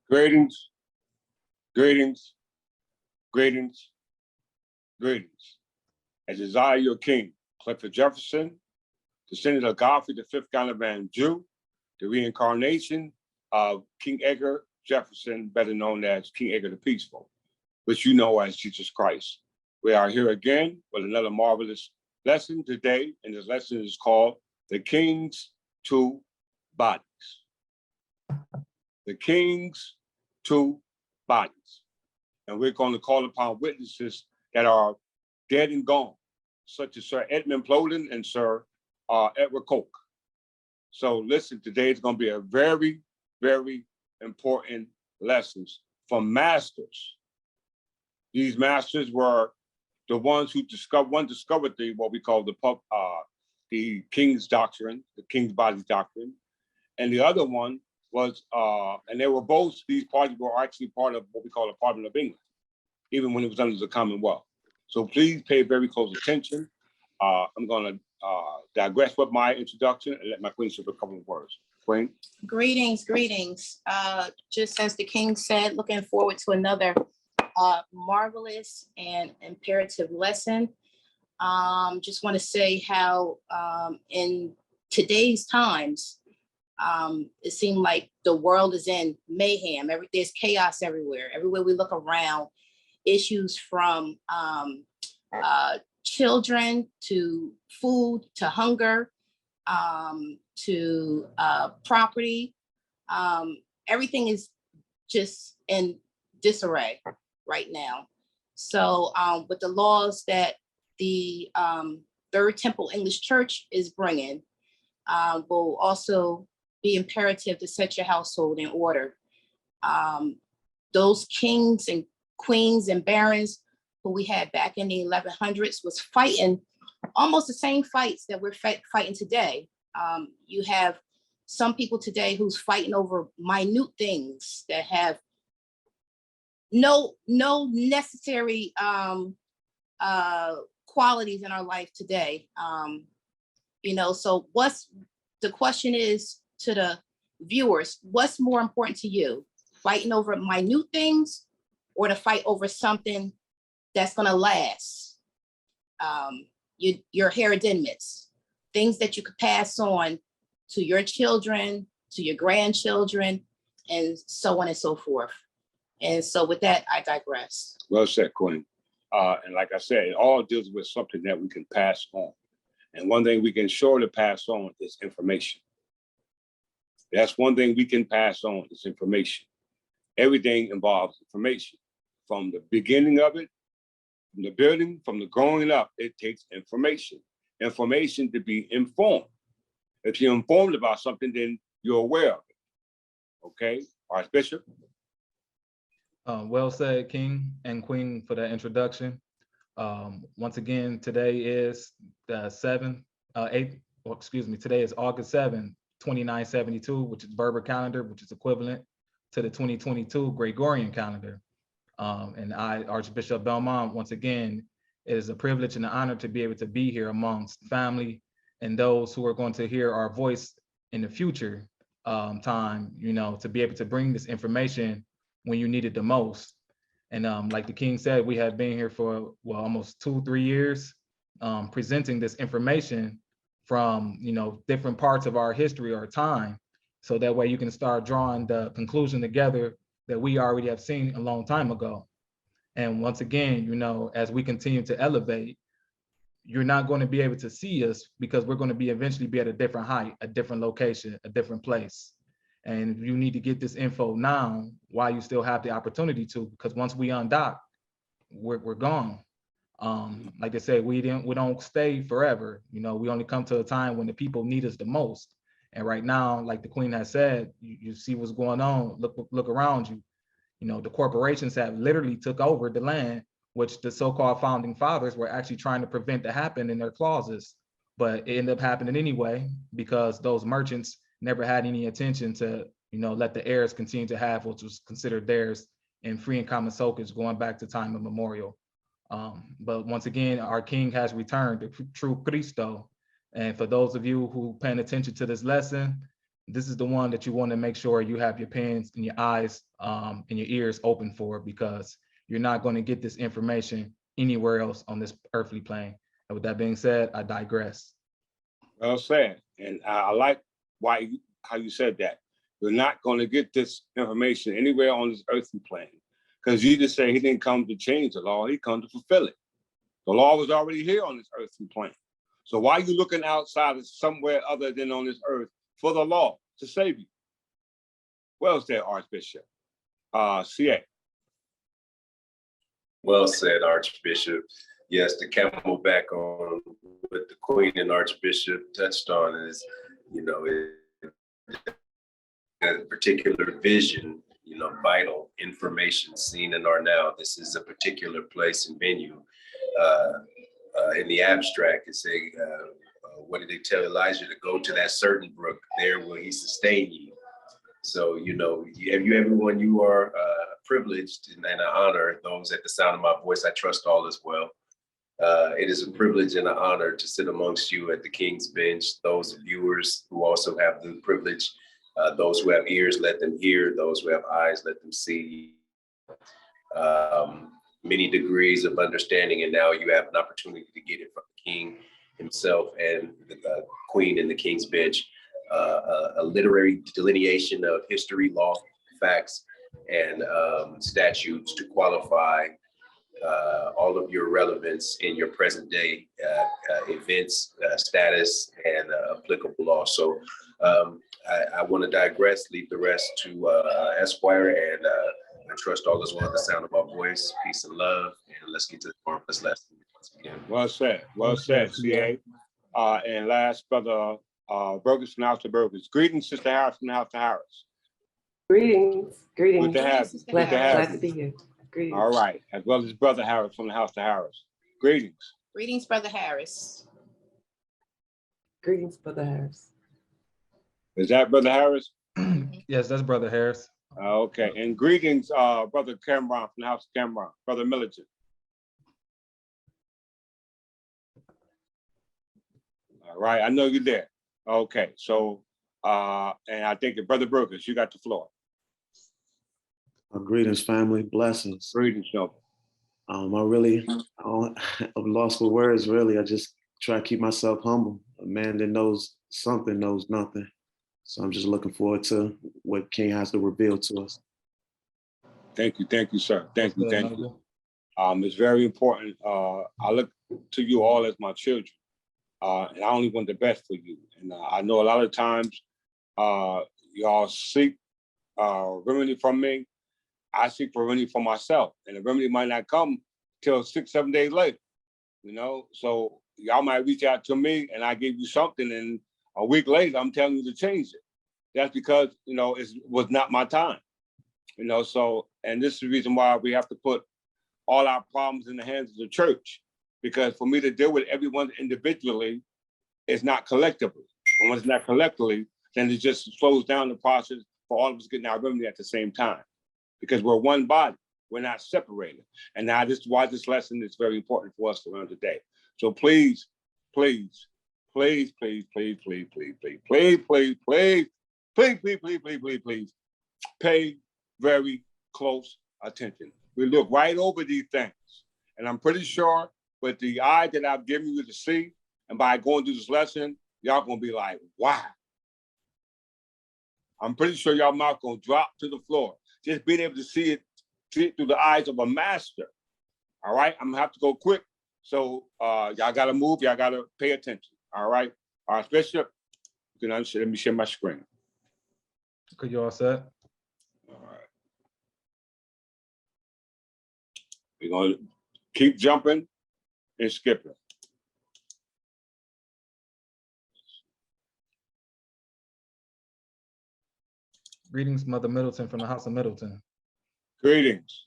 Greetings, greetings, greetings, greetings. As Isaiah your king, Clifford Jefferson, descendant of Godfrey the fifth Gallivan Jew, the reincarnation of King Edgar Jefferson, better known as King Edgar the Peaceful, which you know as Jesus Christ. We are here again with another marvelous lesson today, and this lesson is called The King's Two Bodies. The King's Two Bodies. And we're going to call upon witnesses that are dead and gone, such as Sir Edmund Plowden and Sir Edward Coke. So listen, today is going to be a very, very important lessons from masters. These masters were the ones who discovered what we call the King's Doctrine, the King's Bodies Doctrine, and the other one was, and they were both, these parties were actually part of what we call the Parliament of England, even when it was under the Commonwealth. So please pay very close attention. I'm going to digress with my introduction and let my queen say a couple of words. Queen? Greetings, greetings. Just as the king said, looking forward to another marvelous and imperative lesson. Just want to say how in today's times, it seemed like the world is in mayhem. There's chaos everywhere. Everywhere we look around, issues from children to food to hunger to property. Everything is just in disarray right now. So with the laws that the Third Temple English Church is bringing, will also be imperative to set your household in order. Those kings and queens and barons who we had back in the 1100s was fighting almost the same fights that we're fighting today. You have some people today who's fighting over minute things that have no necessary qualities in our life today. So the question is to the viewers, what's more important to you? Fighting over minute things or to fight over something that's gonna last? Your hereditament, things that you could pass on to your children, to your grandchildren, and so on and so forth. And so with that, I digress. Well said, Queen. And like I said, it all deals with something that we can pass on. And one thing we can surely pass on is information. That's one thing we can pass on is information. Everything involves information. From the beginning of it, from the building, from the growing up, it takes information. Information to be informed. If you're informed about something, then you're aware of it. Okay, Archbishop? Well said, King and Queen, for that introduction. Once again, today is the today is August 7th, 2972, which is Berber calendar, which is equivalent to the 2022 Gregorian calendar. And I, Archbishop Belmont, once again, it is a privilege and an honor to be able to be here amongst family and those who are going to hear our voice in the future time, to be able to bring this information when you need it the most. And like the King said, we have been here for, almost 2-3 years, presenting this information from, different parts of our history or time. So that way you can start drawing the conclusion together that we already have seen a long time ago. And once again, as we continue to elevate, you're not going to be able to see us because we're going to be eventually be at a different height, a different location, a different place. And you need to get this info now while you still have the opportunity to, because once we undock, we're gone. Like I said, we don't stay forever. We only come to a time when the people need us the most. And right now, like the Queen has said, you see what's going on. Look around you. The corporations have literally took over the land, which the so-called founding fathers were actually trying to prevent to happen in their clauses. But it ended up happening anyway, because those merchants never had any intention to, let the heirs continue to have what was considered theirs in free and common soakage going back to time immemorial. But once again, our King has returned, the true Cristo. And for those of you who paying attention to this lesson, This is the one that you want to make sure you have your pens and your eyes and your ears open for, because you're not going to get this information anywhere else on this earthly plane. And with that being said, I digress. Well said. And I like how you said that. You're not going to get this information anywhere on this earthly plane, because Jesus said he didn't come to change the law, he come to fulfill it. The law was already here on this earthly plane. So why are you looking outside of somewhere other than on this earth for the law to save you? Well said, Archbishop. CA. Well said, Archbishop. Yes, the camelback on what the Queen and Archbishop touched on is, you know, a particular vision, you know, vital information seen in our now. This is a particular place and venue. In the abstract, it's what did they tell Elijah? To go to that certain brook, there will he sustain you. So, you know, everyone, you are privileged and I honor those at the sound of my voice. I trust all as well. It is a privilege and an honor to sit amongst you at the King's Bench. Those viewers who also have the privilege, those who have ears, let them hear. Those who have eyes, let them see. Many degrees of understanding, and now you have an opportunity to get it from the King himself and the Queen in the King's Bench. A literary delineation of history, law, facts, and statutes to qualify all of your relevance in your present day events, status, and applicable law. So I want to digress, leave the rest to Esquire, and I trust all is well at the sound of our voice. Peace and love, and let's get to the marvelous lesson once again. Well said, CA. And last, Brother Burgess from the House of Burgess. Greetings, Sister Harris from the House of Harris. Greetings. Good to have you. Glad, Good to have glad you. to be here. Greetings. All right, as well as Brother Harris from the House of Harris. Greetings. Greetings, Brother Harris. Greetings, Brother Harris. Is that Brother Harris? Yes, that's Brother Harris. Okay, and greetings, Brother Cameron from the House of Cameron, Brother Militant. All right, I know you're there. Okay, so, and I think Brother Burgess, you got the floor. Greetings, family, blessings. Greetings, Noble. I'm lost for words, really. I just try to keep myself humble. A man that knows something knows nothing. So I'm just looking forward to what King has to reveal to us. Thank you, sir. Thank you. Noble. It's very important. I look to you all as my children, and I only want the best for you. And I know a lot of times y'all seek remedy from me. I seek for remedy for myself, and the remedy might not come till 6-7 days later. You know, so y'all might reach out to me, and I give you something, and a week later I'm telling you to change it. That's because, you know, it was not my time. You know, so, and this is the reason why we have to put all our problems in the hands of the church, because for me to deal with everyone individually is not collectively. And when it's not collectively, then it just slows down the process for all of us getting our remedy at the same time, because we're one body, we're not separated. And now this is why this lesson is very important for us to learn today. So please, please, please, please, please, please, please, please, please, please, please, please, please, please, please, please, please, pay very close attention. We look right over these things. And I'm pretty sure with the eye that I've given you to see, and by going through this lesson, y'all gonna be like, wow. I'm pretty sure y'all mouth gonna drop to the floor. Just being able to see it through the eyes of a master. All right, I'm gonna have to go quick. So y'all gotta move, y'all gotta pay attention. All right, Archbishop, you can let me share my screen. Could you all set? All right. We're gonna keep jumping and skipping. Greetings, Mother Middleton from the House of Middleton. Greetings.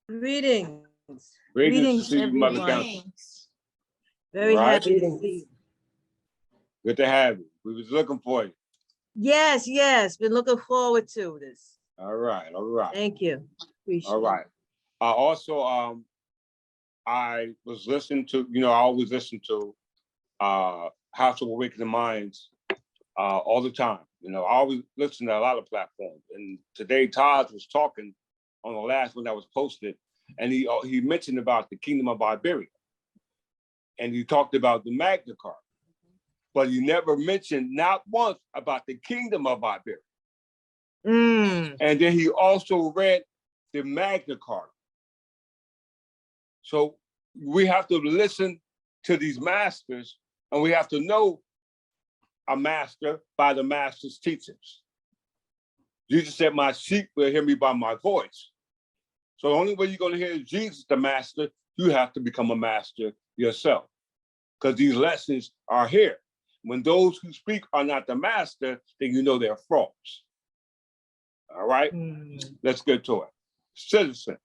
Greetings. Greetings to see you, Mother everyone. Council. Very Right. happy to see you. Good to have you. We was looking for you. Yes, yes, been looking forward to this. All right, all right. Thank you. Appreciate All right. Also, I was listening to, you know, I always listen to House of Awakening Minds all the time. You know, I always listen to a lot of platforms. And today Taj was talking on the last one that was posted, and he mentioned about the Kingdom of Iberia. And he talked about the Magna Carta. But he never mentioned not once about the Kingdom of Iberia. Mm. And then he also read the Magna Carta. So we have to listen to these masters, and we have to know a master by the master's teachings. Jesus said, my sheep will hear me by my voice. So the only way you're going to hear Jesus, the master, you have to become a master yourself, because these lessons are here. When those who speak are not the master, then you know they're frauds. All right, let's get to it. Citizen.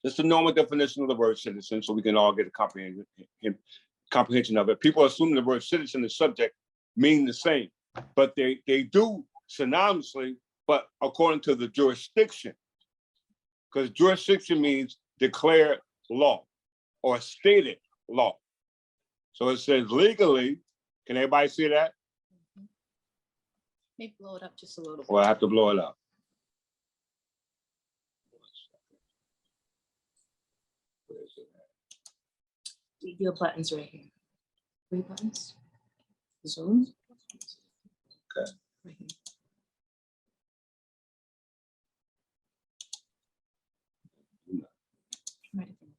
That's the normal definition of the word citizen, so we can all get a comprehension of it. People assume the word citizen and subject mean the same, but they do synonymously, but according to the jurisdiction, because jurisdiction means declared law or stated law. So it says legally. Can everybody see that? Maybe blow it up just a little bit. Or I have to blow it up? Where is it at? Your buttons right here. 3 buttons. Zoom. Okay. Right here. Right there.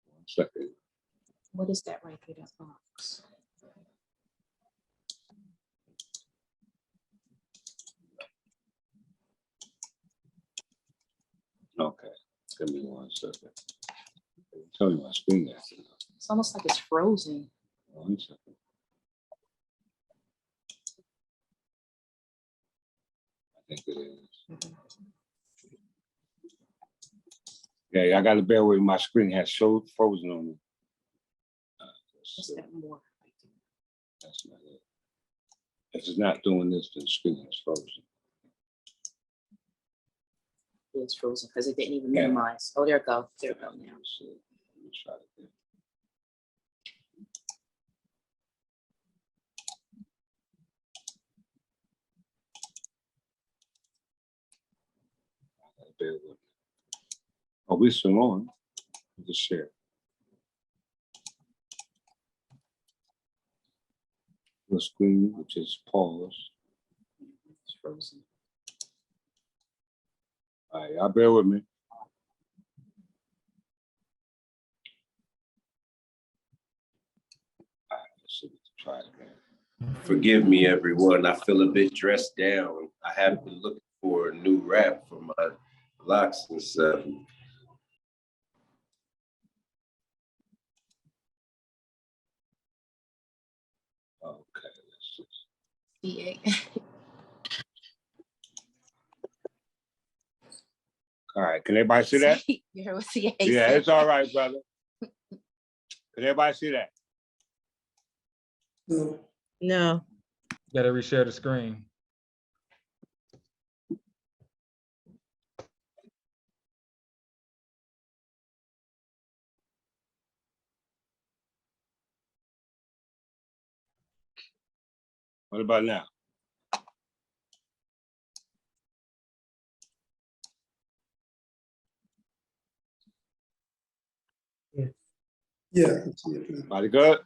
One second. What is that right there, that box? Okay, give me 1 second. Tell me my screen is. It's almost like it's frozen. 1 second. I think it is. Yeah, I gotta bear with me. My screen has so frozen on me. Just that more. That's not it. If it's not doing this, then the screen is frozen. It's frozen because it didn't even Yeah. minimize. Oh, there it go. There it go now. Let me try it again. I gotta bear with me. Oh, we're still on. Just share. The screen, which is pause. It's frozen. All right, y'all bear with me. All right, let's see. Try it again. Forgive me, everyone. I feel a bit dressed down. I have been looking for a new wrap for my locks and stuff. Okay, let's just. CA. All right, can everybody see that? You heard what CA Yeah, said? it's all right, brother. Can everybody see that? No. Gotta reshare the screen. What about now? Yeah. Everybody good?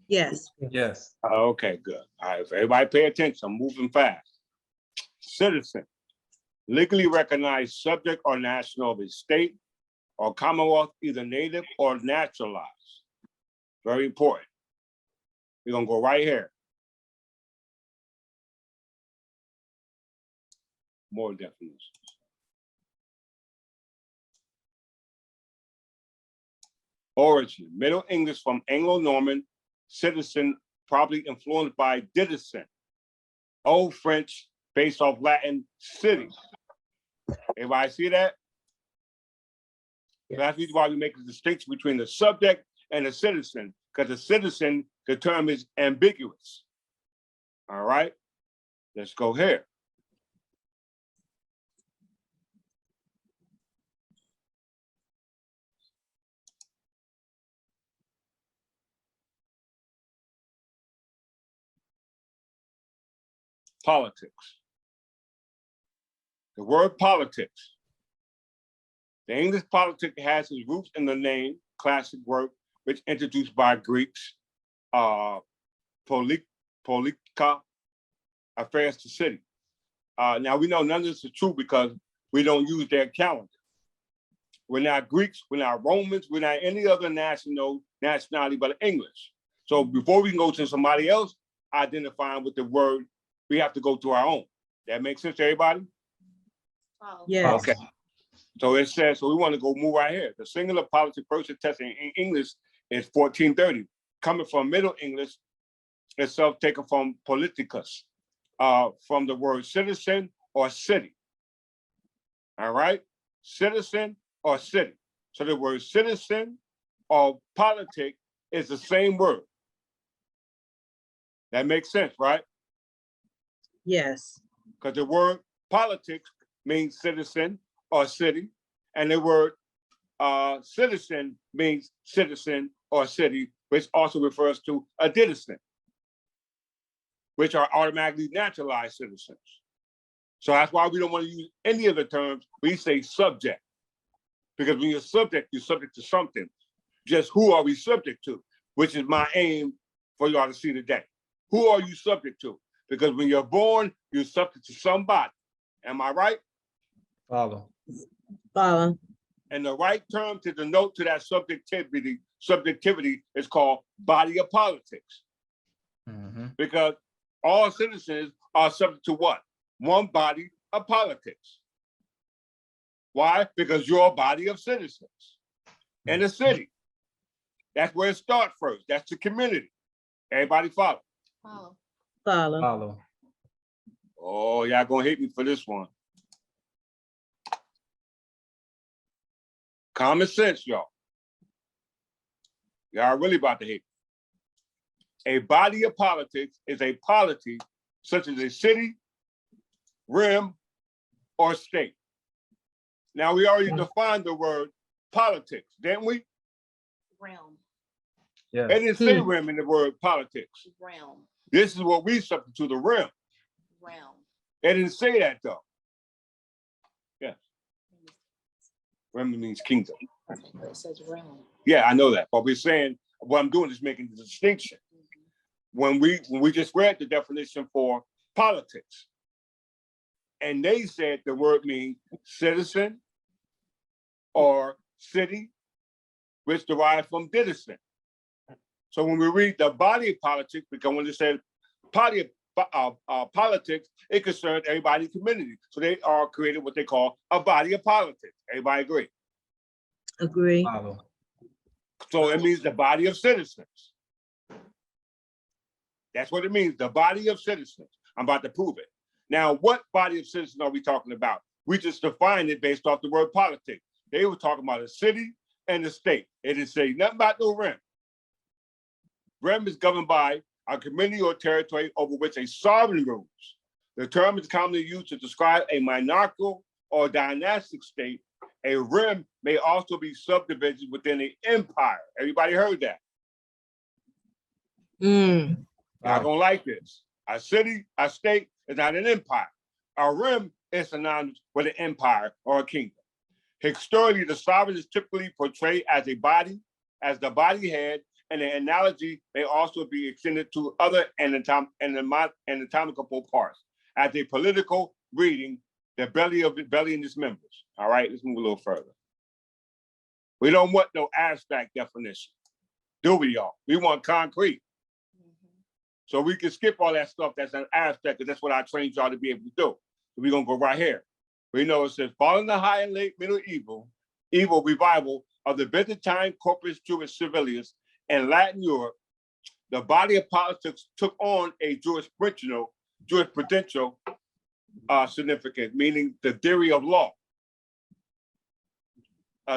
Yes. Yes. Okay, good. All right, so everybody pay attention. I'm moving fast. Citizen, legally recognized subject or national of a state or commonwealth, either native or naturalized. Very important. We're gonna go right here. More definitions. Origin, Middle English from Anglo-Norman, citizen, probably influenced by citizen. Old French, based off Latin, city. Everybody see that? That's why we make a distinction between the subject and the citizen, because the citizen, the term is ambiguous. All right, let's go here. politics. The word politics. The English politic has its roots in the name, classic word, which introduced by Greeks, politika, affairs to city. Now we know none of this is true because we don't use their calendar. We're not Greeks, we're not Romans, we're not any other nationality but English. So before we can go to somebody else identifying with the word, we have to go to our own. That makes sense to everybody? Yes. Okay. So it says, so we want to go move right here. The singular politic person test in English is 1430. Coming from Middle English, itself taken from politicus, from the word citizen or city. All right? Citizen or city. So the word citizen or politic is the same word. That makes sense, right? Yes. Because the word politics means citizen or city, and the word citizen means citizen or city, which also refers to a citizen, which are automatically naturalized citizens. So that's why we don't want to use any of the terms. We say subject, because when you're subject to something. Just who are we subject to, which is my aim for y'all to see today. Who are you subject to? Because when you're born, you're subject to somebody. Am I right? Follow. Follow. And the right term to denote to that subjectivity is called body of politics. Because all citizens are subject to what? One body of politics. Why? Because you're a body of citizens in the city. That's where it starts first. That's the community. Everybody follow? Follow. Follow. Follow. Oh, y'all gonna hate me for this one. Common sense, y'all. Y'all really about to hate me. A body of politics is a polity such as a city, rim, or state. Now, we already defined the word politics, didn't we? Realm. Yes. It didn't say rim in the word politics. Realm. This is what we substitute to the rim. Realm. It didn't say that though. Yes. Rim means kingdom. It says realm. Yeah, I know that. But we're saying what I'm doing is making the distinction. When we just read the definition for politics, and they said the word means citizen or city, which derives from citizen. So when we read the body of politics, because when it said body of politics, it concerns everybody in the community. So they are created what they call a body of politics. Everybody agree? Agree. Follow. So it means the body of citizens. That's what it means, the body of citizens. I'm about to prove it. Now, what body of citizens are we talking about? We just defined it based off the word politics. They were talking about a city and a state. It didn't say nothing about no rim. Rim is governed by a community or territory over which a sovereign rules. The term is commonly used to describe a monarchical or dynastic state. A rim may also be subdivisions within an empire. Everybody heard that? Y'all gonna like this. A city, a state is not an empire. A rim is synonymous with an empire or a kingdom. Historically, the sovereign is typically portrayed as a body, as the body head, and the analogy may also be extended to other anatomical parts. As a political reading, the belly and its members. All right, let's move a little further. We don't want no abstract definition, do we, y'all? We want concrete. So we can skip all that stuff that's an abstract, because that's what I trained y'all to be able to do. So we're gonna go right here. We know it says, following the high and late Middle evil revival of the Byzantine Corpus Juris in Latin Europe, the body of politics took on a jurisprudential significance, meaning the theory of law.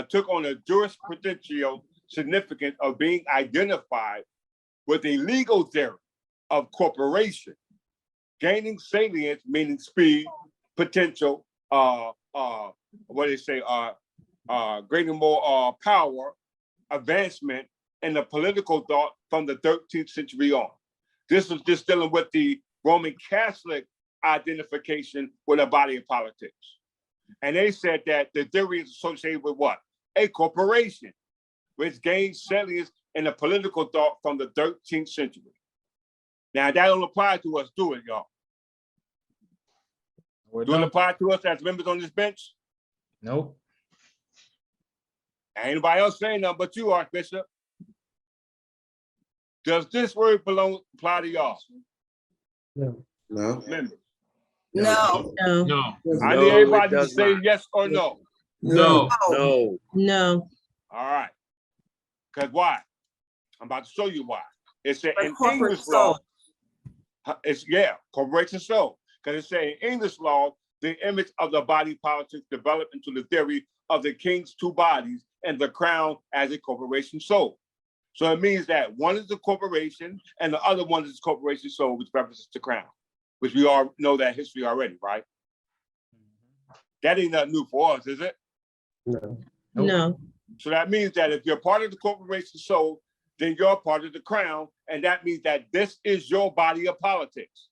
Took on a jurisprudential significance of being identified with a legal theory of corporation, gaining salience, meaning speed, potential, gaining more power, advancement in the political thought from the 13th century on. This was just dealing with the Roman Catholic identification with a body of politics. And they said that the theory is associated with what? A corporation, which gained salience in the political thought from the 13th century. Now, that don't apply to us, do it, y'all? Do it apply to us as members on this bench? Nope. Ain't anybody else saying nothing but you, Archbishop. Does this word apply to y'all? No. No. Members. No. No, No. I No, need it everybody to does say not. yes or no. No. no, no. All right. Because why? I'm about to show you why. It's in corporate English law. soul. It's corporation soul. Because it says in English law, the image of the body politics developed into the theory of the king's two bodies and the crown as a corporation soul. So it means that one is the corporation and the other one is the corporation soul, which represents the crown, which we all know that history already, right? That ain't nothing new for us, is it? No. No, So that means that if you're part of the corporation soul, then you're part of the crown, and that means that this is your body of politics.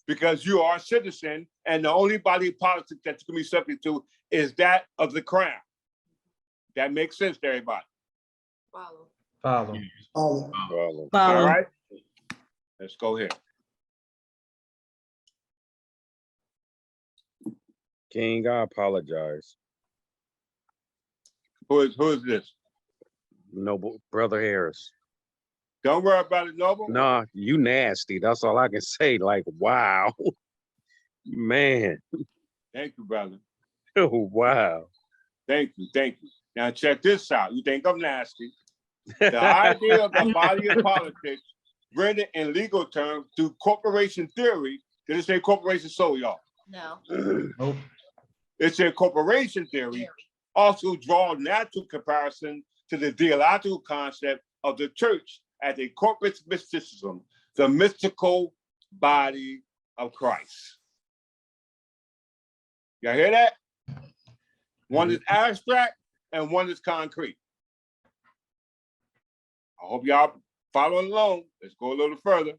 Because you are a citizen, and the only body of politics that you can be subject to is that of the crown. That makes sense to everybody. Follow. Follow. Follow. All follow. right? Let's go here. King, I apologize. Who is this? Noble brother Harris. Don't worry about it, Noble. Nah, you nasty. That's all I can say. Like, wow. Man. Thank you, brother. Oh, wow. Thank you. Thank you. Now check this out. You think I'm nasty? The idea of the body of politics, rendered in legal terms through corporation theory. Did it say corporation soul, y'all? No. Nope. It's a corporation theory. Also draw natural comparison to the theological concept of the church as a corporate mysticism, the mystical body of Christ. Y'all hear that? One is abstract and one is concrete. I hope y'all following along. Let's go a little further.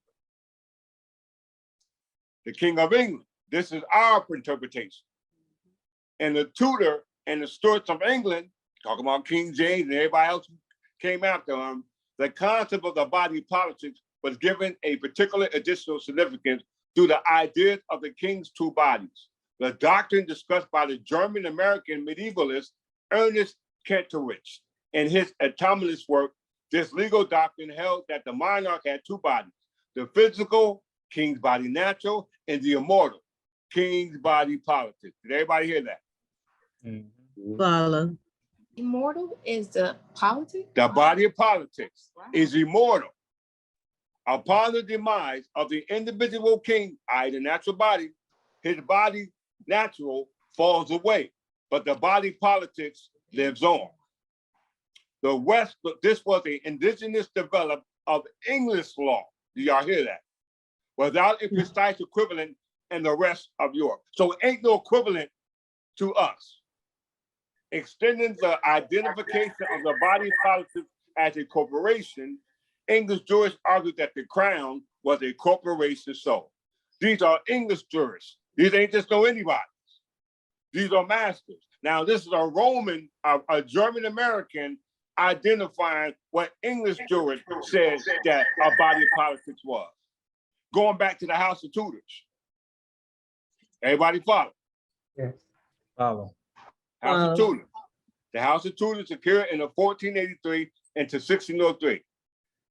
The King of England. This is our interpretation. And the Tudor and the Stuarts of England, talking about King James and everybody else who came after him, the concept of the body politics was given a particular additional significance through the ideas of the king's two bodies. The doctrine discussed by the German-American medievalist Ernest Kantorowicz in his autonomous work, this legal doctrine held that the monarch had two bodies, the physical, king's body natural, and the immortal, king's body politics. Did everybody hear that? Follow. Immortal is the politics? The body of politics Wow. is immortal. Upon the demise of the individual king, i.e. the natural body, his body natural falls away, but the body politics lives on. The West, this was the indigenous development of English law. Do y'all hear that? Without a precise equivalent in the rest of Europe. So it ain't no equivalent to us. Extending the identification of the body politics as a corporation, English jurists argued that the crown was a corporation soul. These are English jurists. These ain't just no anybody. These are masters. Now, this is a Roman, a German-American identifying what English jurists said that a body of politics was. Going back to the House of Tudors. Everybody follow? Yes. Follow. House of Tudors. The House of Tudors occurred in 1483 into 1603.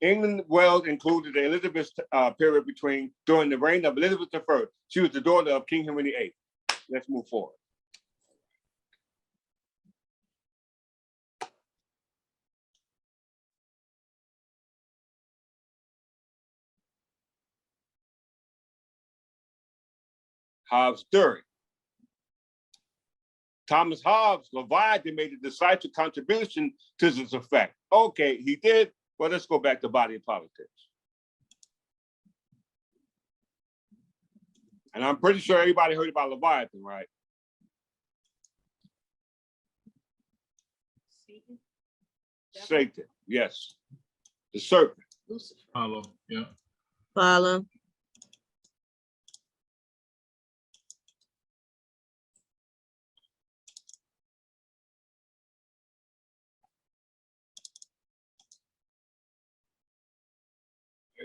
England, Wales included the Elizabeth period during the reign of Elizabeth I. She was the daughter of King Henry VIII. Let's move forward. Hobbes' theory. Thomas Hobbes, Leviathan, made a decisive contribution to this effect. Okay, he did. Well, let's go back to body of politics. And I'm pretty sure everybody heard about Leviathan, right? Satan, yes. The serpent. Lucifer. Follow. Yeah. Follow.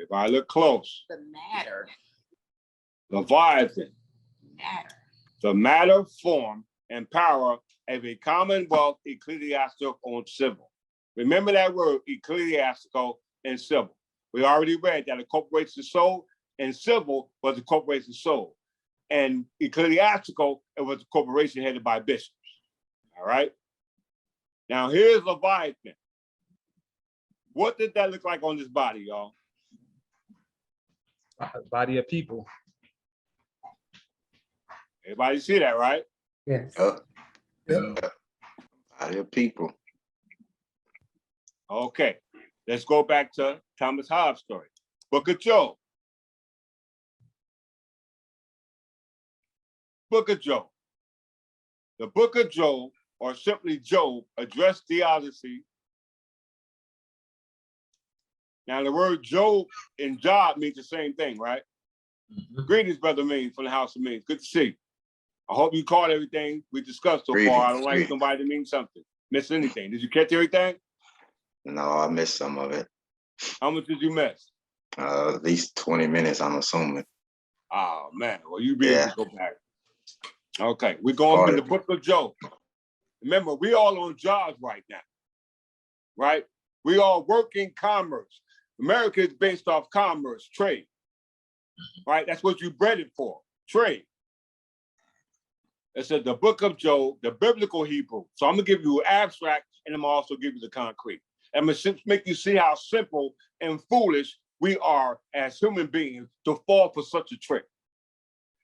Everybody look close. The matter. Leviathan, Matter. the matter, form, and power of a commonwealth, ecclesiastical, and civil. Remember that word, ecclesiastical and civil. We already read that a corporation soul and civil was a corporation soul. And ecclesiastical, it was a corporation headed by bishops. All right. Now here's Leviathan. What did that look like on this body, y'all? Body of people. Everybody see that, right? Yes. Body of people. Okay. Let's go back to Thomas Hobbes' story. Book of Job. Book of Job. The book of Job, or simply Job, addressed theodicy. Now, the word Job and Job means the same thing, right? Greetings, Brother Means from the House of Means. Good to see you. I hope you caught everything we discussed so far. I don't like somebody to mean something. Miss anything. Did you catch everything? No, I missed some of it. How much did you miss? At least 20 minutes, I'm assuming. Oh, man. Well, you be able to go back. Okay, we're going in the book of Job. Remember, we all on jobs right now, right? We all work in commerce. America is based off commerce, trade, right? That's what you bred it for, trade. It said the book of Job, the biblical Hebrew. So I'm gonna give you abstract and I'm also give you the concrete. I'm gonna make you see how simple and foolish we are as human beings to fall for such a trick.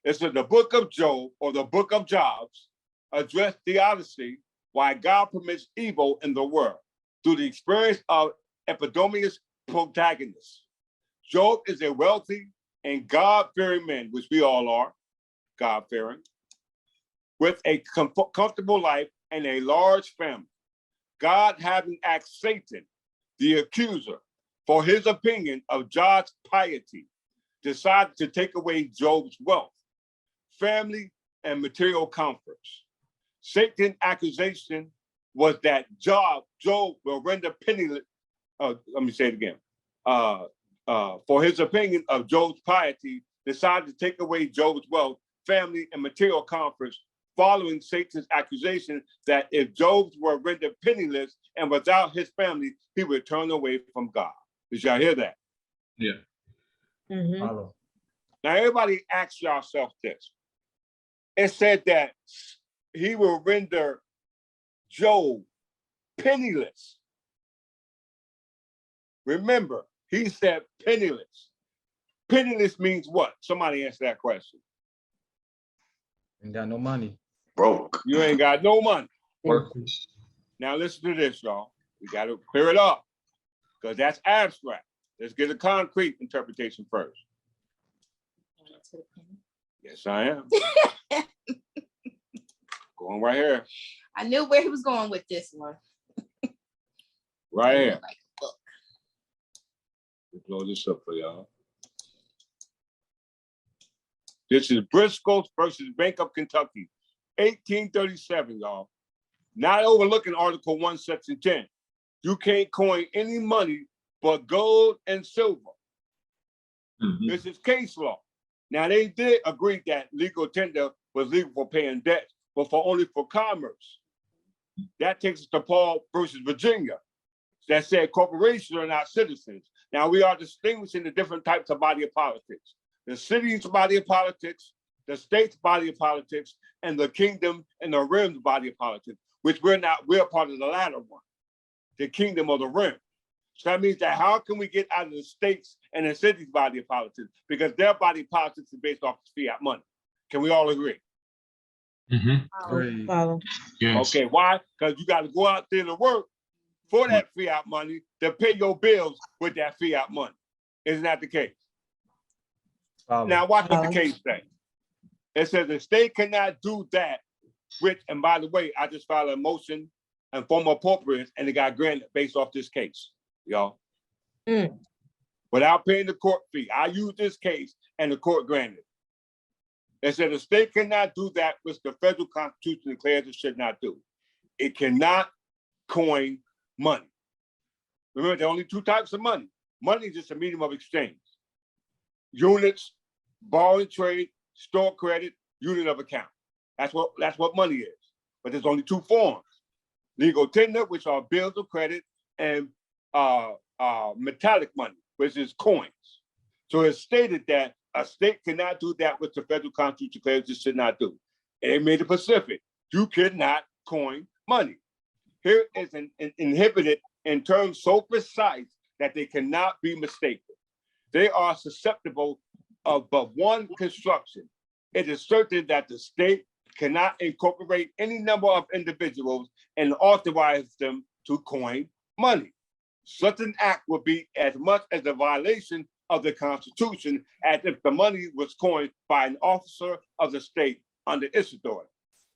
It said the book of Job, or the book of Jobs, addressed theodicy, why God permits evil in the world through the experience of Epidomius protagonist. Job is a wealthy and God-fearing man, which we all are, God-fearing, with a comfortable life and a large family. God, having asked Satan, the accuser, for his opinion of Job's piety, decided to take away Job's wealth, family, and material comforts. Satan's accusation was that Job will render penniless. Let me say it again. For his opinion of Job's piety, decided to take away Job's wealth, family, and material comforts, following Satan's accusation that if Job were rendered penniless and without his family, he would turn away from God. Did y'all hear that? Yeah. Mhm. Now, everybody ask yourself this. It said that he will render Job penniless. Remember, he said penniless. Penniless means what? Somebody answer that question. Ain't got no money. Broke. You ain't got no money. Work. Now listen to this, y'all. We got to clear it up because that's abstract. Let's get a concrete interpretation first. Yes, I am. Going right here. I knew where he was going with this one. Right here. Like a book. We'll blow this up for y'all. This is Briscoe versus Bank of Kentucky, 1837, y'all. Not overlooking Article 1, Section 10. You can't coin any money but gold and silver. This is case law. Now, they did agree that legal tender was legal for paying debts, but only for commerce. That takes us to Paul versus Virginia, that said corporations are not citizens. Now, we are distinguishing the different types of body of politics. The city's body of politics, the state's body of politics, and the kingdom and the realm's body of politics, which we're part of the latter one, the kingdom of the realm. So that means that how can we get out of the states and the city's body of politics? Because their body of politics is based off of fiat money. Can we all agree? Great. Follow. Okay, why? Because you got to go out there to work for that fiat money to pay your bills with that fiat money. Isn't that the case? Follow. Now, watch what the case says. It says the state cannot do that, which, and by the way, I just filed a motion and form appropriate, and it got granted based off this case, y'all. Without paying the court fee. I used this case and the court granted. It said the state cannot do that which the federal constitution declares it should not do. It cannot coin money. Remember, there are only two types of money. Money is just a medium of exchange. Units, borrowing trade, store credit, unit of account. That's what money is. But there's only two forms: legal tender, which are bills of credit, and metallic money, which is coins. So it's stated that a state cannot do that which the federal constitution declares it should not do. And it made it specific. You cannot coin money. Here is an inhibited in terms so precise that they cannot be mistaken. They are susceptible of but one construction. It is certain that the state cannot incorporate any number of individuals and authorize them to coin money. Such an act would be as much as a violation of the Constitution as if the money was coined by an officer of the state under its authority.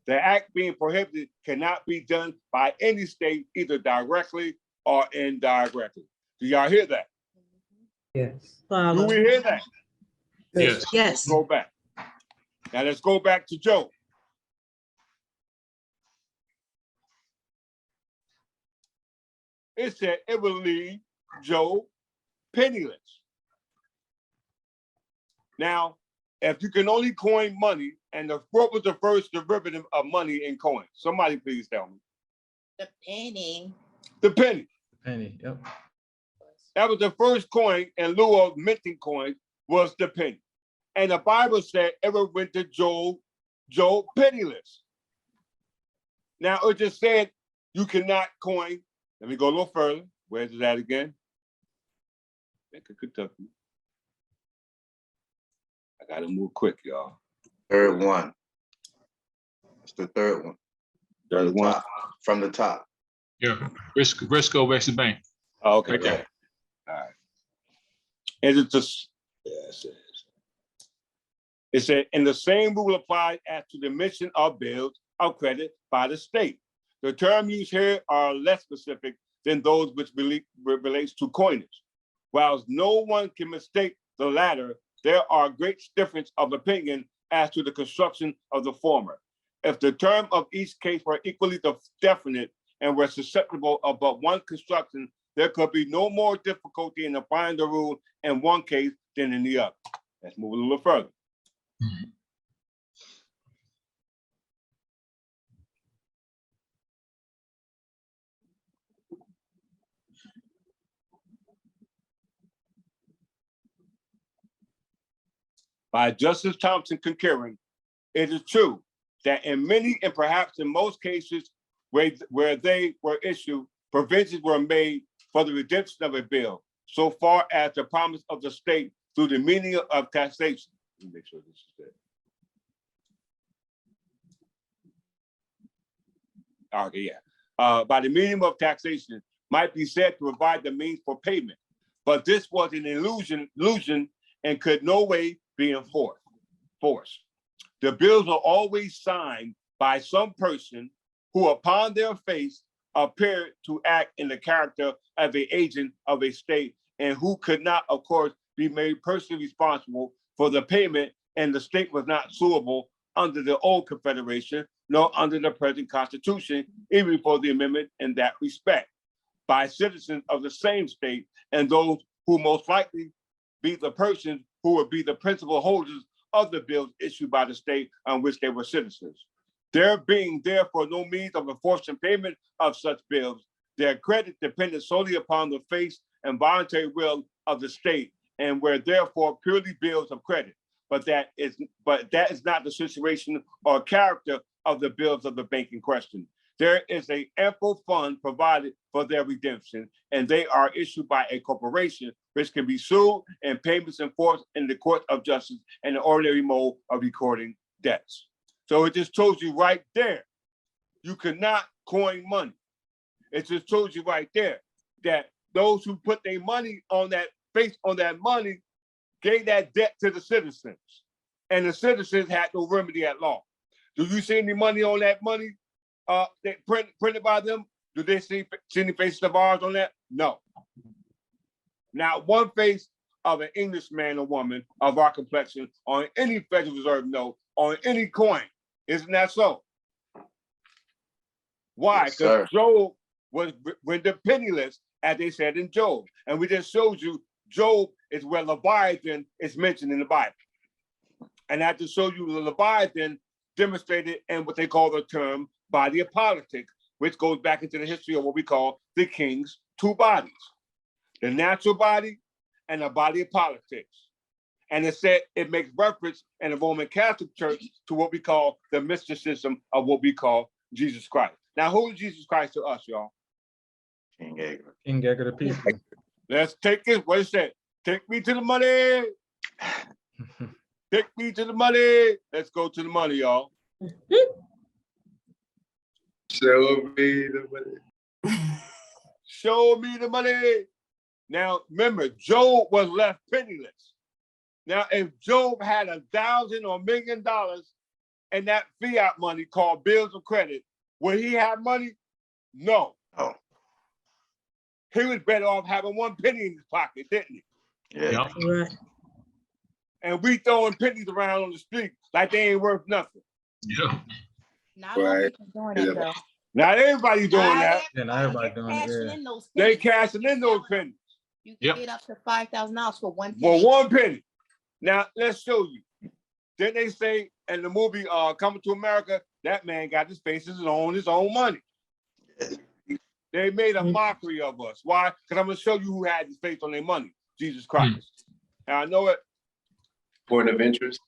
The act being prohibited cannot be done by any state, either directly or indirectly. Do y'all hear that? Yes. Do Follow. we hear that? Yes. Yes. Go back. Now let's go back to Job. It said it will leave Job penniless. Now, if you can only coin money, and what was the first derivative of money in coins? Somebody please tell me. The penny. The penny. Penny, yep. That was the first coin in lieu of minting coins was the penny. And the Bible said it went to Job penniless. Now it just said you cannot coin. Let me go a little further. Where's that again? Back in Kentucky. I gotta move quick, y'all. Third one. It's the third one. Third one. From the top. Yeah, Briscoe versus Bank. Oh, okay. Right there. All right. And it's just, yeah, it said, and the same rule applies as to the emission of bills of credit by the state. The term used here are less specific than those which relates to coinage. Whilst no one can mistake the latter, there are great difference of opinion as to the construction of the former. If the term of each case were equally definite and were susceptible of but one construction, there could be no more difficulty in applying the rule in one case than in the other. Let's move a little further. By Justice Thompson concurring, it is true that in many and perhaps in most cases where they were issued, provisions were made for the redemption of a bill, so far as the promise of the state through the meaning of taxation. Let me make sure this is it. Okay, yeah. By the meaning of taxation might be said to provide the means for payment, but this was an illusion and could no way be enforced. The bills are always signed by some person who upon their face appeared to act in the character of an agent of a state and who could not, of course, be made personally responsible for the payment, and the state was not suable under the old Confederation, nor under the present Constitution, even before the amendment in that respect, by citizens of the same state and those who most likely be the persons who would be the principal holders of the bills issued by the state on which they were citizens. There being therefore no means of enforcing payment of such bills, their credit depended solely upon the face and voluntary will of the state, and were therefore purely bills of credit. But that is not the situation or character of the bills of the bank in question. There is an ample fund provided for their redemption, and they are issued by a corporation which can be sued and payments enforced in the court of justice and the ordinary mode of recording debts. So it just told you right there, you cannot coin money. It just told you right there that those who put their money on that face on that money gave that debt to the citizens, and the citizens had no remedy at law. Do you see any money on that money that printed by them? Do they see any faces of ours on that? No. Not one face of an English man or woman of our complexion on any Federal Reserve note, on any coin. Isn't that so? Why? Because Yes, Job was rendered penniless, as they said in Job. And we just showed you Job is where Leviathan is mentioned in the Bible. And I have to show you the Leviathan demonstrated in what they call the term body of politics, which goes back into the history of what we call the king's two bodies, the natural body and the body of politics. And it said it makes reference in the Roman Catholic Church to what we call the mysticism of what we call Jesus Christ. Now, who is Jesus Christ to us, y'all? King Edgar. King Edgar the Peaceful. Let's take it. What it said? Take me to the money. Take me to the money. Let's go to the money, y'all. Show me the money. Show me the money. Now, remember, Job was left penniless. Now, if Job had $1,000 or $1 million and that fiat money called bills of credit, would he have money? No. Oh, He was better off having 1 penny in his pocket, didn't he? yeah. Yeah. Right. And we throwing pennies around on the street like they ain't worth nothing. Yeah. Not all Right. people doing it though. Not everybody doing Not that. Yeah, not everybody They're doing it, cashing yeah. in those They pennies. cashing in those pennies You can Yep. get up to $5,000 for 1 for penny. 1 penny. Now, let's show you. Didn't they say in the movie Coming to America, that man got his faces on his own money. They made a mockery of us. Why? Because I'm going to show you who had his face on their money. Jesus Christ. And I know it. Point of interest.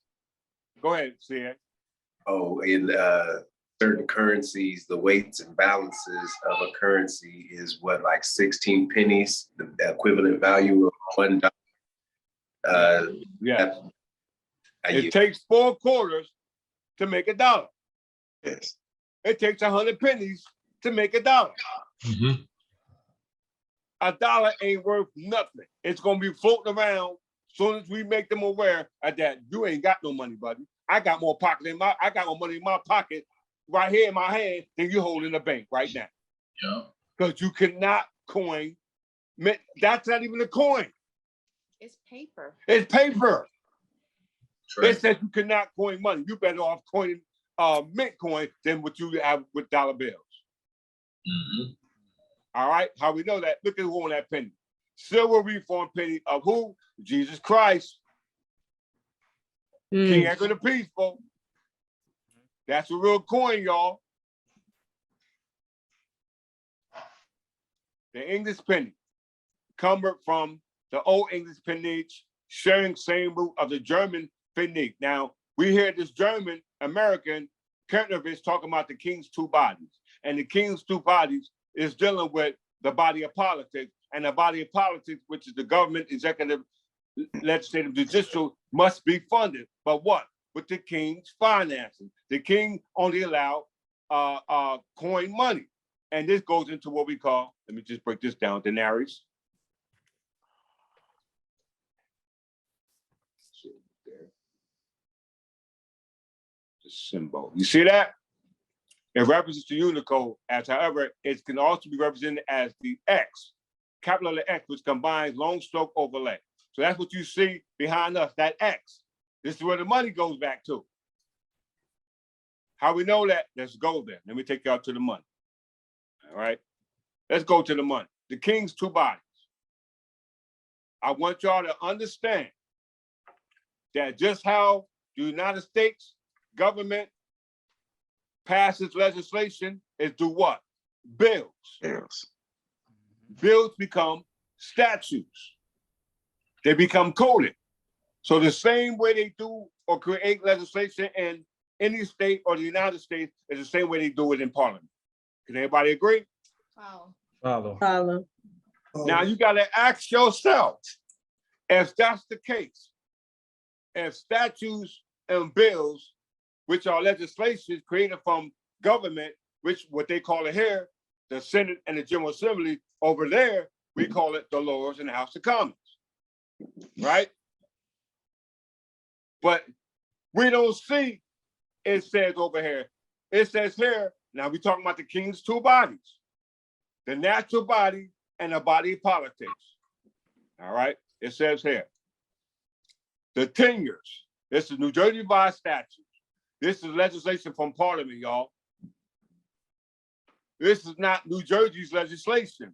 Go ahead, see it. Oh, in certain currencies, the weights and balances of a currency is what, like 16 pennies, the equivalent value of $1. Yes. I It use- takes 4 quarters to make $1. yes. It takes 100 pennies to make $1. Mhm. $1 ain't worth nothing. It's gonna be floating around. Soon as we make them aware of that, you ain't got no money, buddy. I got more money in my pocket right here in my hand than you hold in the bank right now. Yeah. Because you cannot coin. That's not even a coin. It's paper. It's paper. Right. It says you cannot coin money. You better off coining mint coin than what you have with dollar bills. Mhm. All right, how we know that? Look at who on that penny. Silver reform penny of who? Jesus Christ. King Edgar the Peaceful. That's a real coin, y'all. The English penny, come from the Old English penage, sharing same root of the German penny. Now, we hear this German American Kernovich talking about the king's two bodies. And the king's two bodies is dealing with the body of politics. And the body of politics, which is the government, executive, legislative, judicial, must be funded. But what? With the king's financing. The king only allowed coin money. And this goes into what we call, let me just break this down, denaries. The symbol. You see that? It represents the Unicode, as however, it can also be represented as the X, capital letter X, which combines long stroke overlay. So that's what you see behind us, that X. This is where the money goes back to. How we know that? Let's go there. Let me take y'all to the money. All right. Let's go to the money. The king's two bodies. I want y'all to understand that just how the United States government passes legislation is do what? Bills. Yes. Bills become statutes. They become coded. So the same way they do or create legislation in any state or the United States is the same way they do it in Parliament. Can everybody agree? Wow. Follow. Follow. Now you got to ask yourself, if that's the case, if statutes and bills, which are legislation created from government, which what they call it here, the Senate and the General Assembly, over there, we call it the Lords and the House of Commons, right? But we don't see, it says over here, it says here, now we're talking about the king's two bodies, the natural body and the body of politics, all right? It says here, the tenures, this is New Jersey by statute. This is legislation from Parliament, y'all. This is not New Jersey's legislation.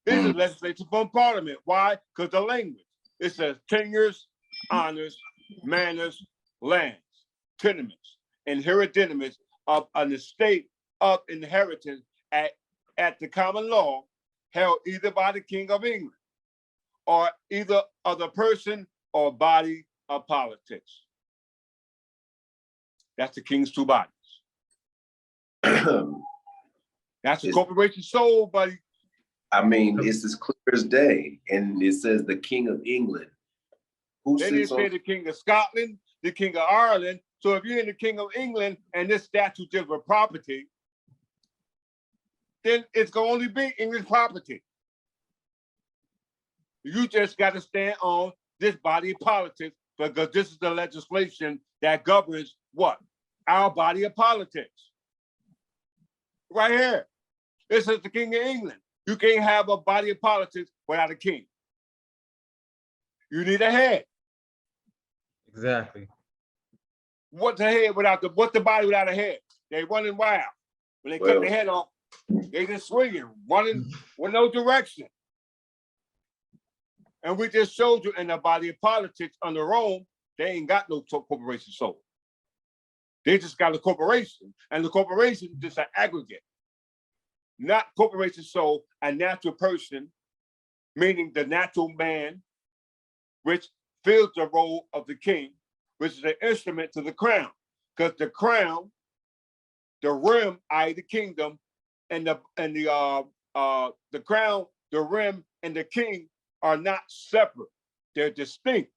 This is legislation from Parliament. Why? Because the language. It says tenures, honors, manors, lands, tenements, and hereditaments of an estate of inheritance at the common law held either by the King of England or either of the person or body of politics. That's the king's two bodies. That's the corporation soul, buddy. I mean, it's as clear as day. And it says the King of England. Who They didn't sits say on? the King of Scotland, the King of Ireland. So if you're in the King of England and this statute deals with property, then it's gonna only be English property. You just got to stand on this body of politics because this is the legislation that governs what? Our body of politics. Right here. This is the King of England. You can't have a body of politics without a king. You need a head. Exactly. What's a head what's the body without a head? They running wild. When they cut their head off, they just swinging, running with no direction. And we just showed you in the body of politics under Rome, they ain't got no corporation soul. They just got a corporation, and the corporation is just an aggregate. Not corporation soul, a natural person, meaning the natural man, which fills the role of the king, which is an instrument to the crown. Because the crown, the rim, i.e. the kingdom, and the crown, the rim, and the king are not separate. They're distinct.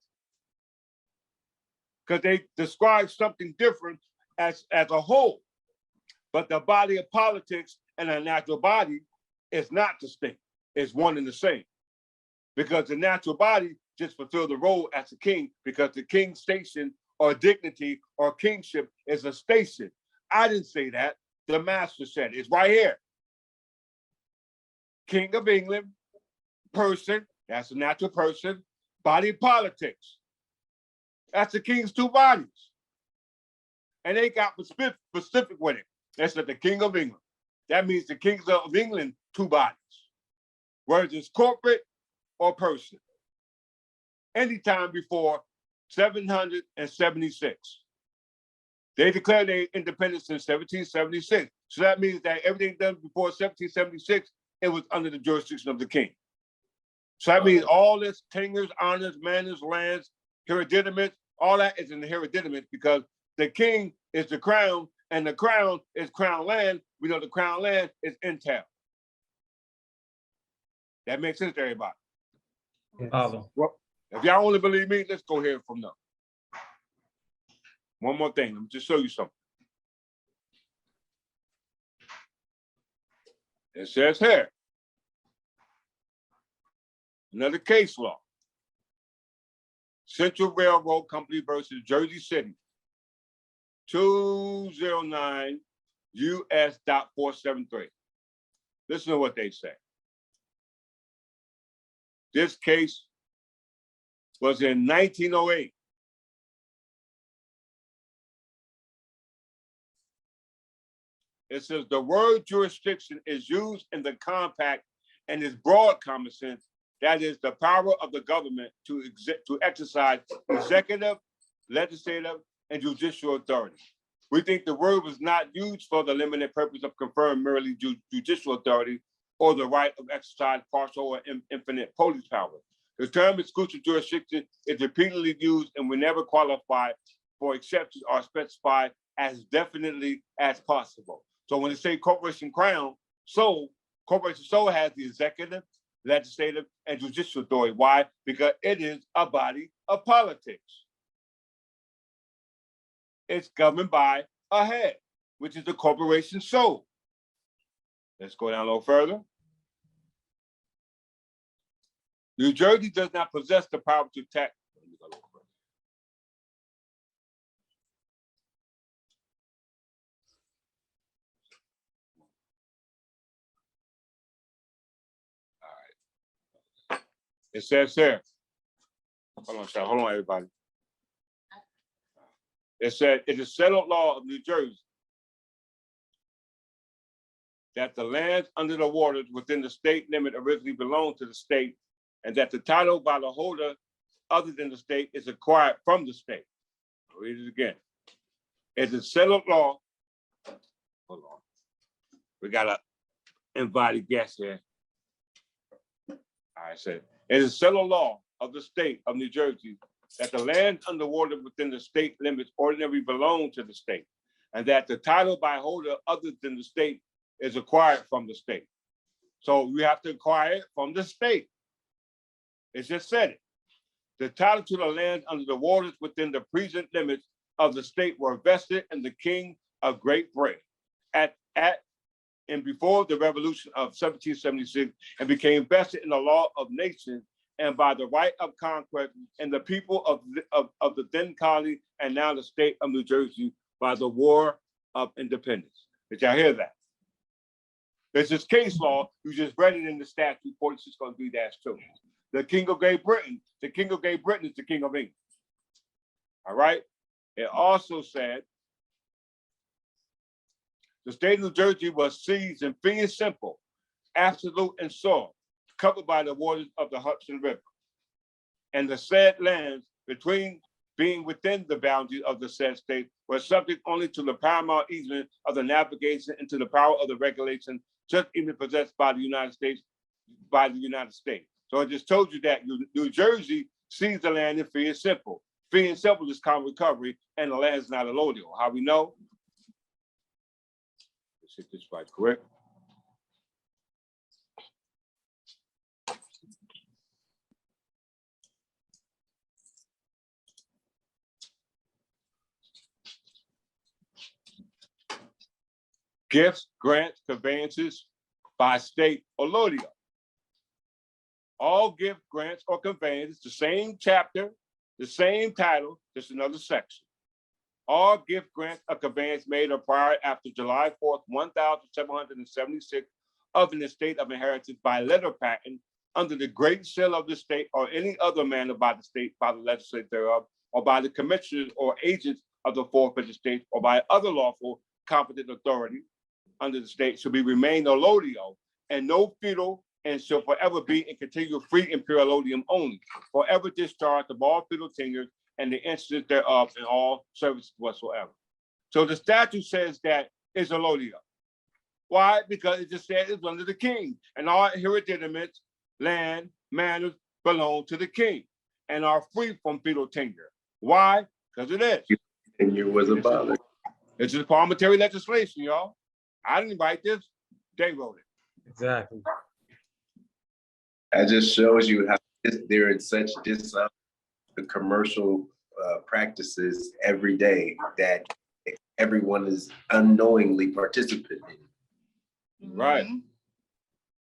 Because they describe something different as a whole. But the body of politics and a natural body is not distinct. It's one and the same. Because the natural body just fulfill the role as a king, because the king's station or dignity or kingship is a station. I didn't say that. The master said it. It's right here. King of England, person, that's a natural person, body of politics. That's the king's two bodies. And they got specific with it. That's the King of England. That means the kings of England, two bodies. Whether it's corporate or person. Anytime before 776. They declared their independence in 1776. So that means that everything done before 1776, it was under the jurisdiction of the king. So that means all this tenures, honors, manors, lands, hereditaments, all that is in the hereditaments because the king is the crown and the crown is crown land. We know the crown land is entail. That makes sense to everybody. Yes. Well, if y'all only believe me, let's go here from now. One more thing, let me just show you something. It says here, another case law. Central Railroad Company versus Jersey City, 209 US.473. Listen to what they say. This case was in 1908. It says the word jurisdiction is used in the compact and is broad common sense. That is the power of the government to exercise executive, legislative, and judicial authority. We think the word was not used for the limited purpose of conferring merely judicial authority or the right of exercise partial or infinite police power. The term exclusive jurisdiction is repeatedly used and will never qualify for exceptions or specified as definitely as possible. So when they say corporation crown, corporation soul has the executive, legislative, and judicial authority. Why? Because it is a body of politics. It's governed by a head, which is the corporation soul. Let's go down a little further. New Jersey does not possess the power to tax. It says here, hold on, everybody. It said, it is settled law of New Jersey that the lands under the waters within the state limit originally belonged to the state and that the title by the holder other than the state is acquired from the state. I'll read it again. It's a settled law. Hold on. We got an invited guest here. I said, it is a settled law of the state of New Jersey that the land underwater within the state limits ordinarily belong to the state, and that the title by holder other than the state is acquired from the state. So you have to acquire it from the state. It just said it. The title to the land under the waters within the present limits of the state were vested in the King of Great Britain at and before the Revolution of 1776, and became vested in the law of nations and by the right of conquest and the people of the then colony and now the state of New Jersey by the War of Independence. Did y'all hear that? This is case law. You just read it in the statute 46-3-2. The King of Great Britain, the King of Great Britain is the King of England. All right. It also said the state of New Jersey was seized in fee and simple, absolute and sole, covered by the waters of the Hudson River, and the said lands between being within the boundaries of the said state were subject only to the paramount easement of the navigation into the power of the regulation just even possessed by the United States, So I just told you that New Jersey seized the land in fee and simple. Fee and simple is common recovery, and the land is not a allodial. How we know? Let's hit this right, correct? Gifts, grants, conveyances by state or allodial. All gift, grants, or conveyances, the same chapter, the same title, just another section. All gift, grants, or conveyance made or prior after July 4th, 1776 of an estate of inheritance by letter patent under the great seal of the state or any other manner by the state, by the legislature thereof, or by the commissioners or agents of the forfeited states, or by other lawful competent authority under the state shall be remain allodial and no feudal, and shall forever be and continue free and pure allodium only, forever discharged of all feudal tenures and the incidents thereof in all services whatsoever. So the statute says that it's allodial. Why? Because it just said it's under the king, and all hereditaments, land, manors belong to the king and are free from feudal tenure. Why? Because it is. Tenure was abolished. It's just parliamentary legislation, y'all. I didn't write this, they wrote it. Exactly. That just shows you how they're in such the commercial practices every day that everyone is unknowingly participating in. Right.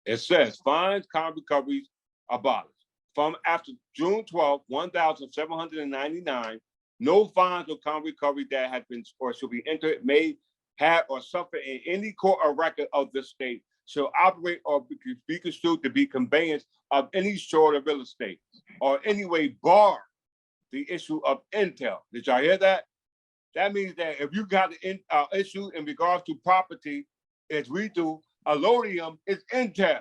It says fines, common recoveries abolished. From after June 12, 1799, no fines or common recovery that had been or shall be entered, made, had, or suffered in any court or record of the state shall operate or be construed to be conveyance of any sort of real estate or any way bar the issue of entail. Did y'all hear that? That means that if you got an issue in regards to property, as we do, allodium is entail.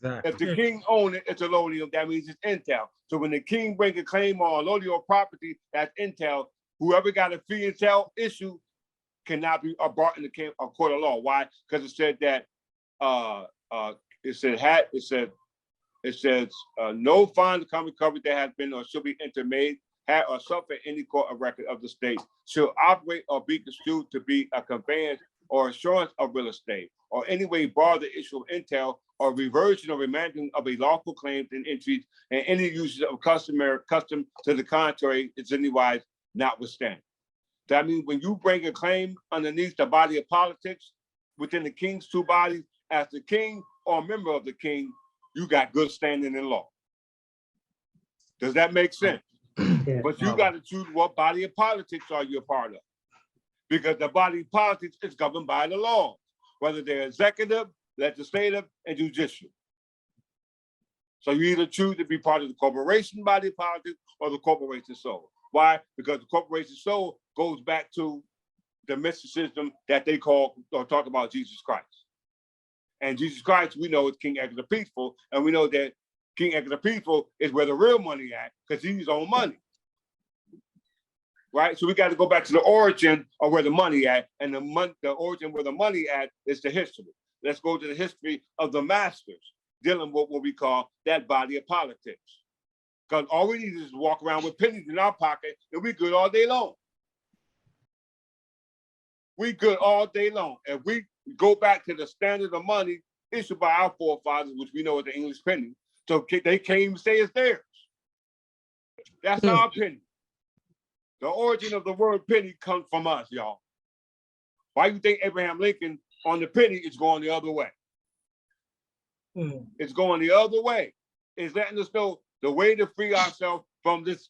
Exactly. If the king owns it, it's allodium. That means it's entail. So when the king brings a claim on allodial property, that's entail. Whoever got a fee and sale issue cannot be brought in the court of law. Why? Because it said that it says no fine to come recovery that has been or shall be entered, made, had, or suffered any court of record of the state shall operate or be construed to be a conveyance or assurance of real estate, or any way bar the issue of entail or reversion or remanding of a lawful claim and entries, and any uses of custom to the contrary is anywise notwithstanding. That means when you bring a claim underneath the body of politics within the king's two bodies, as the king or a member of the king, you got good standing in law. Does that make sense? Yeah. But you got to choose what body of politics are you a part of. Because the body of politics is governed by the law, whether they're executive, legislative, and judicial. So you either choose to be part of the corporation body of politics or the corporation soul. Why? Because the corporation soul goes back to the mysticism that they call or talk about Jesus Christ. And Jesus Christ, we know, is King Edgar the Peaceful, and we know that king of the people is where the real money at, because he's on money. Right? So we got to go back to the origin of where the money at, and the origin where the money at is the history. Let's go to the history of the masters dealing with what we call that body of politics. Because all we need is to walk around with pennies in our pocket and we good all day long. We good all day long. If we go back to the standard of money issued by our forefathers, which we know as the English penny, so they can't even say it's theirs. That's our penny. The origin of the word penny comes from us, y'all. Why do you think Abraham Lincoln on the penny is going the other way? It's going the other way. It's letting us know the way to free ourselves from this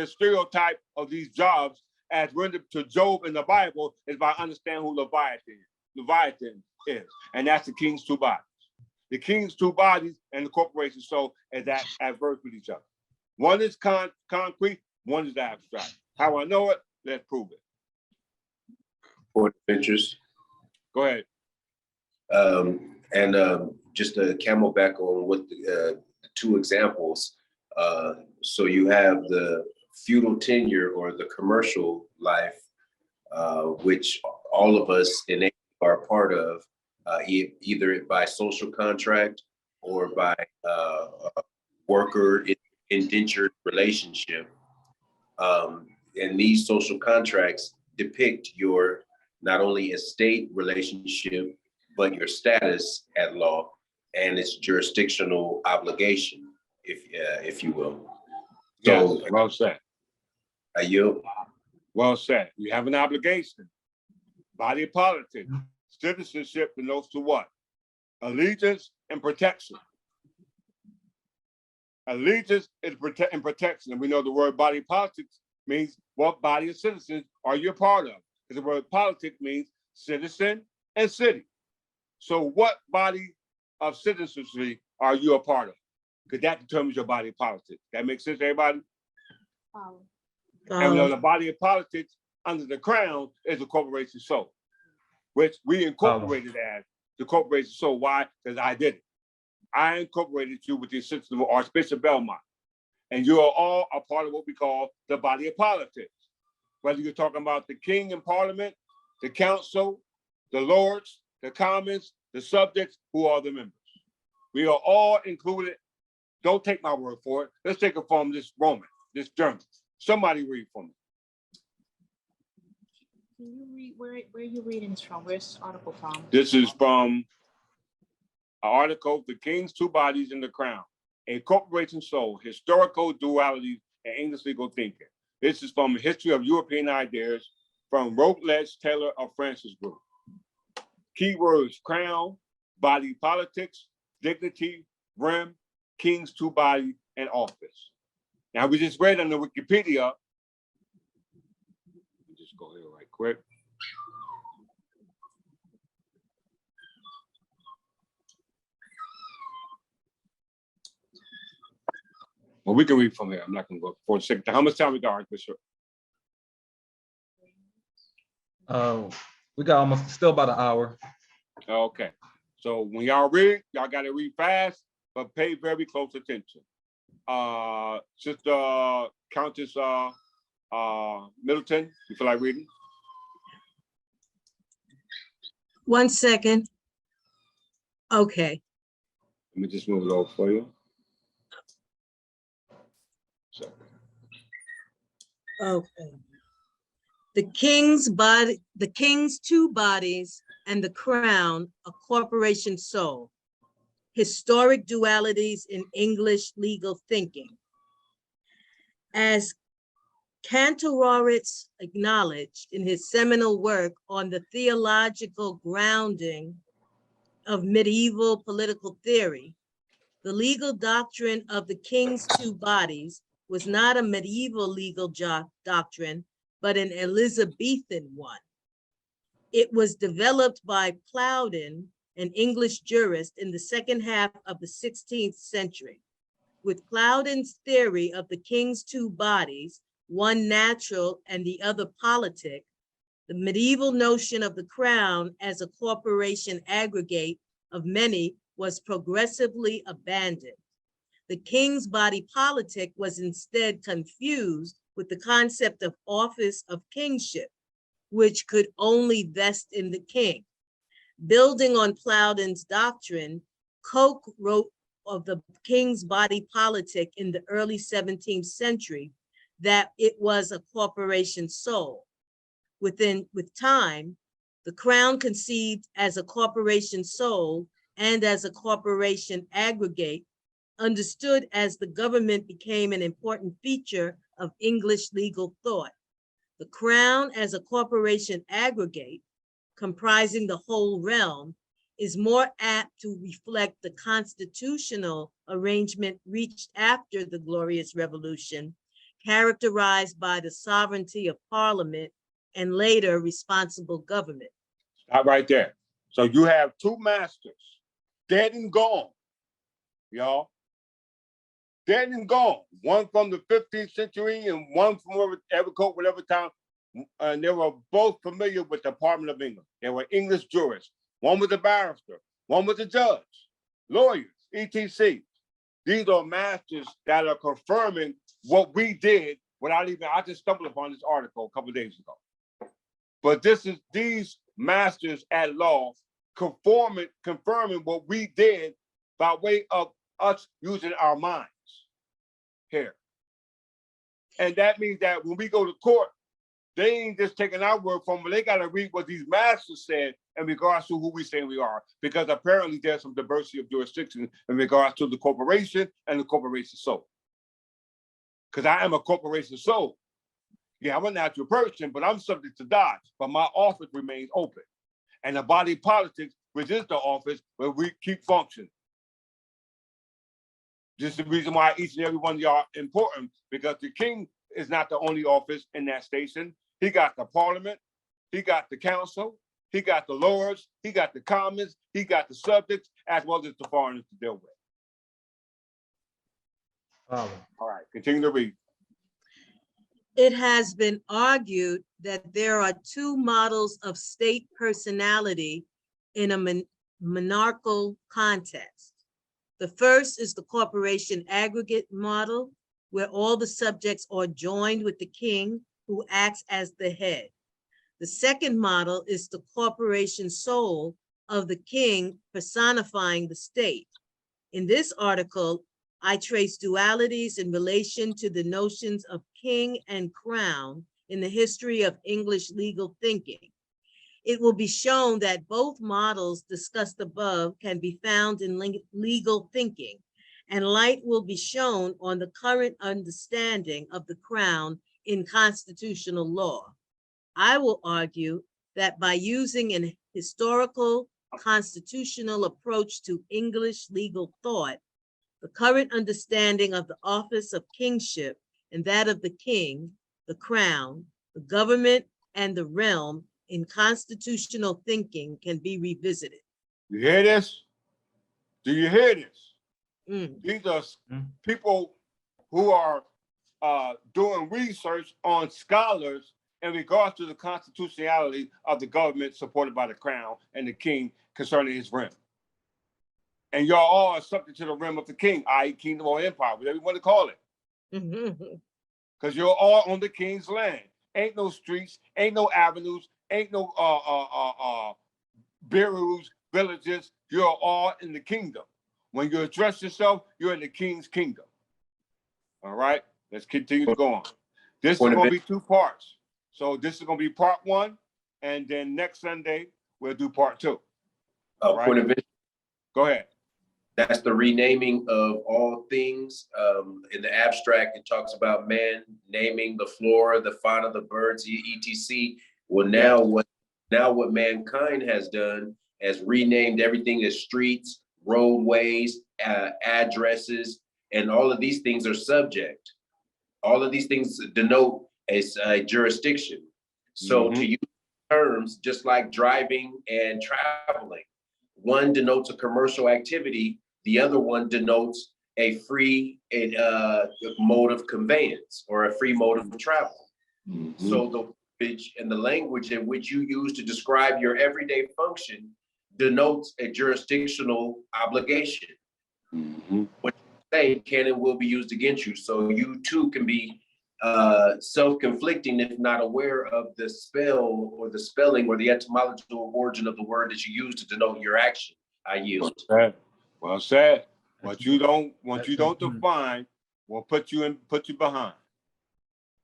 stereotype of these jobs as rendered to Job in the Bible is by understanding who Leviathan is. And that's the king's two bodies. The king's two bodies and the corporation soul is that adverse with each other. One is concrete, one is abstract. How I know it? Let's prove it. Point of interest. Go ahead. Just to camelback on what the two examples. So you have the feudal tenure or the commercial life, which all of us innately are part of, either by social contract or by worker indentured relationship. And these social contracts depict your not only estate relationship, but your status at law and its jurisdictional obligation, if you will. So, yes, well said. Are you? Well said. You have an obligation. Body of politics. Citizenship denotes to what? Allegiance and protection. Allegiance is and protection. And we know the word body politics means what body of citizens are you a part of? Because the word politics means citizen and city. So what body of citizenry are you a part of? Because that determines your body of politics. That makes sense, everybody? And we know the body of politics under the crown is the corporation soul, which we incorporated as the corporation soul. Why? Because I did it. I incorporated you with the assistance of Archbishop Belmont. And you are all a part of what we call the body of politics. Whether you're talking about the king and parliament, the council, the lords, the commons, the subjects, who are the members. We are all included. Don't take my word for it. Let's take it from this Roman, this German. Somebody read for me. Can you read, where are you reading this from? Where's this article from? This is from an article, The King's Two Bodies in the Crown, a Corporation Soul, Historical Dualities and English Legal Thinking. This is from History of European Ideas from Routledge Taylor of Francis Group. Keywords: crown, body politics, dignity, realm, king's two body, and office. Now we just read on the Wikipedia. Let me just go here right quick. Well, we can read from here. I'm not going to go for a second. How much time we got, Archbishop? We got almost still about an hour. Okay. So when y'all read, y'all got to read fast, but pay very close attention. Sister Countess Middleton, you feel like reading? 1 second. Okay. Let me just move it over for you. Okay. The king's two bodies and the crown, a corporation soul. Historic dualities in English legal thinking. As Kantorowicz acknowledged in his seminal work on the theological grounding of medieval political theory, the legal doctrine of the king's two bodies was not a medieval legal doctrine, but an Elizabethan one. It was developed by Plowden, an English jurist in the second half of the 16th century. With Plowden's theory of the king's two bodies, one natural and the other politic, the medieval notion of the crown as a corporation aggregate of many was progressively abandoned. The king's body politic was instead confused with the concept of office of kingship, which could only vest in the king. Building on Plowden's doctrine, Coke wrote of the king's body politic in the early 17th century that it was a corporation soul. With time, the crown conceived as a corporation soul and as a corporation aggregate, understood as the government became an important feature of English legal thought. The crown as a corporation aggregate, comprising the whole realm, is more apt to reflect the constitutional arrangement reached after the Glorious Revolution, characterized by the sovereignty of Parliament and later responsible government. Stop right there. So you have two masters, dead and gone, y'all. Dead and gone. One from the 15th century and one from whatever time. And they were both familiar with the Parliament of England. They were English jurists. One was a barrister, one was a judge, lawyers, etc. These are masters that are confirming what we did without even, I just stumbled upon this article a couple of days ago. But these masters at law confirming what we did by way of us using our minds here. And that means that when we go to court, they ain't just taking our word from them, they got to read what these masters said in regards to who we say we are, because apparently there's some diversity of jurisdiction in regards to the corporation and the corporation soul. Because I am a corporation soul. Yeah, I'm a natural person, but I'm subject to die, but my office remains open. And the body politic, which is the office where we keep functioning. This is the reason why each and every one of y'all are important, because the king is not the only office in that station. He got the parliament, he got the council, he got the lords, he got the commons, he got the subjects, as well as the foreigners to deal with. All right, continue to read. It has been argued that there are two models of state personality in a monarchical context. The first is the corporation aggregate model, where all the subjects are joined with the king, who acts as the head. The second model is the corporation soul of the king personifying the state. In this article, I trace dualities in relation to the notions of king and crown in the history of English legal thinking. It will be shown that both models discussed above can be found in legal thinking, and light will be shown on the current understanding of the crown in constitutional law. I will argue that by using an historical constitutional approach to English legal thought, the current understanding of the office of kingship and that of the king, the crown, the government, and the realm in constitutional thinking can be revisited. You hear this? Do you hear this? Mm. These are people who are doing research on scholars in regards to the constitutionality of the government supported by the crown and the king concerning his realm. And y'all all are subject to the realm of the king, i.e. kingdom or empire, whatever you want to call it. Because you're all on the king's land. Ain't no streets, ain't no avenues, ain't no bureaus, villages. You're all in the kingdom. When you address yourself, you're in the king's kingdom. All right, let's continue to go on. This is going to be two parts. So this is going to be part one, and then next Sunday, we'll do part two. Right? Point of view. Go ahead. That's the renaming of all things. In the abstract, it talks about man naming the flora, the fauna, the birds, etc. Well, now what mankind has done has renamed everything as streets, roadways, addresses, and all of these things are subject. All of these things denote a jurisdiction. So to use terms, just like driving and traveling, one denotes a commercial activity, the other one denotes a free mode of conveyance or a free mode of travel. So the language and the language in which you use to describe your everyday function denotes a jurisdictional obligation. When say can and will be used against you. So you too can be self-conflicting if not aware of the spell or the spelling or the etymological origin of the word that you use to denote your action. I yield. Well said. What you don't define will put you behind.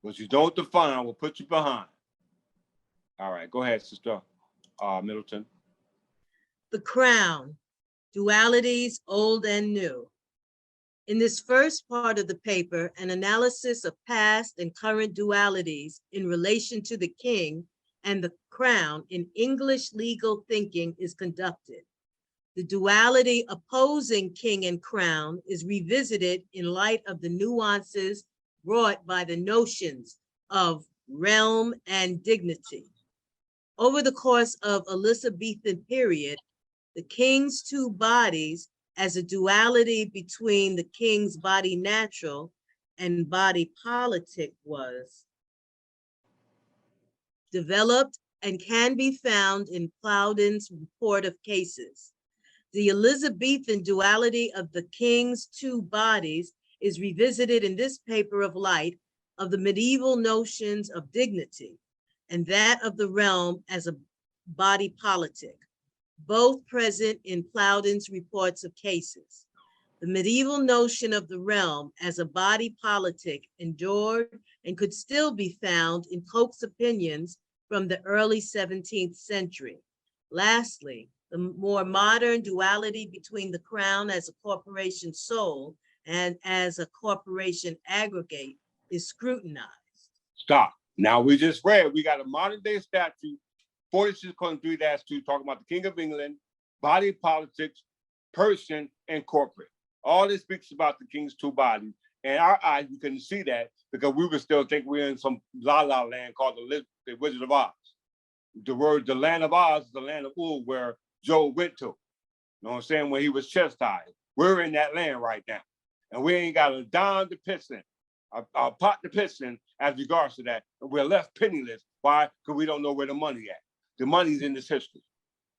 What you don't define will put you behind. All right, go ahead, Sister Middleton. The crown, dualities old and new. In this first part of the paper, an analysis of past and current dualities in relation to the king and the crown in English legal thinking is conducted. The duality opposing king and crown is revisited in light of the nuances brought by the notions of realm and dignity. Over the course of Elizabethan period, the king's two bodies as a duality between the king's body natural and body politic was developed and can be found in Plowden's report of cases. The Elizabethan duality of the king's two bodies is revisited in this paper of light of the medieval notions of dignity and that of the realm as a body politic, both present in Plowden's reports of cases. The medieval notion of the realm as a body politic endured and could still be found in Coke's opinions from the early 17th century. Lastly, the more modern duality between the crown as a corporation soul and as a corporation aggregate is scrutinized. Stop. Now we just read, we got a modern day statute, 46:3-2, talking about the King of England, body politics, person, and corporate. All this speaks about the king's two bodies. And our eyes, we couldn't see that because we would still think we're in some la-la land called the Wizard of Oz. The land of Oz is the land of Ul, where Joe went to. You know what I'm saying? When he was chastised. We're in that land right now. And we ain't got a dime to piss in, a pot to piss in as regards to that. And we're left penniless. Why? Because we don't know where the money at. The money's in this history.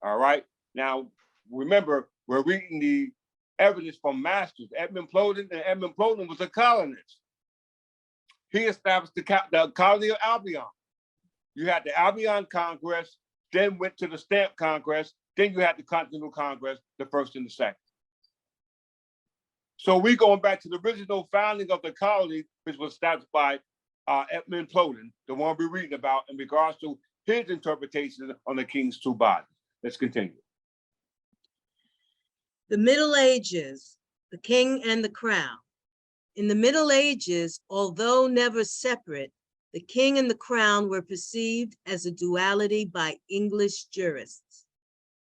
All right? Now, remember, we're reading the evidence from masters. Edmund Plowden, and Edmund Plowden was a colonist. He established the colony of Albion. You had the Albion Congress, then went to the Stamp Congress, then you had the Continental Congress, the first and the second. So we going back to the original founding of the colony, which was established by Edmund Plowden, the one we're reading about in regards to his interpretation on the king's two bodies. Let's continue. The Middle Ages, the king and the crown. In the Middle Ages, although never separate, the king and the crown were perceived as a duality by English jurists.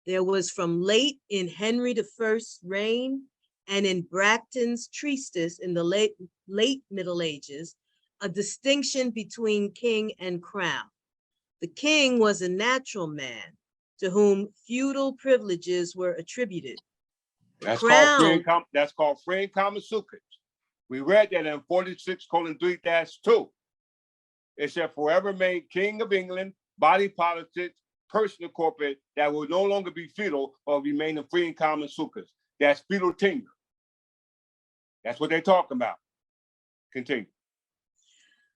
There was from late in Henry I's reign and in Bracton's treatise in the late Middle Ages, a distinction between king and crown. The king was a natural man to whom feudal privileges were attributed. That's called free and common sucage. We read that in 46:3-2. It said, forever made king of England, body politics, personal corporate, that will no longer be feudal or remain in free and common sucage. That's feudal tenure. That's what they're talking about. Continue.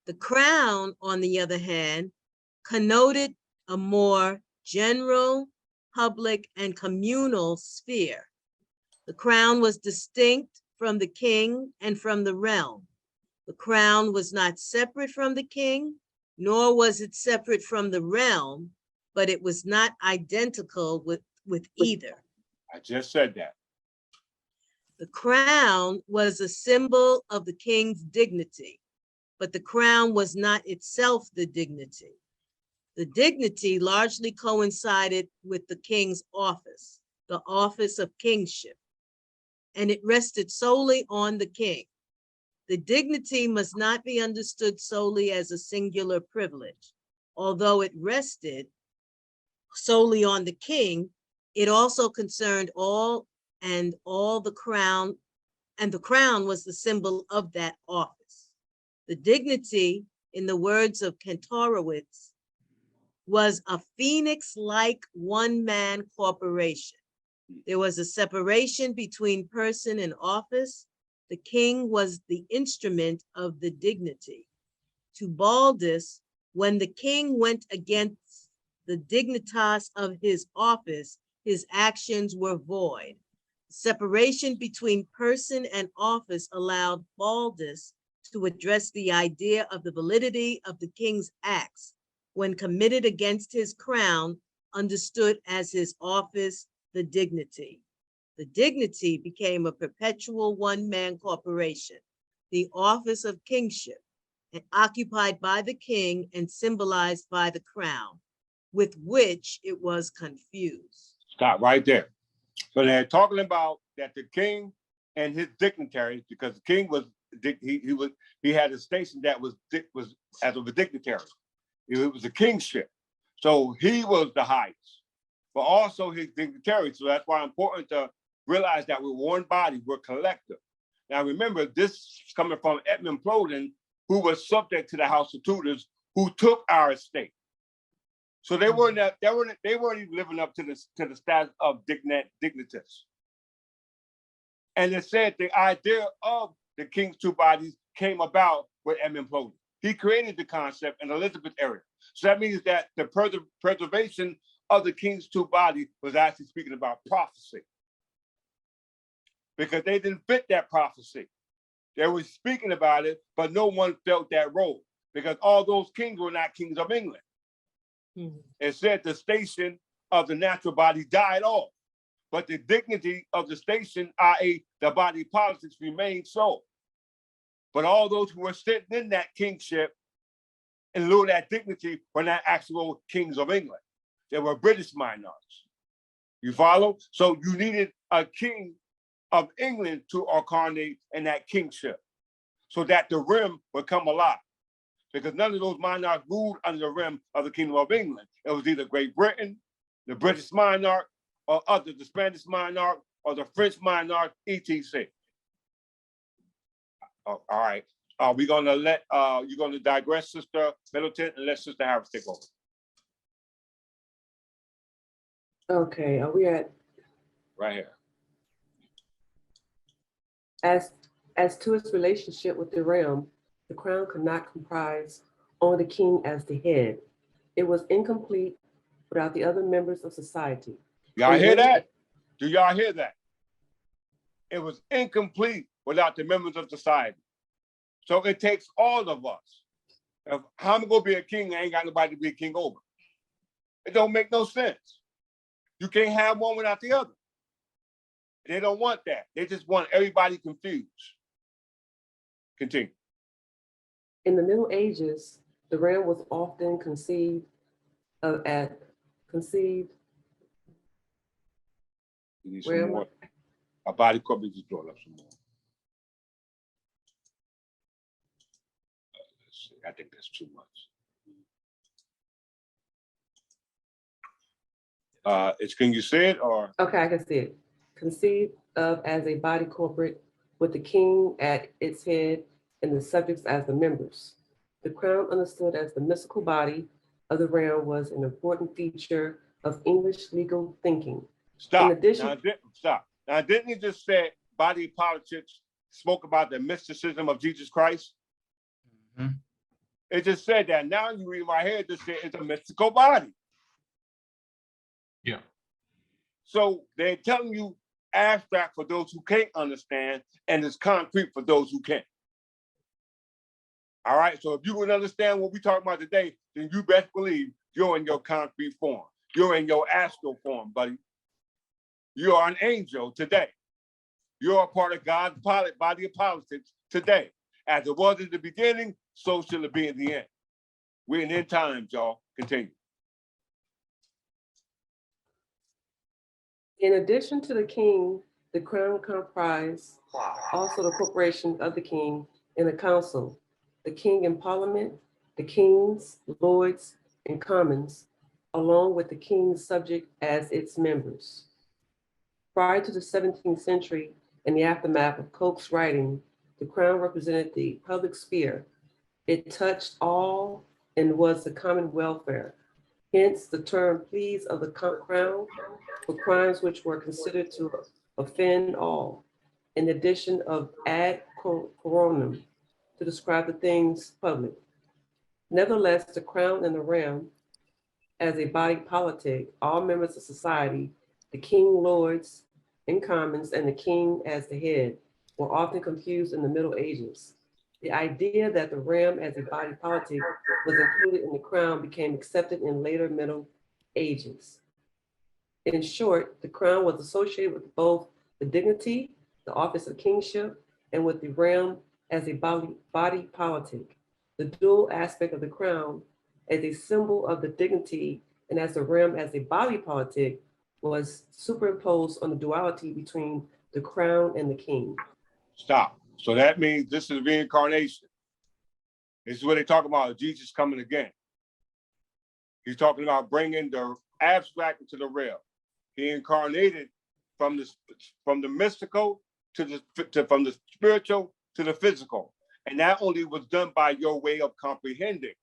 The crown, on the other hand, connoted a more general, public, and communal sphere. The crown was distinct from the king and from the realm. The crown was not separate from the king, nor was it separate from the realm, but it was not identical with either. I just said that. The crown was a symbol of the king's dignity, but the crown was not itself the dignity. The dignity largely coincided with the king's office, the office of kingship, and it rested solely on the king. The dignity must not be understood solely as a singular privilege. Although it rested solely on the king, it also concerned all the crown, and the crown was the symbol of that office. The dignity, in the words of Kantorowicz, was a phoenix-like one-man corporation. There was a separation between person and office, the king was the instrument of the dignity. To Baldus, when the king went against the dignitas of his office, his actions were void. Separation between person and office allowed Baldus to address the idea of the validity of the king's acts when committed against his crown, understood as his office, the dignity. The dignity became a perpetual one-man corporation, the office of kingship, and occupied by the king and symbolized by the crown, with which it was confused. Stop right there. So they're talking about that the king and his dignitaries, because the king was he had a station that was as of a dignitary. It was a kingship. So he was the highest, but also his dignitary. So that's why it's important to realize that we're one body, we're collective. Now remember, this is coming from Edmund Plowden, who was subject to the House of Tudors, who took our estate. So they weren't even living up to the status of dignitas. And it said the idea of the king's two bodies came about with Edmund Plowden. He created the concept in Elizabeth area. So that means that the preservation of the king's two bodies was actually speaking about prophecy, because they didn't fit that prophecy. They were speaking about it, but no one felt that role, because all those kings were not kings of England. It said the station of the natural body died off, but the dignity of the station, i.e. the body politics, remained so. But all those who were sitting in that kingship in lieu of that dignity were not actual kings of England. They were British monarchs. You follow? So you needed a king of England to incarnate in that kingship so that the realm would come alive. Because none of those monarchs ruled under the realm of the Kingdom of England. It was either Great Britain, the British monarch, or the Spanish monarch, or the French monarch, etc. All right. Are we gonna let you're gonna digress, Sister Middleton, and let Sister Harris take over? Okay, are we at, Right here. as to its relationship with the realm, the crown could not comprise only the king as the head. It was incomplete without the other members of society. Y'all hear that? Do y'all hear that? It was incomplete without the members of society. So it takes all of us. If I'm gonna be a king, I ain't got nobody to be a king over. It don't make no sense. You can't have one without the other. They don't want that. They just want everybody confused. Continue. In the Middle Ages, the realm was often conceived of as You need some realm. more. A body could be just drawn up some more. Let's see. I think that's too much. Can you say it or? Okay, I can see it. Conceived of as a body corporate with the king at its head and the subjects as the members. The crown, understood as the mystical body of the realm, was an important feature of English legal thinking. Stop. In addition, Stop. Now, didn't he just say body politics spoke about the mysticism of Jesus Christ? Mm-hmm. It just said that. Now you read my head, just say it's a mystical body. Yeah. So they're telling you abstract for those who can't understand, and it's concrete for those who can. All right, so if you would understand what we're talking about today, then you best believe you're in your concrete form. You're in your astral form, buddy. You are an angel today. You're a part of God's body of politics today. As it was in the beginning, so shall it be in the end. We're in end times, y'all. Continue. in addition to the king, the crown comprised also the corporation of the king and the council, the king in parliament, the kings, lords, and commons, along with the king's subject as its members. Prior to the 17th century, in the aftermath of Coke's writing, the crown represented the public sphere. It touched all and was the common welfare. Hence the term pleas of the crown for crimes which were considered to offend all. in addition of ad coronum to describe the things public. Nevertheless, the crown and the realm as a body politic, all members of society, the king, lords, and commons, and the king as the head, were often confused in the Middle Ages. The idea that the realm as a body politic was included in the crown became accepted in later Middle Ages. In short, the crown was associated with both the dignity, the office of kingship, and with the realm as a body politic. The dual aspect of the crown as a symbol of the dignity and as the realm as a body politic was superimposed on the duality between the crown and the king. Stop. So that means this is reincarnation. This is what they talk about, Jesus coming again. He's talking about bringing the abstract into the real. He incarnated from the mystical from the spiritual to the physical. And that only was done by your way of comprehending.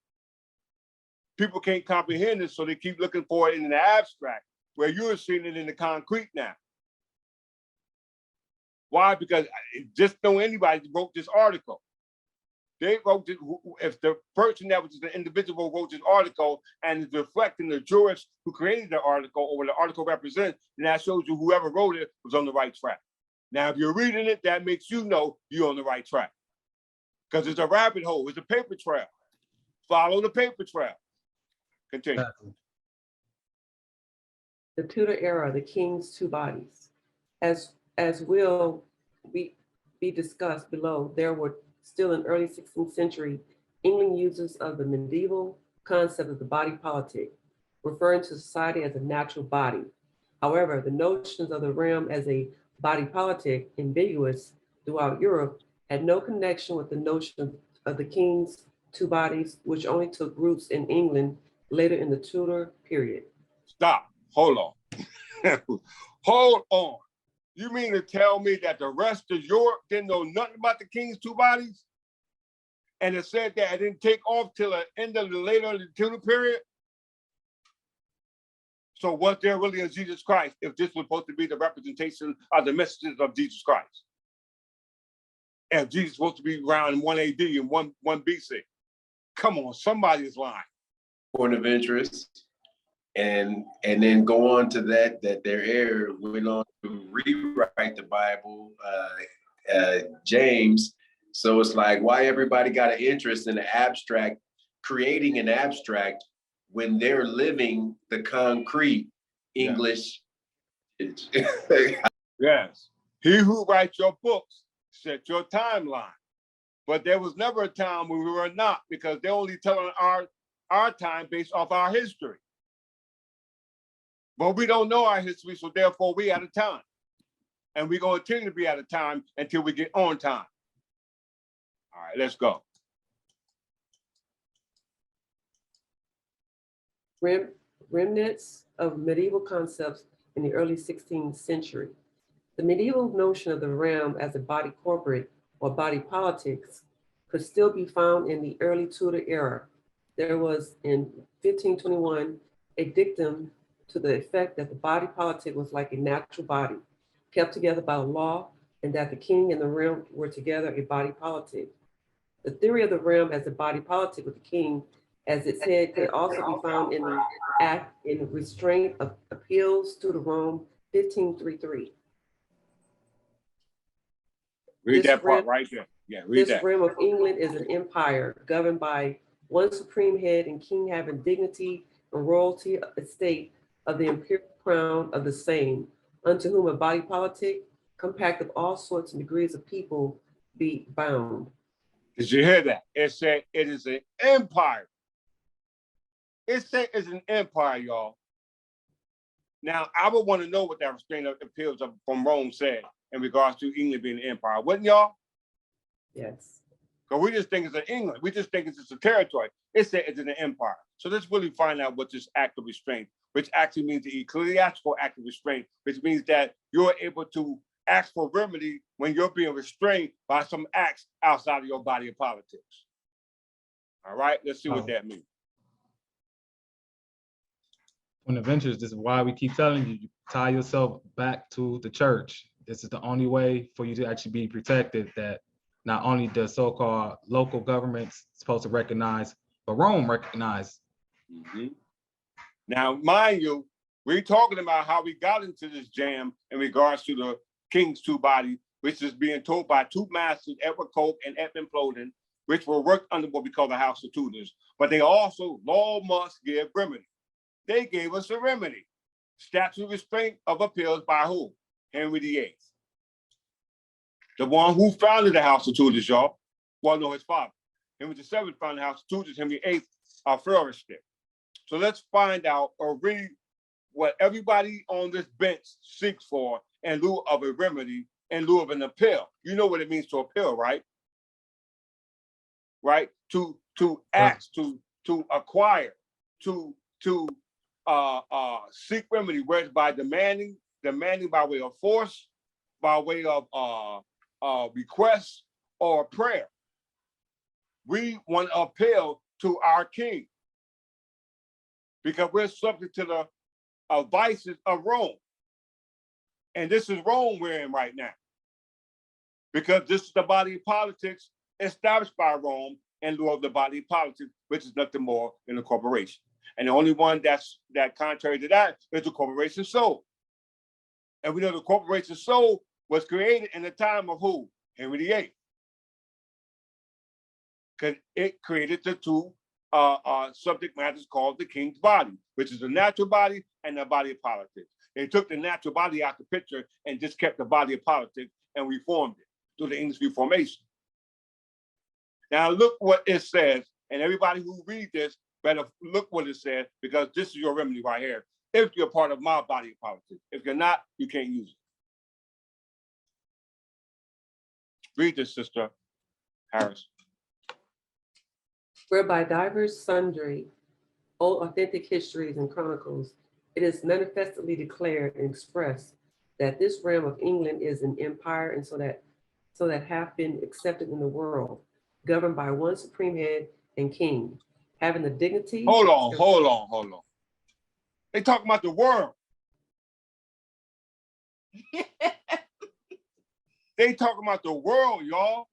People can't comprehend it, so they keep looking for it in the abstract, where you're seeing it in the concrete now. Why? Because just know anybody wrote this article. They wrote it, if the person that was the individual wrote this article and is reflecting the jurist who created the article or what the article represents, then that shows you whoever wrote it was on the right track. Now, if you're reading it, that makes you know you're on the right track. Because it's a rabbit hole, it's a paper trail. Follow the paper trail. Continue. The Tudor era, the king's two bodies. As will be discussed below, there were still in early 16th century England users of the medieval concept of the body politic, referring to society as a natural body. However, the notions of the realm as a body politic, ambiguous throughout Europe, had no connection with the notion of the king's two bodies, which only took roots in England later in the Tudor period. Stop. Hold on. Hold on. You mean to tell me that the rest of Europe didn't know nothing about the king's two bodies? And it said that it didn't take off till the end of the later Tudor period? So was there really a Jesus Christ if this was supposed to be the representation of the messages of Jesus Christ? And Jesus was supposed to be around in 1 AD and 1 BC? Come on, somebody's lying. Point of interest. And then go on to that their heir went on to rewrite the Bible, James. So it's like, why everybody got an interest in the abstract, creating an abstract when they're living the concrete English. Yes. He who writes your books set your timeline. But there was never a time when we were not, because they're only telling our time based off our history. But we don't know our history, so therefore we out of time. And we're going to continue to be out of time until we get on time. All right, let's go. Remnants of medieval concepts in the early 16th century. The medieval notion of the realm as a body corporate or body politics could still be found in the early Tudor era. There was in 1521 a dictum to the effect that the body politic was like a natural body, kept together by law, and that the king and the realm were together a body politic. The theory of the realm as a body politic with the king as its head could also be found in the act in restraint of appeals to the Rome 1533. Read that part right there. Yeah, read that. This realm of England is an empire governed by one supreme head and king having dignity and royalty estate of the imperial crown of the same, unto whom a body politic, compact of all sorts and degrees of people, be bound. Did you hear that? It said it is an empire. It said it's an empire, y'all. Now, I would want to know what that restraint of appeals from Rome said in regards to England being an empire, wouldn't y'all? Yes. Because we just think it's an England. We just think it's just a territory. It said it's an empire. So let's really find out what this act of restraint, which actually means the ecclesiastical act of restraint, which means that you're able to ask for remedy when you're being restrained by some acts outside of your body of politics. All right, let's see what that means. Point of interest, this is why we keep telling you, tie yourself back to the church. this is the only way for you to actually be protected, that not only does so-called local governments supposed to recognize, but Rome recognized. Mhm. Now, mind you, we're talking about how we got into this jam in regards to the king's two bodies, which is being told by two masters, Edward Coke and Edmund Plowden, which were worked under what we call the House of Tudors. But they also, law must give remedy. They gave us a remedy. Statute of restraint of appeals by who? Henry VIII. The one who founded the House of Tudors, y'all. Well, no, his father. Henry VII founded the House of Tudors. Henry VIII flourished it. So let's find out or read what everybody on this bench seeks for in lieu of a remedy, in lieu of an appeal. You know what it means to appeal, right? Right? To ask, to acquire, to seek remedy, whether it's by demanding by way of force, by way of request or prayer. We want to appeal to our king because we're subject to the vices of Rome. And this is Rome we're in right now, because this is the body of politics established by Rome in lieu of the body of politics, which is nothing more than a corporation. And the only one that contrary to that is the corporation soul. And we know the corporation soul was created in the time of who? Henry VIII. Because it created the two subject matters called the king's body, which is the natural body and the body of politics. They took the natural body out the picture and just kept the body of politics and reformed it through the English Reformation. Now look what it says, and everybody who reads this better look what it says, because this is your remedy right here. If you're part of my body of politics. If you're not, you can't use it. Read this, Sister Harris. Whereby divers sundry old authentic histories and chronicles, it is manifestly declared and expressed that this realm of England is an empire, and so that have been accepted in the world, governed by one supreme head and king, having the dignity. Hold on. They talking about the world. They talking about the world, y'all.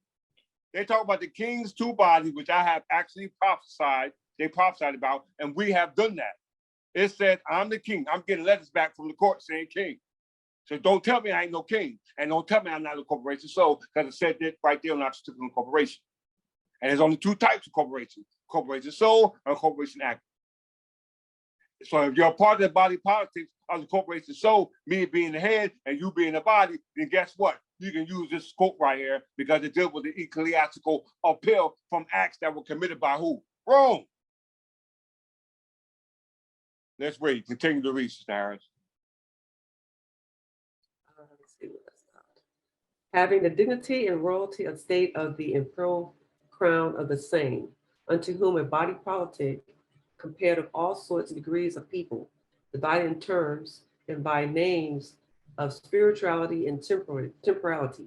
They talk about the king's two bodies, which I have actually prophesied. They prophesied about, and we have done that. It said, I'm the king. I'm getting letters back from the court saying king. So don't tell me I ain't no king, and don't tell me I'm not a corporation. So, because it said that right there on our certificate of corporation. And there's only two types of corporation: corporation soul and corporation act. So if you're a part of the body politics of the corporation soul, me being the head and you being the body, then guess what? You can use this scope right here because it deals with the ecclesiastical appeal from acts that were committed by who? Rome. Let's read. Continue to read, Sister Harris. Let's see what that's about. Having the dignity and royalty of state of the imperial crown of the same, unto whom a body politic compared of all sorts and degrees of people, divided in terms and by names of spirituality and temporality,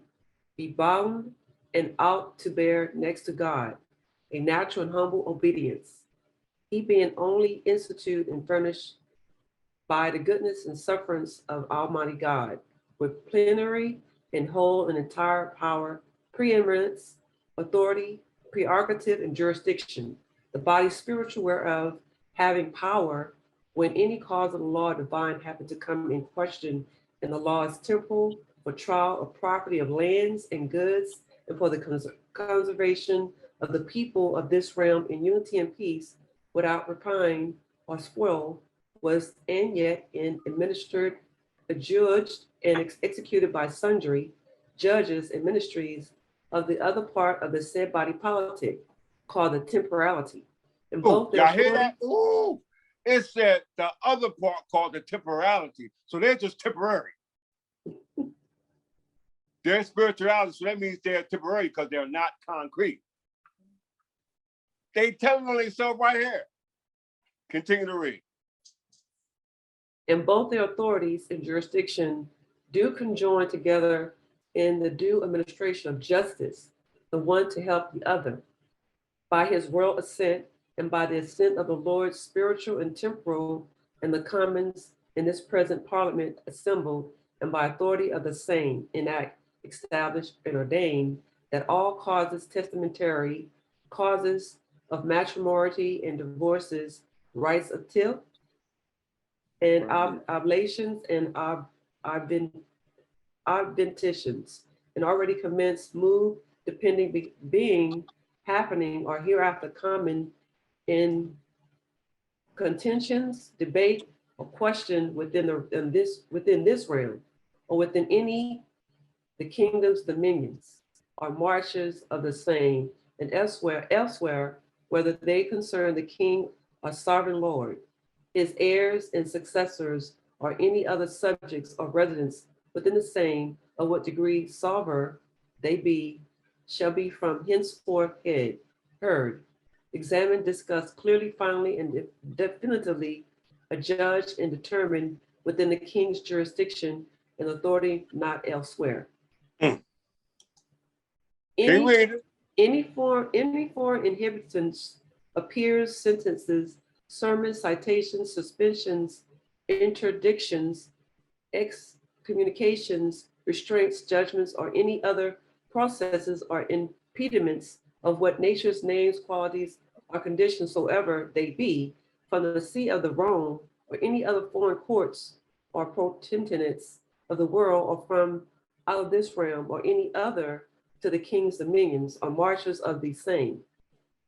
be bound and out to bear next to God, a natural and humble obedience, he being only instituted and furnished by the goodness and sufferance of Almighty God, with plenary and whole and entire power, preeminence, authority, prerogative, and jurisdiction, the body spiritual whereof, having power when any cause of the law divine happen to come in question, and the law is temporal, for trial of property of lands and goods, and for the conservation of the people of this realm in unity and peace, without rapine or spoil, was and yet in administered, adjudged, and executed by sundry judges and ministries of the other part of the said body politic, called the temporality. And both y'all hear that? Ooh, it said the other part called the temporality. So they're just temporary. They're spirituality, so that means they're temporary because they're not concrete. They telling on themselves right here. Continue to read. And both their authorities and jurisdiction do conjoin together in the due administration of justice, the one to help the other, by his royal assent and by the assent of the Lords spiritual and temporal, and the commons in this present parliament assembled, and by authority of the same enact, establish, and ordain that all causes testamentary, causes of matrimony and divorces, rights of tithe, and oblations and obventions, and already commenced, move, depending, being, happening, or hereafter common in contentions, debate, or question within this realm, or within any the kingdom's dominions, or marches of the same, and elsewhere, whether they concern the king or sovereign lord, his heirs and successors, or any other subjects or residents within the same, of what degree sovereign they be, shall be from henceforth heard, examined, discussed clearly, finally, and definitively adjudged and determined within the king's jurisdiction and authority, not elsewhere. Any foreign inhabitants, appears, sentences, sermons, citations, suspensions, interdictions, excommunications, restraints, judgments, or any other processes or impediments of what nature's names, qualities, or conditions soever they be, from the see of the Rome, or any other foreign courts or potentates of the world, or from out of this realm, or any other, to the king's dominions, or marches of the same.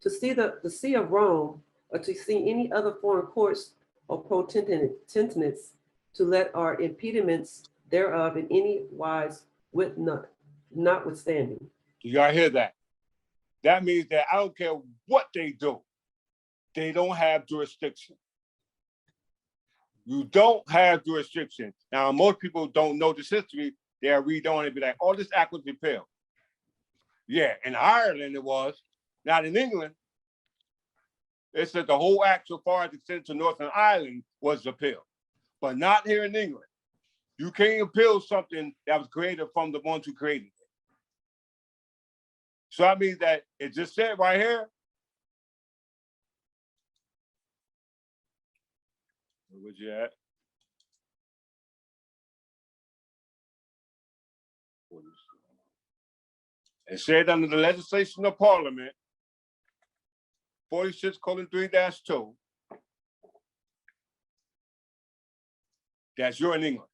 To see the see of Rome, or to see any other foreign courts or potentates, to let our impediments thereof in any wise with notwithstanding. Do y'all hear that? That means that I don't care what they do, they don't have jurisdiction. You don't have jurisdiction. Now, most people don't know this history. They'll read on and be like, oh, this act was repealed. Yeah, in Ireland it was, not in England. It said the whole act so far as extended to Northern Ireland was repealed, but not here in England. You can't appeal something that was created from the ones who created it. So that means that it just said right here. Where was you at? It said under the legislation of Parliament, 46:3-2, that's you're in England.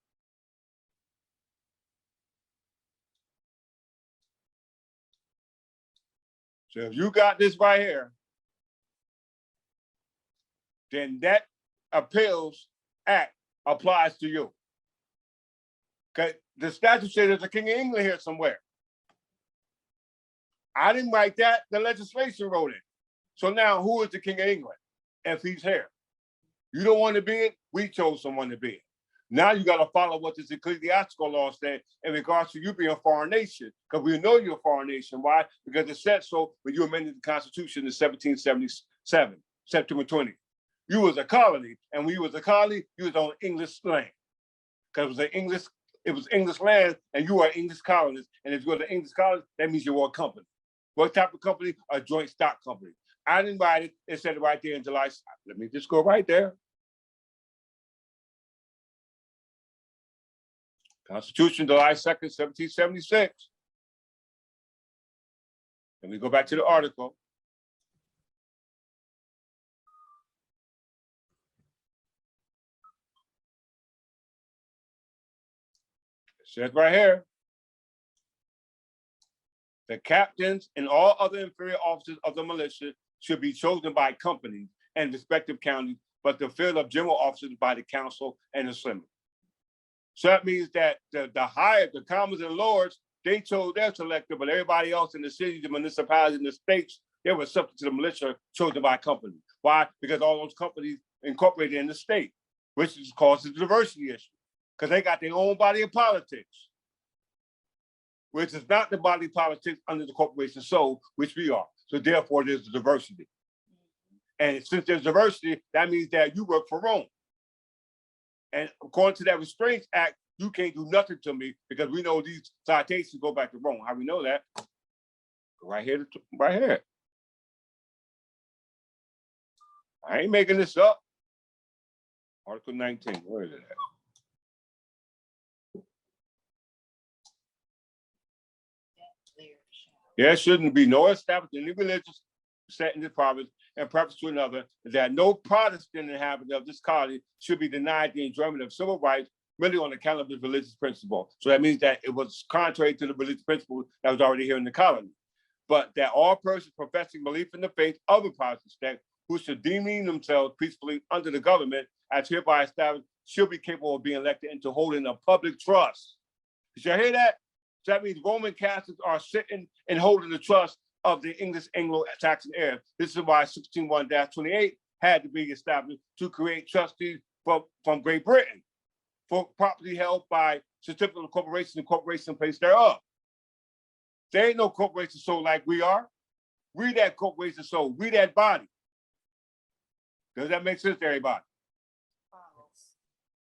So if you got this right here, then that appeals act applies to you. Okay, the statute says there's a king of England here somewhere. I didn't write that, the legislation wrote it. So now who is the king of England if he's here? You don't want to be it, we chose someone to be it. Now you got to follow what this ecclesiastical law said in regards to you being a foreign nation, because we know you're a foreign nation. Why? Because it said so when you amended the Constitution in 1777, September 20th. You was a colony, and when you was a colony, you was on English land. Because it was English land, and you are an English colonist. And if you're an English colonist, that means you're a company. What type of company? A joint stock company. I didn't write it. It said it right there in July. Let me just go right there. Constitution, July 2nd, 1776. Let me go back to the article. It says right here, the captains and all other inferior officers of the militia should be chosen by companies and respective counties, but the field of general officers by the council and the assembly. So that means that the higher, the commons and lords, they chose their selector, but everybody else in the cities, the municipalities, and the states, they were subject to the militia chosen by companies. Why? Because all those companies incorporated in the state, which causes the diversity issue, because they got their own body of politics, which is not the body of politics under the corporation soul, which we are. So therefore, there's diversity. And since there's diversity, that means that you work for Rome. And according to that Restraints Act, you can't do nothing to me because we know these citations go back to Rome. How we know that? Right here, right here. I ain't making this up. Article 19, where is it at? There shouldn't be no established any religious set in this province and preface to another, that no Protestant inhabitant of this colony should be denied the enjoyment of civil rights merely on account of his religious principle. So that means that it was contrary to the religious principle that was already here in the colony. But that all persons professing belief in the faith of the Protestant sect who should deem themselves peacefully under the government as hereby established should be capable of being elected into holding a public trust. Did you hear that? So that means Roman Catholics are sitting and holding the trust of the English Anglo-Saxon heirs. This is why 16.1-28 had to be established to create trustees from Great Britain for property held by certificate of corporation and corporation in place thereof. There ain't no corporation sold like we are. We that corporation sold, we that body. Does that make sense to everybody?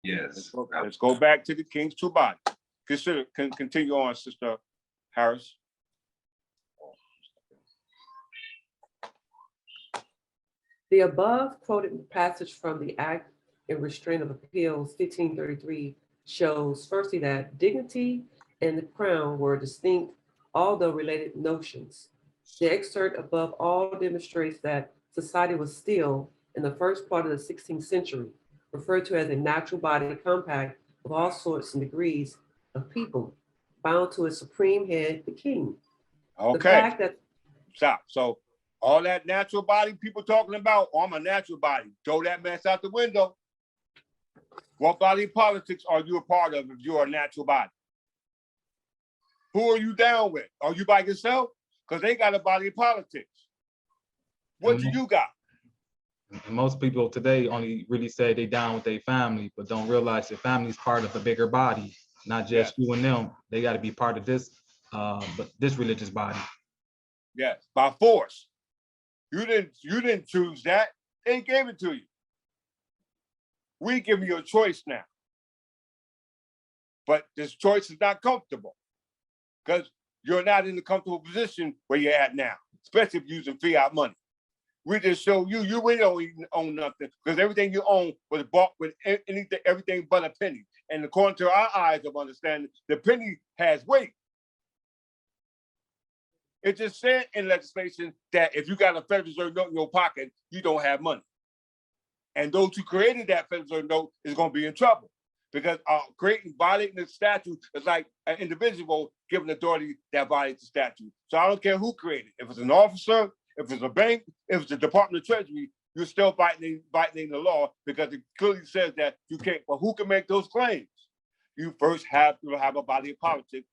Yes. Let's go back to the king's two bodies. Continue on, Sister Harris. The above quoted passage from the Act in Restraint of Appeals 1533 shows firstly that dignity and the crown were distinct, although related notions. The excerpt above all demonstrates that society was still, in the first part of the 16th century, referred to as a natural body compact of all sorts and degrees of people, bound to its supreme head, the king. Okay. The fact that Stop. So all that natural body people talking about, oh, I'm a natural body. Throw that mess out the window. What body politics are you a part of if you're a natural body? Who are you down with? Are you by yourself? Because they got a body of politics. What do you got? And most people today only really say they down with their family, but don't realize their family's part of a bigger body, not just you and them. They got to be part of this, but this religious body. Yes, by force. You didn't choose that. They gave it to you. We give you a choice now. But this choice is not comfortable because you're not in the comfortable position where you're at now, especially if you're using fiat money. We just show you really don't even own nothing because everything you own was bought with everything but a penny. And according to our eyes of understanding, the penny has weight. It just said in legislation that if you got a Federal Reserve note in your pocket, you don't have money. And those who created that Federal Reserve note is going to be in trouble because violating the statute is like an individual giving authority that violates the statute. So I don't care who created it. If it's an officer, if it's a bank, if it's the Department of Treasury, you're still violating the law because it clearly says that you can't. But who can make those claims? You first have to have a body of politics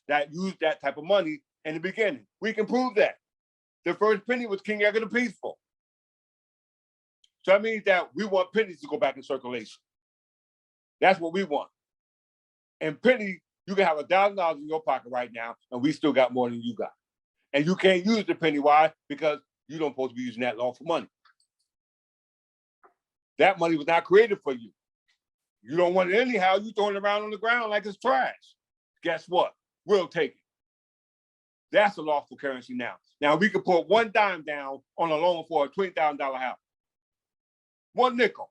that used that type of money in the beginning. We can prove that. The first penny was King Edgar the Peaceful. So that means that we want pennies to go back in circulation. That's what we want. And penny, you can have $1,000 in your pocket right now, and we still got more than you got. And you can't use the penny. Why? Because you don't supposed to be using that law for money. That money was not created for you. You don't want it anyhow. You throw it around on the ground like it's trash. Guess what? We'll take it. That's a lawful currency now. Now we can put one dime down on a loan for a $20,000 house. One nickel.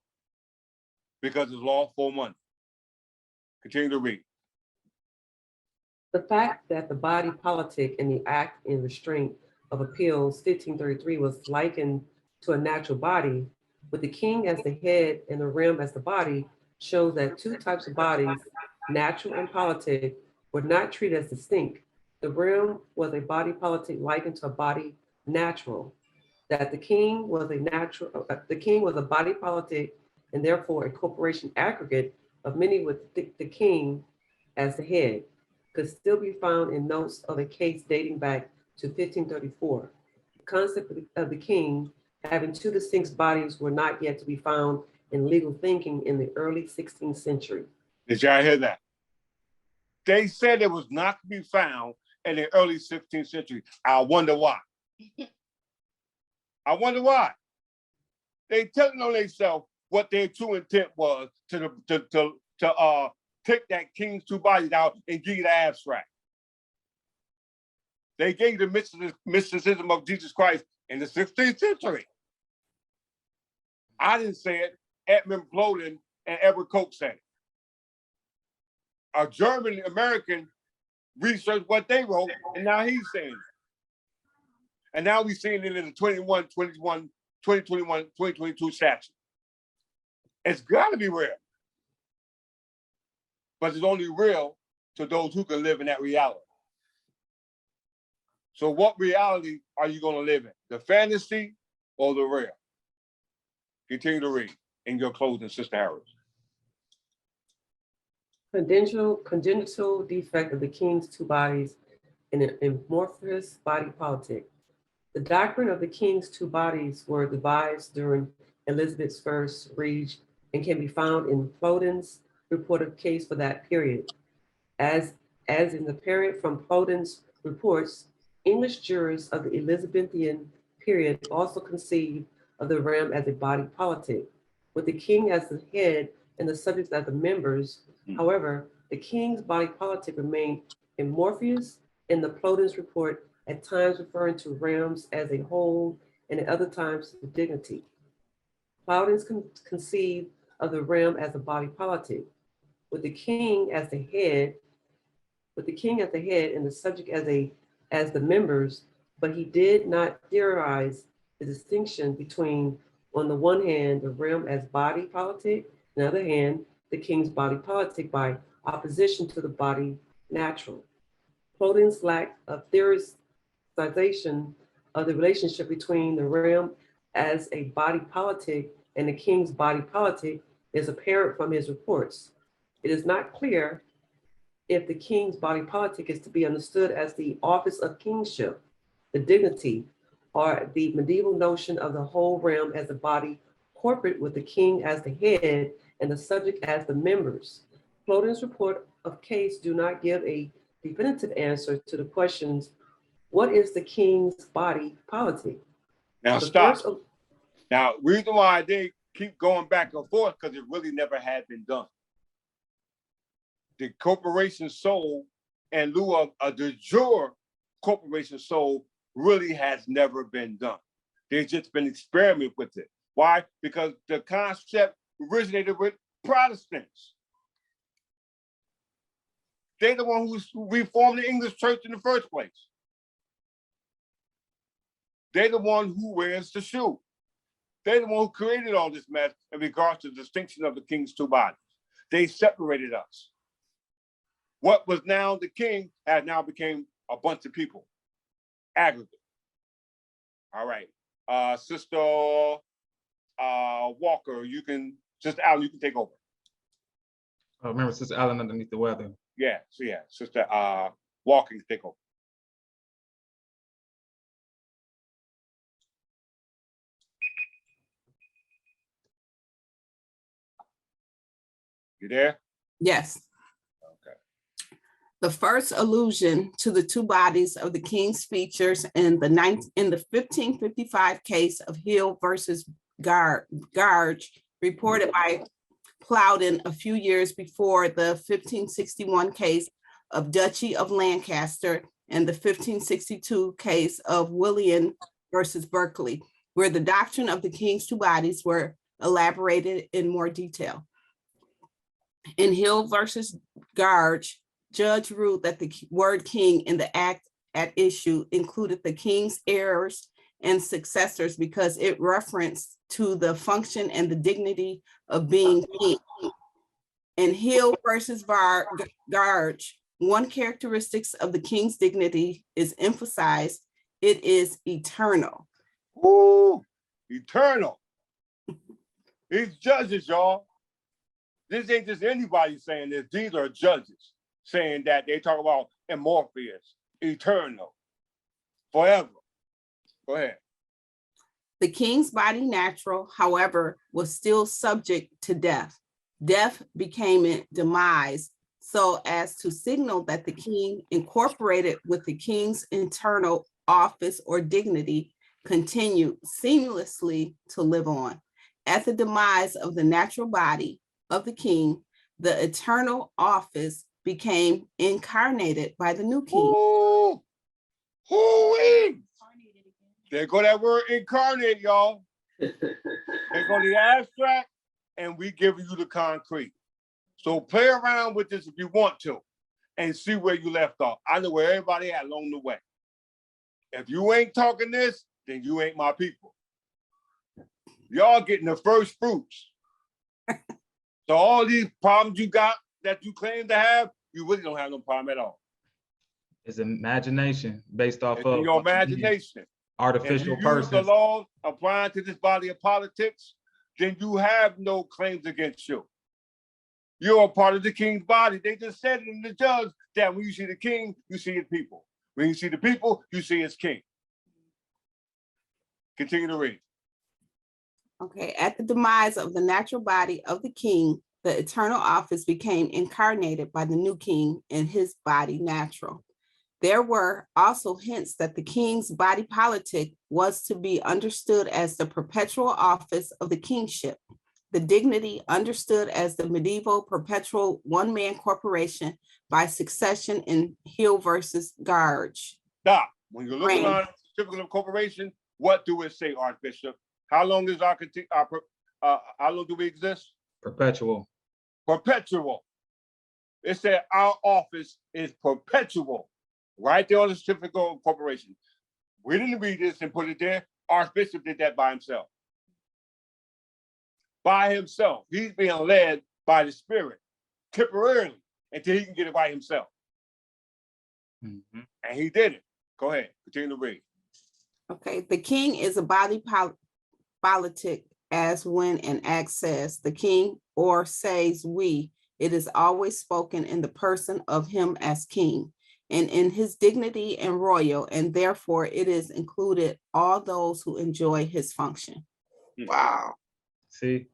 Because it's lawful money. Continue to read. the fact that the body politic in the Act in Restraint of Appeals 1533 was likened to a natural body, with the king as the head and the realm as the body, shows that two types of bodies, natural and politic, were not treated as distinct. The realm was a body politic likened to a body natural, that the king was a body politic and therefore a corporation aggregate of many with the king as the head, could still be found in notes of a case dating back to 1534. The concept of the king having two distinct bodies were not yet to be found in legal thinking in the early 16th century. Did y'all hear that? They said it was not to be found in the early 16th century. I wonder why. I wonder why. They telling on themselves what their true intent was to take that king's two bodies out and give you the abstract. They gave the mysticism of Jesus Christ in the 16th century. I didn't say it. Edmund Bloden and Edward Koch said it. A German American researched what they wrote, and now he's saying it. And now we're seeing it in the 2022 statute. It's gotta be real. But it's only real to those who can live in that reality. So what reality are you gonna live in? The fantasy or the real? Continue to read in your closing, Sister Harris. Congenital defect of the king's two bodies in an amorphous body politic. The doctrine of the king's two bodies were devised during Elizabeth's first reign and can be found in Plowden's reported case for that period. As in the period from Plowden's reports, English jurors of the Elizabethan period also conceived of the realm as a body politic, with the king as the head and the subjects as the members. However, the king's body politic remained amorphous in the Plowden's report, at times referring to realms as a whole and at other times to dignity. Plowden's conceived of the realm as a body politic, with the king as the head, and the subject as the members, but he did not theorize the distinction between, on the one hand, the realm as body politic, on the other hand, the king's body politic by opposition to the body natural. Plowden's lack of theorization of the relationship between the realm as a body politic and the king's body politic is apparent from his reports. It is not clear if the king's body politic is to be understood as the office of kingship, the dignity, or the medieval notion of the whole realm as a body corporate with the king as the head and the subject as the members. Plowden's report of case do not give a definitive answer to the questions, what is the king's body politic? Now stop. Now, reason why they keep going back and forth, because it really never had been done. The corporation soul in lieu of a de jure corporation soul really has never been done. They've just been experimenting with it. Why? Because the concept originated with Protestants. They're the one who reformed the English church in the first place. They're the one who wears the shoe. They're the one who created all this mess in regards to the distinction of the king's two bodies. They separated us. What was now the king has now became a bunch of people, aggregate. All right, Sister Walker, you can, Sister Allen, you can take over. Remember, Sister Allen underneath the weather. Yeah, so yeah, Sister Walker can take over. You there? Yes. Okay. The first allusion to the two bodies of the king's features in the 1555 case of Hill versus Garge, reported by Plowden a few years before the 1561 case of Duchy of Lancaster and the 1562 case of William versus Berkeley, where the doctrine of the king's two bodies were elaborated in more detail. In Hill versus Garge, Judge ruled that the word king in the act at issue included the king's heirs and successors because it referenced to the function and the dignity of being king. In Hill versus Garge, one characteristic of the king's dignity is emphasized. It is eternal. Ooh, eternal. These judges, y'all. This ain't just anybody saying this. These are judges saying that. They talk about amorphous, eternal, forever. Go ahead. The king's body natural, however, was still subject to death. Death became its demise so as to signal that the king, incorporated with the king's internal office or dignity, continued seamlessly to live on. At the demise of the natural body of the king, the eternal office became incarnated by the new king. Ooh, hoo-wee. There go that word incarnate, y'all. There go the abstract, and we giving you the concrete. So play around with this if you want to, and see where you left off. I know where everybody at along the way. If you ain't talking this, then you ain't my people. Y'all getting the first fruits. So all these problems you got that you claim to have, you really don't have no problem at all. It's imagination based off It's of in your imagination. If artificial you use the persons. law applying to this body of politics, then you have no claims against you. You're a part of the king's body. They just said it in the judge that when you see the king, you see his people. When you see the people, you see his king. Continue to read. Okay, at the demise of the natural body of the king, the eternal office became incarnated by the new king in his body natural. There were also hints that the king's body politic was to be understood as the perpetual office of the kingship, the dignity understood as the medieval perpetual one-man corporation by succession in Hill versus Garge. Stop. When you're looking Right. on a certificate of corporation, what do it say, Archbishop? How long is how long do we exist? Perpetual. Perpetual. It said our office is perpetual. Right there on the certificate of corporation. We didn't read this and put it there. Archbishop did that by himself. By himself. He's being led by the Spirit temporarily until he can get it by himself. Mm-hmm. And he did it. Go ahead. Continue to read. Okay, the king is a body politic as when an act says the king or says we, it is always spoken in the person of him as king and in his dignity and royal, and therefore it is included all those who enjoy his function. Wow. See?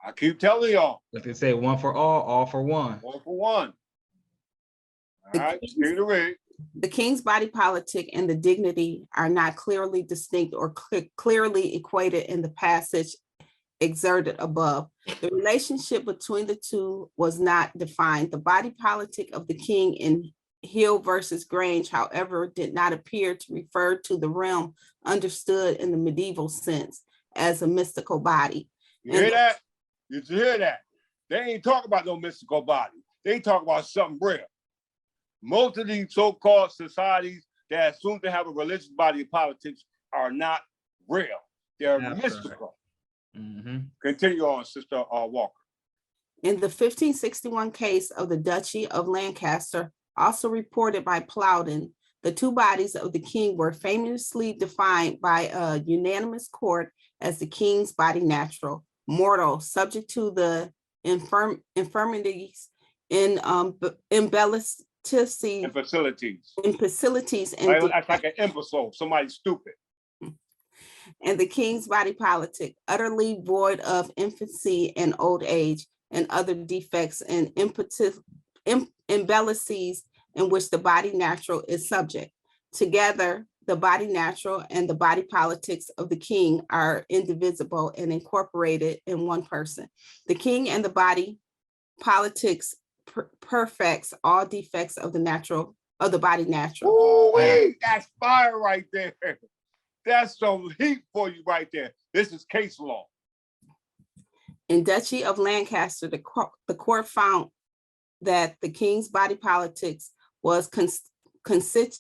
I keep telling y'all. Like they say, one for all for one. One for one. All right, continue to read. The king's body politic and the dignity are not clearly distinct or clearly equated in the passage exerted above. The relationship between the two was not defined. The body politic of the king in Hill versus Grange, however, did not appear to refer to the realm understood in the medieval sense as a mystical body. You hear that? You hear that? They ain't talking about no mystical body. They talk about something real. Most of these so-called societies that assume to have a religious body of politics are not real. They're mystical. Mm-hmm. Continue on, Sister Walker. In the 1561 case of the Duchy of Lancaster, also reported by Plowden, the two bodies of the king were famously defined by a unanimous court as the king's body natural, mortal, subject to the infirmities in facilities. That's like an imbecile, somebody stupid. And the king's body politic, utterly void of infancy and old age and other defects and embellices in which the body natural is subject. Together, the body natural and the body politics of the king are indivisible and incorporated in one person. The king and the body politics perfects all defects of the body natural. Oh, wait, that's fire right there. That's some heat for you right there. This is case law. In Duchy of Lancaster, the court found that the king's body politics was constituted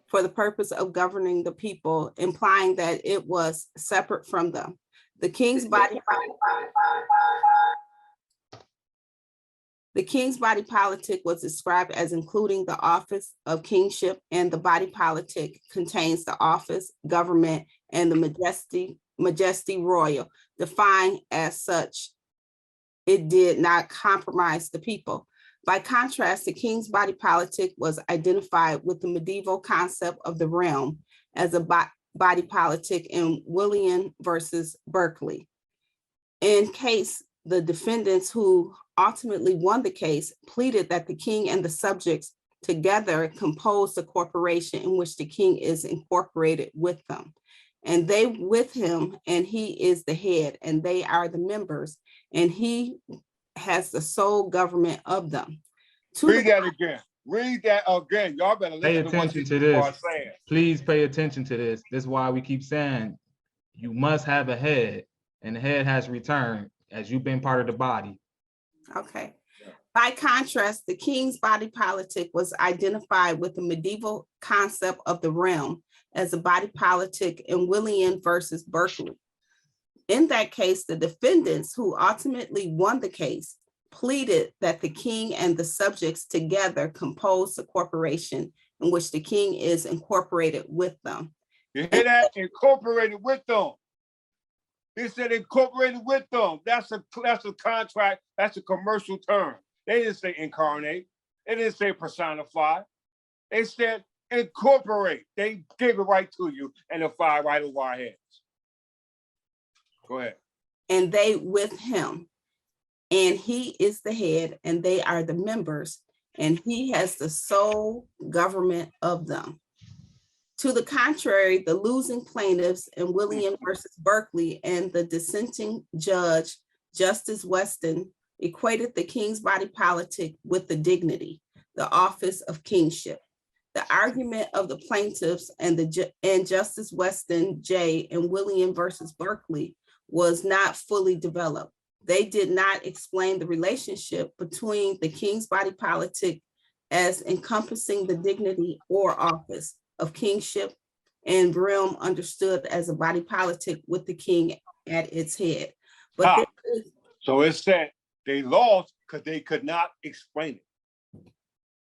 for the purpose of governing the people, implying that it was separate from them. The king's body politic was described as including the office of kingship, and the body politic contains the office, government, and the majesty royal. Defined as such, it did not compromise the people. By contrast, the king's body politic was identified with the medieval concept of the realm as a body politic in William versus Berkeley. In case, the defendants who ultimately won the case pleaded that the king and the subjects together compose the corporation in which the king is incorporated with them. And they with him, and he is the head, and they are the members, and he has the sole government of them. Read that again. Read that again. Y'all better listen Pay attention to this. Please pay attention to this. This is why we keep saying you must have a head, and the head has returned as you've been part of the body. Okay. By contrast, the king's body politic was identified with the medieval concept of the realm as a body politic in William versus Berkeley. In that case, the defendants who ultimately won the case pleaded that the king and the subjects together composed a corporation in which the king is incorporated with them. You hear that? Incorporated with them. He said incorporated with them. That's a contract. That's a commercial term. They didn't say incarnate. They didn't say personify. They said incorporate. They gave it right to you and the fire right over our heads. Go ahead. And they with him. And he is the head, and they are the members, and he has the sole government of them. To the contrary, the losing plaintiffs in William versus Berkeley and the dissenting judge, Justice Weston, equated the king's body politic with the dignity, the office of kingship. The argument of the plaintiffs and Justice Weston J. and William versus Berkeley was not fully developed. They did not explain the relationship between the king's body politic as encompassing the dignity or office of kingship and realm understood as a body politic with the king at its head. But so it said they lost because they could not explain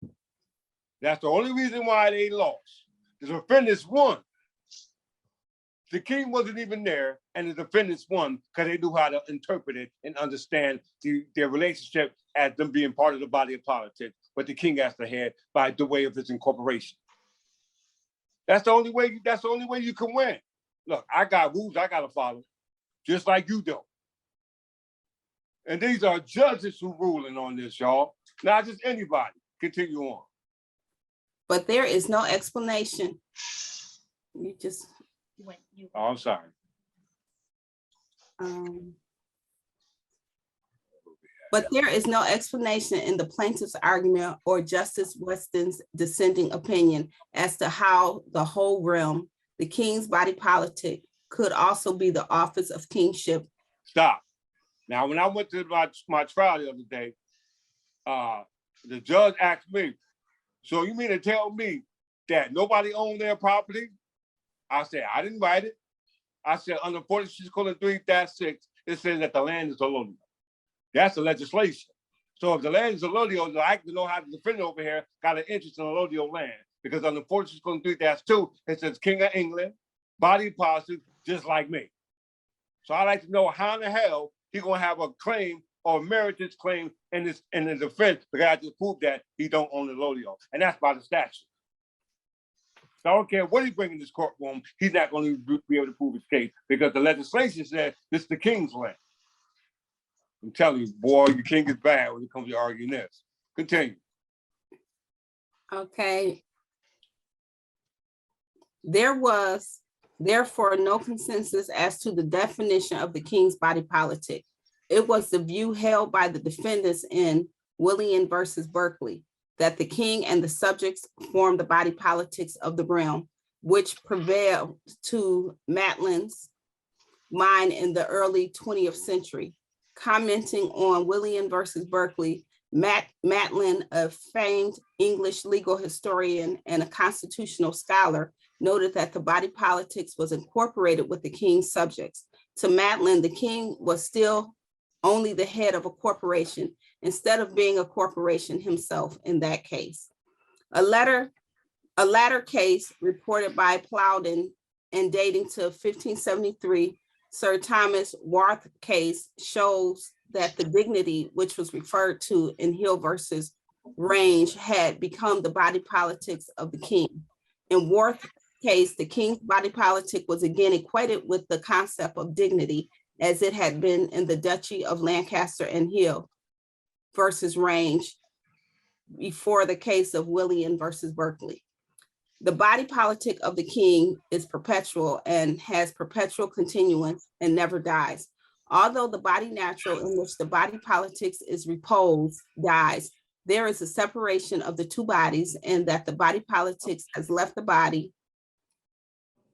it. That's the only reason why they lost. The defendants won. The king wasn't even there, and the defendants won because they knew how to interpret it and understand their relationship as them being part of the body of politics, but the king as the head by the way of his incorporation. That's the only way. That's the only way you can win. Look, I got rules I gotta follow, just like you do. And these are judges who ruling on this, y'all. Not just anybody. Continue on. But there is no explanation. Oh, I'm sorry. But there is no explanation in the plaintiff's argument or Justice Weston's dissenting opinion as to how the whole realm, the king's body politic, could also be the office of kingship. Stop. Now, when I went to my trial the other day, the judge asked me, so you mean to tell me that nobody owned their property? I said, I didn't write it. I said, under 46:3-6, it says that the land is allodial. That's the legislation. So if the land is allodial, I have to know how the defendant over here got an interest in allodial land. Because under 46:3-2, it says King of England, body politic, just like me. So I like to know how in the hell he gonna have a claim or meritorious claim in the defense, because I just proved that he don't own the allodial. And that's by the statute. So I don't care what he brings in this courtroom, he's not going to be able to prove his case because the legislation said this is the king's land. I'm telling you, boy, your king is bad when it comes to arguing this. Continue. Okay. There was therefore no consensus as to the definition of the king's body politic. It was the view held by the defendants in William versus Berkeley that the king and the subjects form the body politics of the realm, which prevailed to Matlin's mind in the early 20th century. Commenting on William versus Berkeley, Matlin, a famed English legal historian and a constitutional scholar, noted that the body politics was incorporated with the king's subjects. To Matlin, the king was still only the head of a corporation instead of being a corporation himself in that case. A latter case reported by Plowden and dating to 1573, Sir Thomas Warth case shows that the dignity which was referred to in Hill versus Range had become the body politics of the king. In Warth's case, the king's body politic was again equated with the concept of dignity as it had been in the Duchy of Lancaster and Hill versus Range before the case of William versus Berkeley. The body politic of the king is perpetual and has perpetual continuance and never dies. Although the body natural in which the body politics is reposed dies, there is a separation of the two bodies and that the body politics has left the body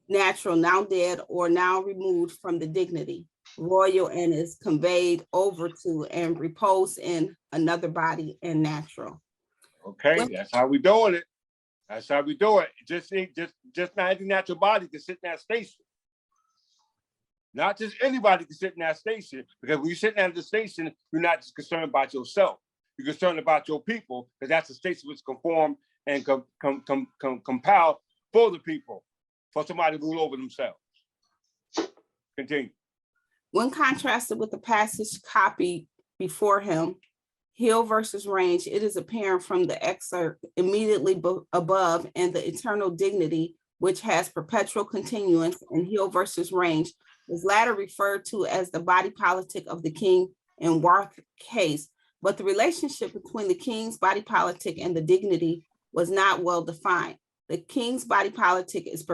natural, now dead or now removed from the dignity. royal, and is conveyed over to and repose in another body and natural. Okay, that's how we doing it. That's how we do it. Just not any natural body can sit in that station. Not just anybody can sit in that station, because when you sit at the station, you're not just concerned about yourself. You're concerned about your people, because that's the station which conform and compile for the people, for somebody to rule over themselves. Continue. When contrasted with the passage copied before him, Hill versus Range, it is apparent from the excerpt immediately above and the eternal dignity, which has perpetual continuance in Hill versus Range, was latter referred to as the body politic of the king in Warth case, but the relationship between the king's body politic and the dignity was not well defined. The king's body politic is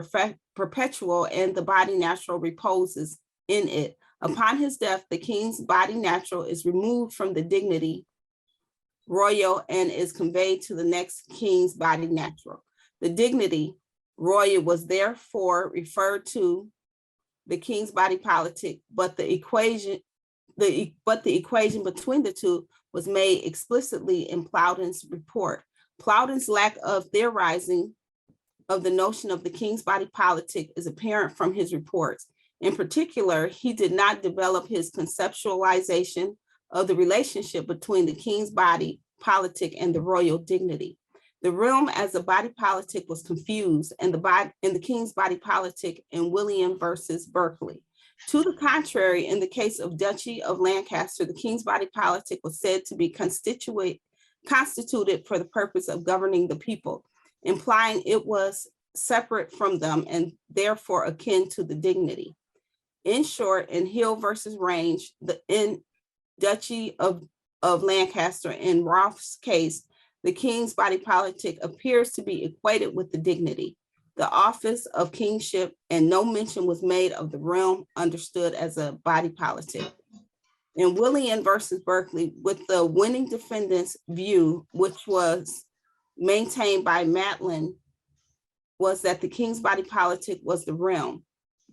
perpetual and the body natural reposes in it. Upon his death, the king's body natural is removed from the dignity royal and is conveyed to the next king's body natural. The dignity royal was therefore referred to the king's body politic, but the equation between the two was made explicitly in Plowden's report. Plowden's lack of theorizing of the notion of the king's body politic is apparent from his reports. In particular, he did not develop his conceptualization of the relationship between the king's body politic and the royal dignity. The realm as a body politic was confused, and the king's body politic in William versus Berkeley. To the contrary, in the case of Duchy of Lancaster, the king's body politic was said to be constituted for the purpose of governing the people, implying it was separate from them and therefore akin to the dignity. In short, in Hill versus Range, in Duchy of Lancaster, in Roth's case, the king's body politic appears to be equated with the dignity, the office of kingship, and no mention was made of the realm understood as a body politic. In William versus Berkeley, with the winning defendant's view, which was maintained by Matlin, was that the king's body politic was the realm.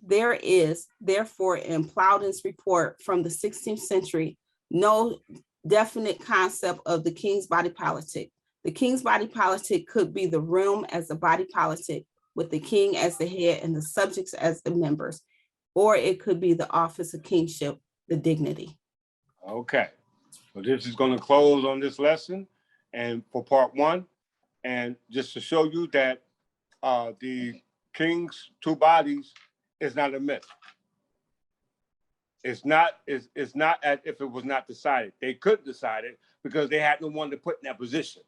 There is, therefore, in Plowden's report from the 16th century, no definite concept of the king's body politic. The king's body politic could be the realm as a body politic, with the king as the head and the subjects as the members, or it could be the office of kingship, the dignity. Okay, so this is going to close on this lesson and for part one, and just to show you that the king's two bodies is not a myth. It's not as if it was not decided. They could decide it because they had no one to put in that position.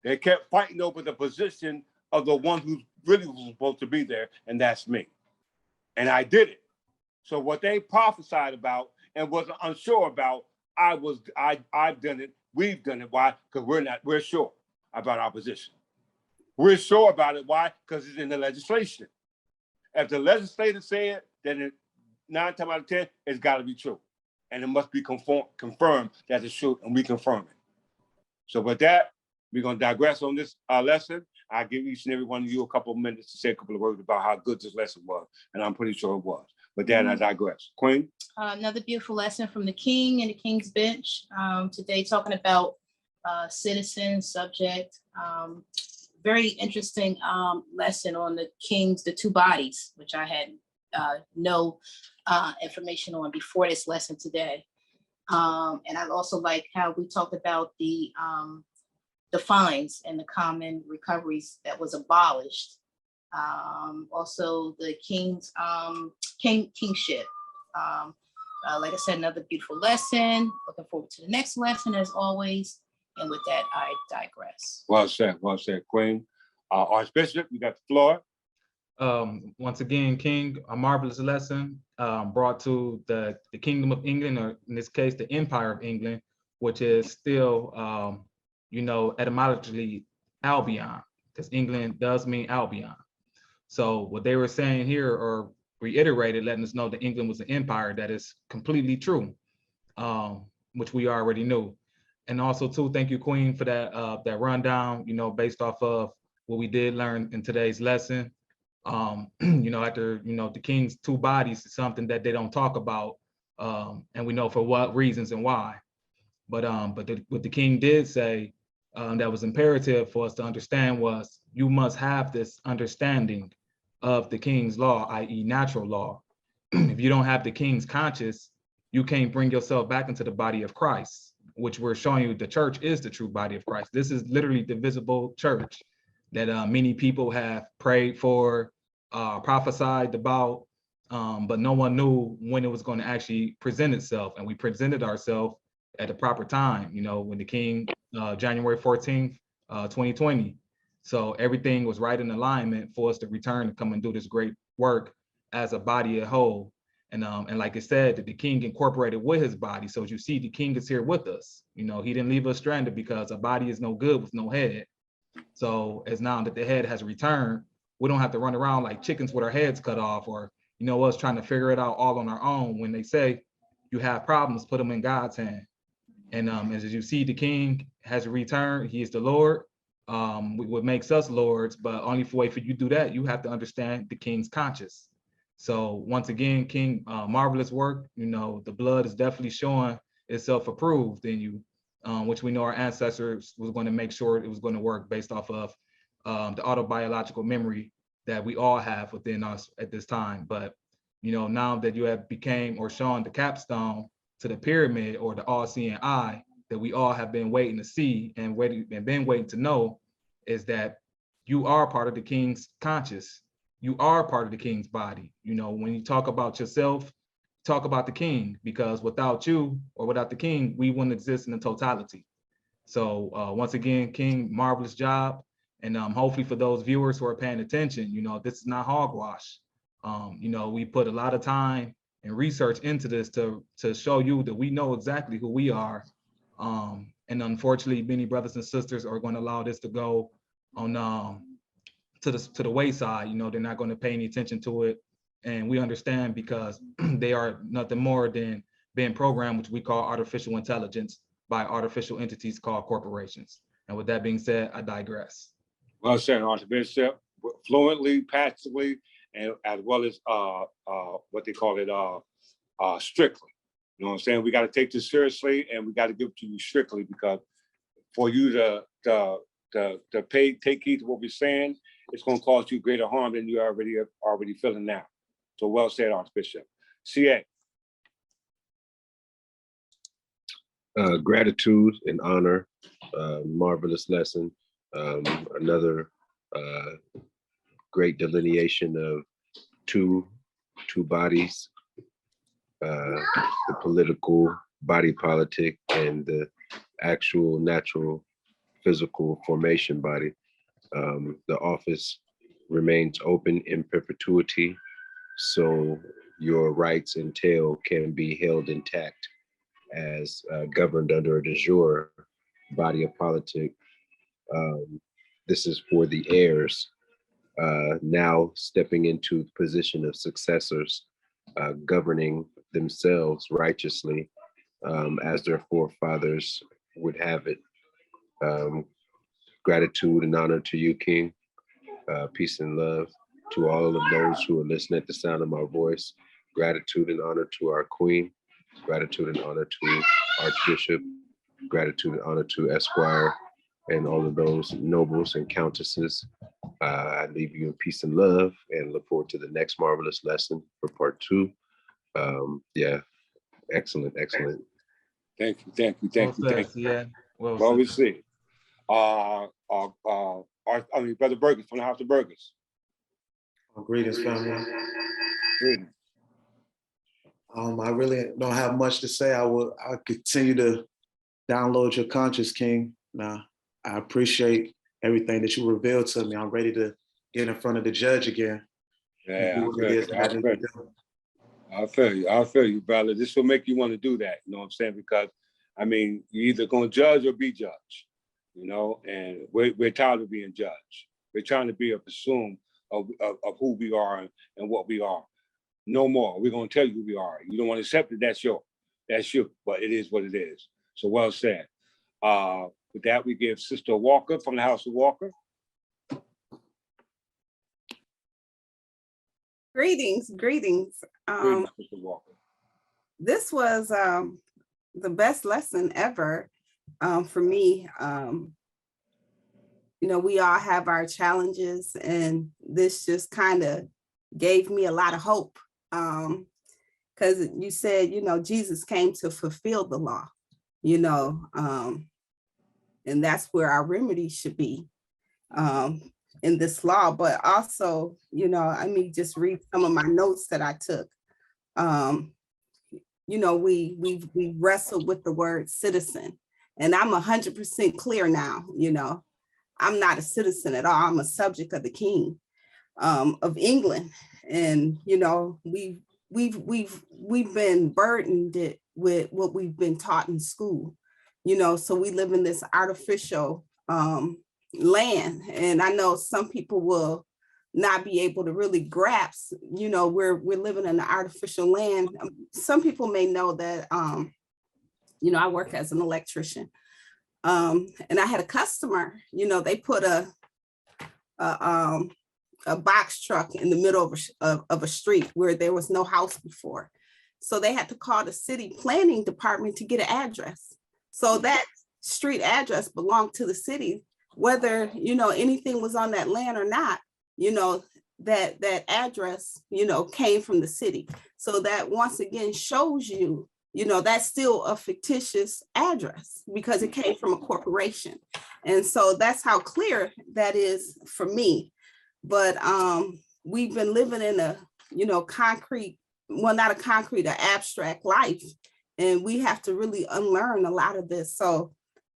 They kept fighting over the position of the one who really was supposed to be there, and that's me. And I did it. So what they prophesied about and was unsure about, I've done it, we've done it. Why? Because we're sure about our position. We're sure about it. Why? Because it's in the legislation. If the legislators say it, then 9 times out of 10, it's got to be true. And it must be confirmed that it's true, and we confirm it. So with that, we're going to digress on this lesson. I'll give each and every one of you a couple of minutes to say a couple of words about how good this lesson was, and I'm pretty sure it was. But then I digress. Queen? Another beautiful lesson from the king and the king's bench. Today talking about citizen, subject. Very interesting lesson on the two bodies, which I had no information on before this lesson today. And I also like how we talked about the fines and the common recoveries that was abolished. Also the king's kingship. Like I said, another beautiful lesson. Looking forward to the next lesson as always. And with that, I digress. Well said, Queen. Archbishop, you got the floor. Once again, King, a marvelous lesson brought to the Kingdom of England, or in this case, the Empire of England, which is still, etymologically Albion, because England does mean Albion. So what they were saying here, or reiterated, letting us know that England was an empire, that is completely true, which we already knew. And also too, thank you, Queen, for that rundown, based off of what we did learn in today's lesson. After, the king's two bodies is something that they don't talk about. And we know for what reasons and why. But what the king did say that was imperative for us to understand was you must have this understanding of the king's law, i.e. natural law. If you don't have the king's conscience, you can't bring yourself back into the body of Christ, which we're showing you the church is the true body of Christ. This is literally the visible church that many people have prayed for, prophesied about, but no one knew when it was going to actually present itself. And we presented ourselves at the proper time, when the king, January 14th, 2020. So everything was right in alignment for us to return and come and do this great work as a body as whole. And like I said, that the king incorporated with his body. So as you see, the king is here with us. He didn't leave us stranded because a body is no good with no head. So as now that the head has returned, we don't have to run around like chickens with our heads cut off, or us trying to figure it out all on our own. When they say you have problems, put them in God's hand. And as you see, the king has returned. He is the Lord. What makes us lords, but only for way for you to do that, you have to understand the king's conscience. So once again, King, marvelous work. The blood is definitely showing itself approved in you, which we know our ancestors was going to make sure it was going to work based off of the autobiological memory that we all have within us at this time. But now that you have became or shown the capstone to the pyramid or the all-seeing eye that we all have been waiting to see and been waiting to know, is that you are part of the king's conscience. You are part of the king's body. When you talk about yourself, talk about the king, because without you or without the king, we wouldn't exist in the totality. So once again, King, marvelous job. And hopefully for those viewers who are paying attention, this is not hogwash. We put a lot of time and research into this to show you that we know exactly who we are. And unfortunately, many brothers and sisters are going to allow this to go on to the wayside. They're not going to pay any attention to it. And we understand because they are nothing more than being programmed, which we call artificial intelligence, by artificial entities called corporations. And with that being said, I digress. Well said, Archbishop, fluently, passively, and as well as what they call it, strictly. You know what I'm saying? We got to take this seriously, and we got to give it to you strictly, because for you to take heed to what we're saying, it's going to cause you greater harm than you already feeling now. So well said, Archbishop. CA. Gratitude and honor, marvelous lesson. Another great delineation of two bodies, the political body politic and the actual natural physical formation body. The office remains open in perpetuity, so your rights and tail can be held intact as governed under a DEJURE body of politic. This is for the heirs, now stepping into the position of successors, governing themselves righteously as their forefathers would have it. Gratitude and honor to you, King. Peace and love to all of those who are listening at the sound of my voice. Gratitude and honor to our Queen. Gratitude and honor to Archbishop. Gratitude and honor to Esquire and all of those nobles and countesses. I leave you in peace and love and look forward to the next marvelous lesson for part 2. Yeah, excellent. Thank you. Yeah. Well, we see. Brother Burgess from the House of Burgess. Greetings, family. Greetings. I really don't have much to say. I'll continue to download your conscience, King. Now, I appreciate everything that you revealed to me. I'm ready to get in front of the judge again. Yeah, I feel you, brother. This will make you want to do that. You know what I'm saying? Because, you're either going to judge or be judged, and we're tired of being judged. We're trying to be a presume of who we are and what we are. No more. We're going to tell you who we are. You don't want to accept it, that's you. But it is what it is. So well said. With that, we give Sister Walker from the House of Walker. Greetings. Greetings, Mr. Walker. This was the best lesson ever for me. You know, we all have our challenges, and this just kind of gave me a lot of hope. Because you said, you know, Jesus came to fulfill the law, you know, and that's where our remedy should be in this law. But also, you know, I mean, just read some of my notes that I took. You know, we wrestled with the word citizen, and I'm 100% clear now. You know, I'm not a citizen at all. I'm a subject of the King of England, and you know, we've been burdened with what we've been taught in school. You know, so we live in this artificial land, and I know some people will not be able to really grasp, you know, we're living in an artificial land. Some people may know that, you know, I work as an electrician. And I had a customer, you know, they put a box truck in the middle of a street where there was no house before. So they had to call the city planning department to get an address. So that street address belonged to the city, whether, you know, anything was on that land or not. You know, that address, you know, came from the city. So that once again shows you, you know, that's still a fictitious address because it came from a corporation. And so that's how clear that is for me. But we've been living in a, you know, concrete, well, not a concrete, an abstract life. And we have to really unlearn a lot of this. So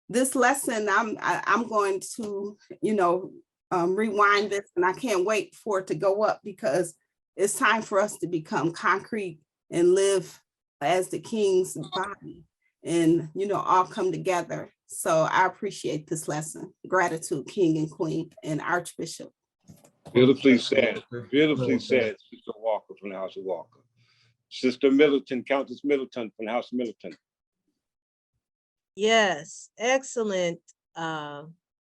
this lesson, I'm going to, you know, rewind this, and I can't wait for it to go up because it's time for us to become concrete and live as the King's body and, you know, all come together. So I appreciate this lesson. Gratitude, King and Queen and Archbishop. Beautifully said, Sister Walker from the House of Walker. Sister Middleton, Countess Middleton from the House of Middleton. Yes, excellent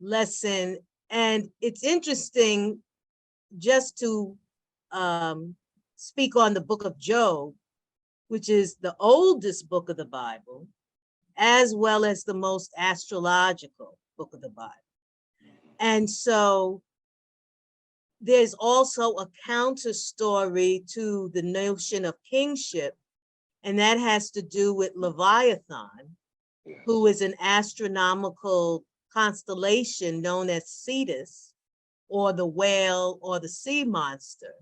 lesson. And it's interesting just to speak on the book of Job, which is the oldest book of the Bible, as well as the most astrological book of the Bible. And so there's also a counter story to the notion of kingship, and that has to do with Leviathan, who is an astronomical constellation known as Cetus, or the whale, or the sea monster,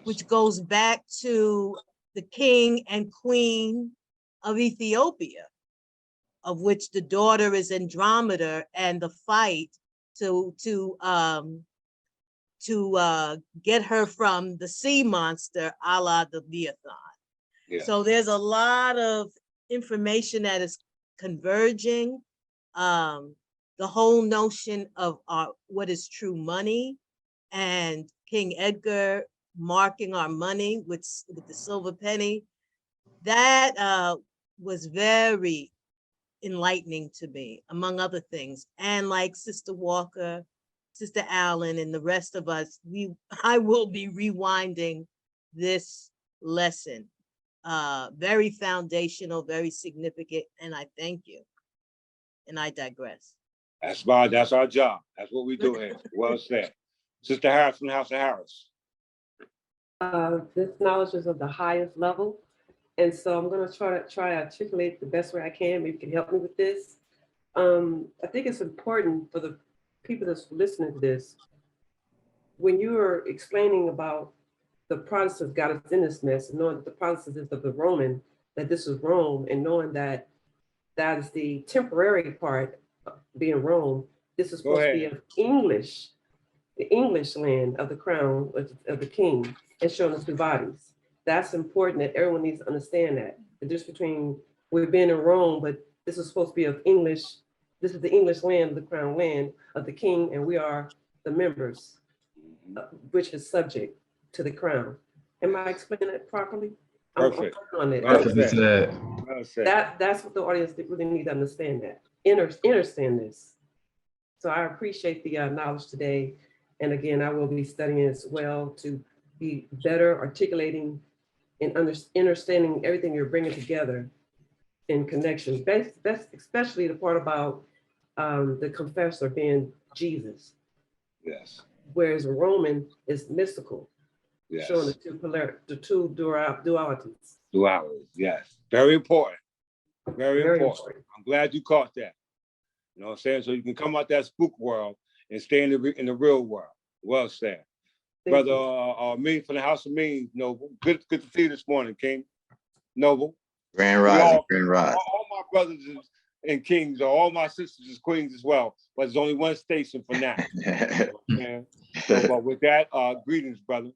which goes back to the king and queen of Ethiopia, of which the daughter is Andromeda, and the fight to get her from the sea monster, a la the Leviathan. Yeah. So there's a lot of information that is converging. The whole notion of what is true money, and King Edgar marking our money with the silver penny, that was very enlightening to me, among other things. And like Sister Walker, Sister Allen, and the rest of us, I will be rewinding this lesson. Very foundational, very significant, and I thank you. And I digress. That's our job. That's what we do here. Well said. Sister Harris from the House of Harris. This knowledge is of the highest level. And so I'm going to try to articulate the best way I can. Maybe you can help me with this. I think it's important for the people that's listening to this, when you are explaining about the Protestants got us in this mess, knowing that the Protestants is of the Roman, that this is Rome, and knowing that that is the temporary part being Rome, this is supposed to be of English, the English land of the crown of the king, and showing us the bodies. That's important that everyone needs to understand that. The difference between we've been in Rome, but this is supposed to be of English, this is the English land, the crown land of the king, and we are the members, which is subject to the crown. Am I explaining that properly? Perfect. I'm on it. That's what the audience really need to understand, that. Understand this. So I appreciate the knowledge today. And again, I will be studying as well to be better articulating and understanding everything you're bringing together in connection. That's especially the part about the confessor being Jesus, Yes, whereas a Roman is mystical, yes. showing the two dualities. Duality, yes. Very important. Very Very important. important. I'm glad you caught that. You know what I'm saying? So you can come out that spook world and stay in the real world. Well said. Thank Brother Mean from the House of Means, Noble. Good to see you this morning, King. Noble. Grand We Rising, all, Grand Rising. all my brothers and kings, or all my sisters is queens as well, but there's only one station for now. So, but with that, greetings, brother.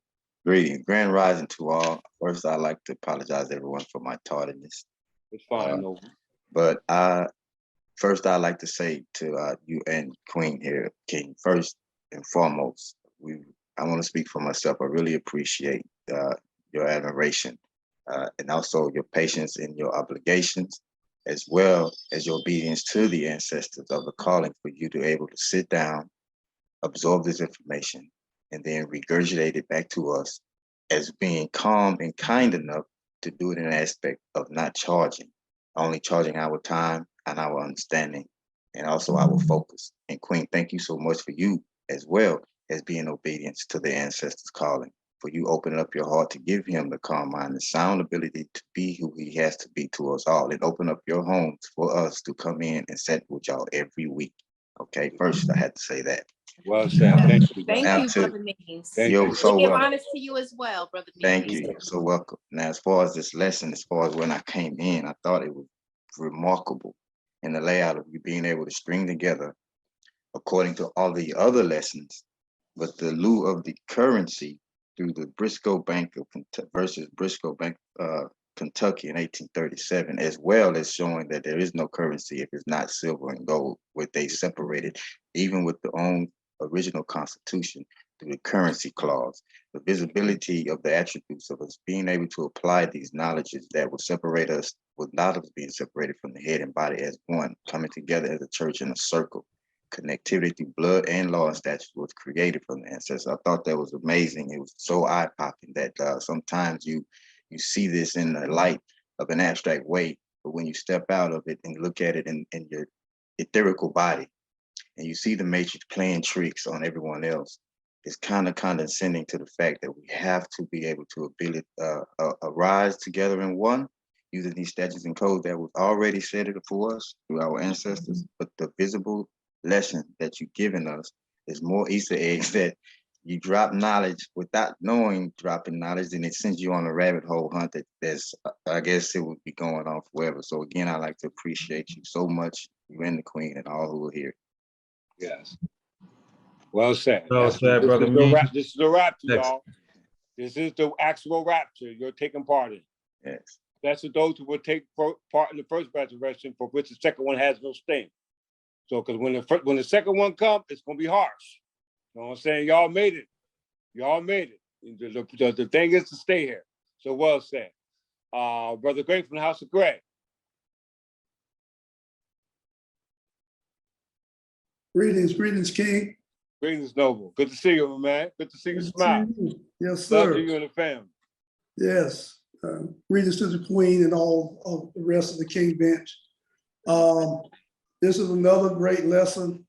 Greetings, Grand Rising to all. First, I'd like to apologize to everyone for my tardiness. It's fine, Noble. But first, I'd like to say to you and Queen here, King, first and foremost, I want to speak for myself. I really appreciate your admiration and also your patience in your obligations, as well as your obedience to the ancestors of the calling for you to be able to sit down, absorb this information, and then regurgitate it back to us as being calm and kind enough to do it in an aspect of not charging, only charging our time and our understanding and also our focus. And Queen, thank you so much for you as well as being obedience to the ancestors' calling, for you opening up your heart to give him the calm mind and sound ability to be who he has to be to us all, and open up your homes for us to come in and sit with y'all every week. Okay, first I had to say that. Well said. Thank you. Thank Now you, to- Brother Means. Thank You're you. so We give welcome. honors to you as well, Brother Means. Thank you. You're so welcome. Now, as far as this lesson, as far as when I came in, I thought it was remarkable in the layout of you being able to string together, according to all the other lessons, but the lieu of the currency through the Briscoe Bank of versus Briscoe Bank, Kentucky in 1837, as well as showing that there is no currency if it's not silver and gold, what they separated, even with the own original Constitution through the currency clause. The visibility of the attributes of us being able to apply these knowledges that will separate us without us being separated from the head and body as one, coming together as a church in a circle. Connectivity through blood and law and statutes was created from the ancestors. I thought that was amazing. It was so eye-popping that sometimes you see this in the light of an abstract way, but when you step out of it and look at it in your etherical body, and you see the matrix playing tricks on everyone else, it's kind of condescending to the fact that we have to be able to arise together in one, using these statutes and codes that was already set it for us through our ancestors, but the visible lesson that you've given us is more Easter eggs that you drop knowledge without knowing dropping knowledge, and it sends you on a rabbit hole hunt that there's, I guess it would be going on forever. So again, I'd like to appreciate you so much, you and the Queen and all who are here. Yes. Well said. Well said, Brother This Means. is the rapture, Next. y'all. This is the actual rapture you're taking part in. Yes. That's for those who will take part in the first resurrection, for which the second one has no sting. So, because when the second one comes, it's gonna be harsh. You know what I'm saying? Y'all made it. Y'all made it. The thing is to stay here. So well said. Brother Greg from the House of Greg. Greetings, King. Greetings, Noble. Good to see you, my man. Good to see you Good to smile. see you. Yes, Love sir. to you and the family. Yes. Greetings to the Queen and all of the rest of the King bench. This is another great lesson.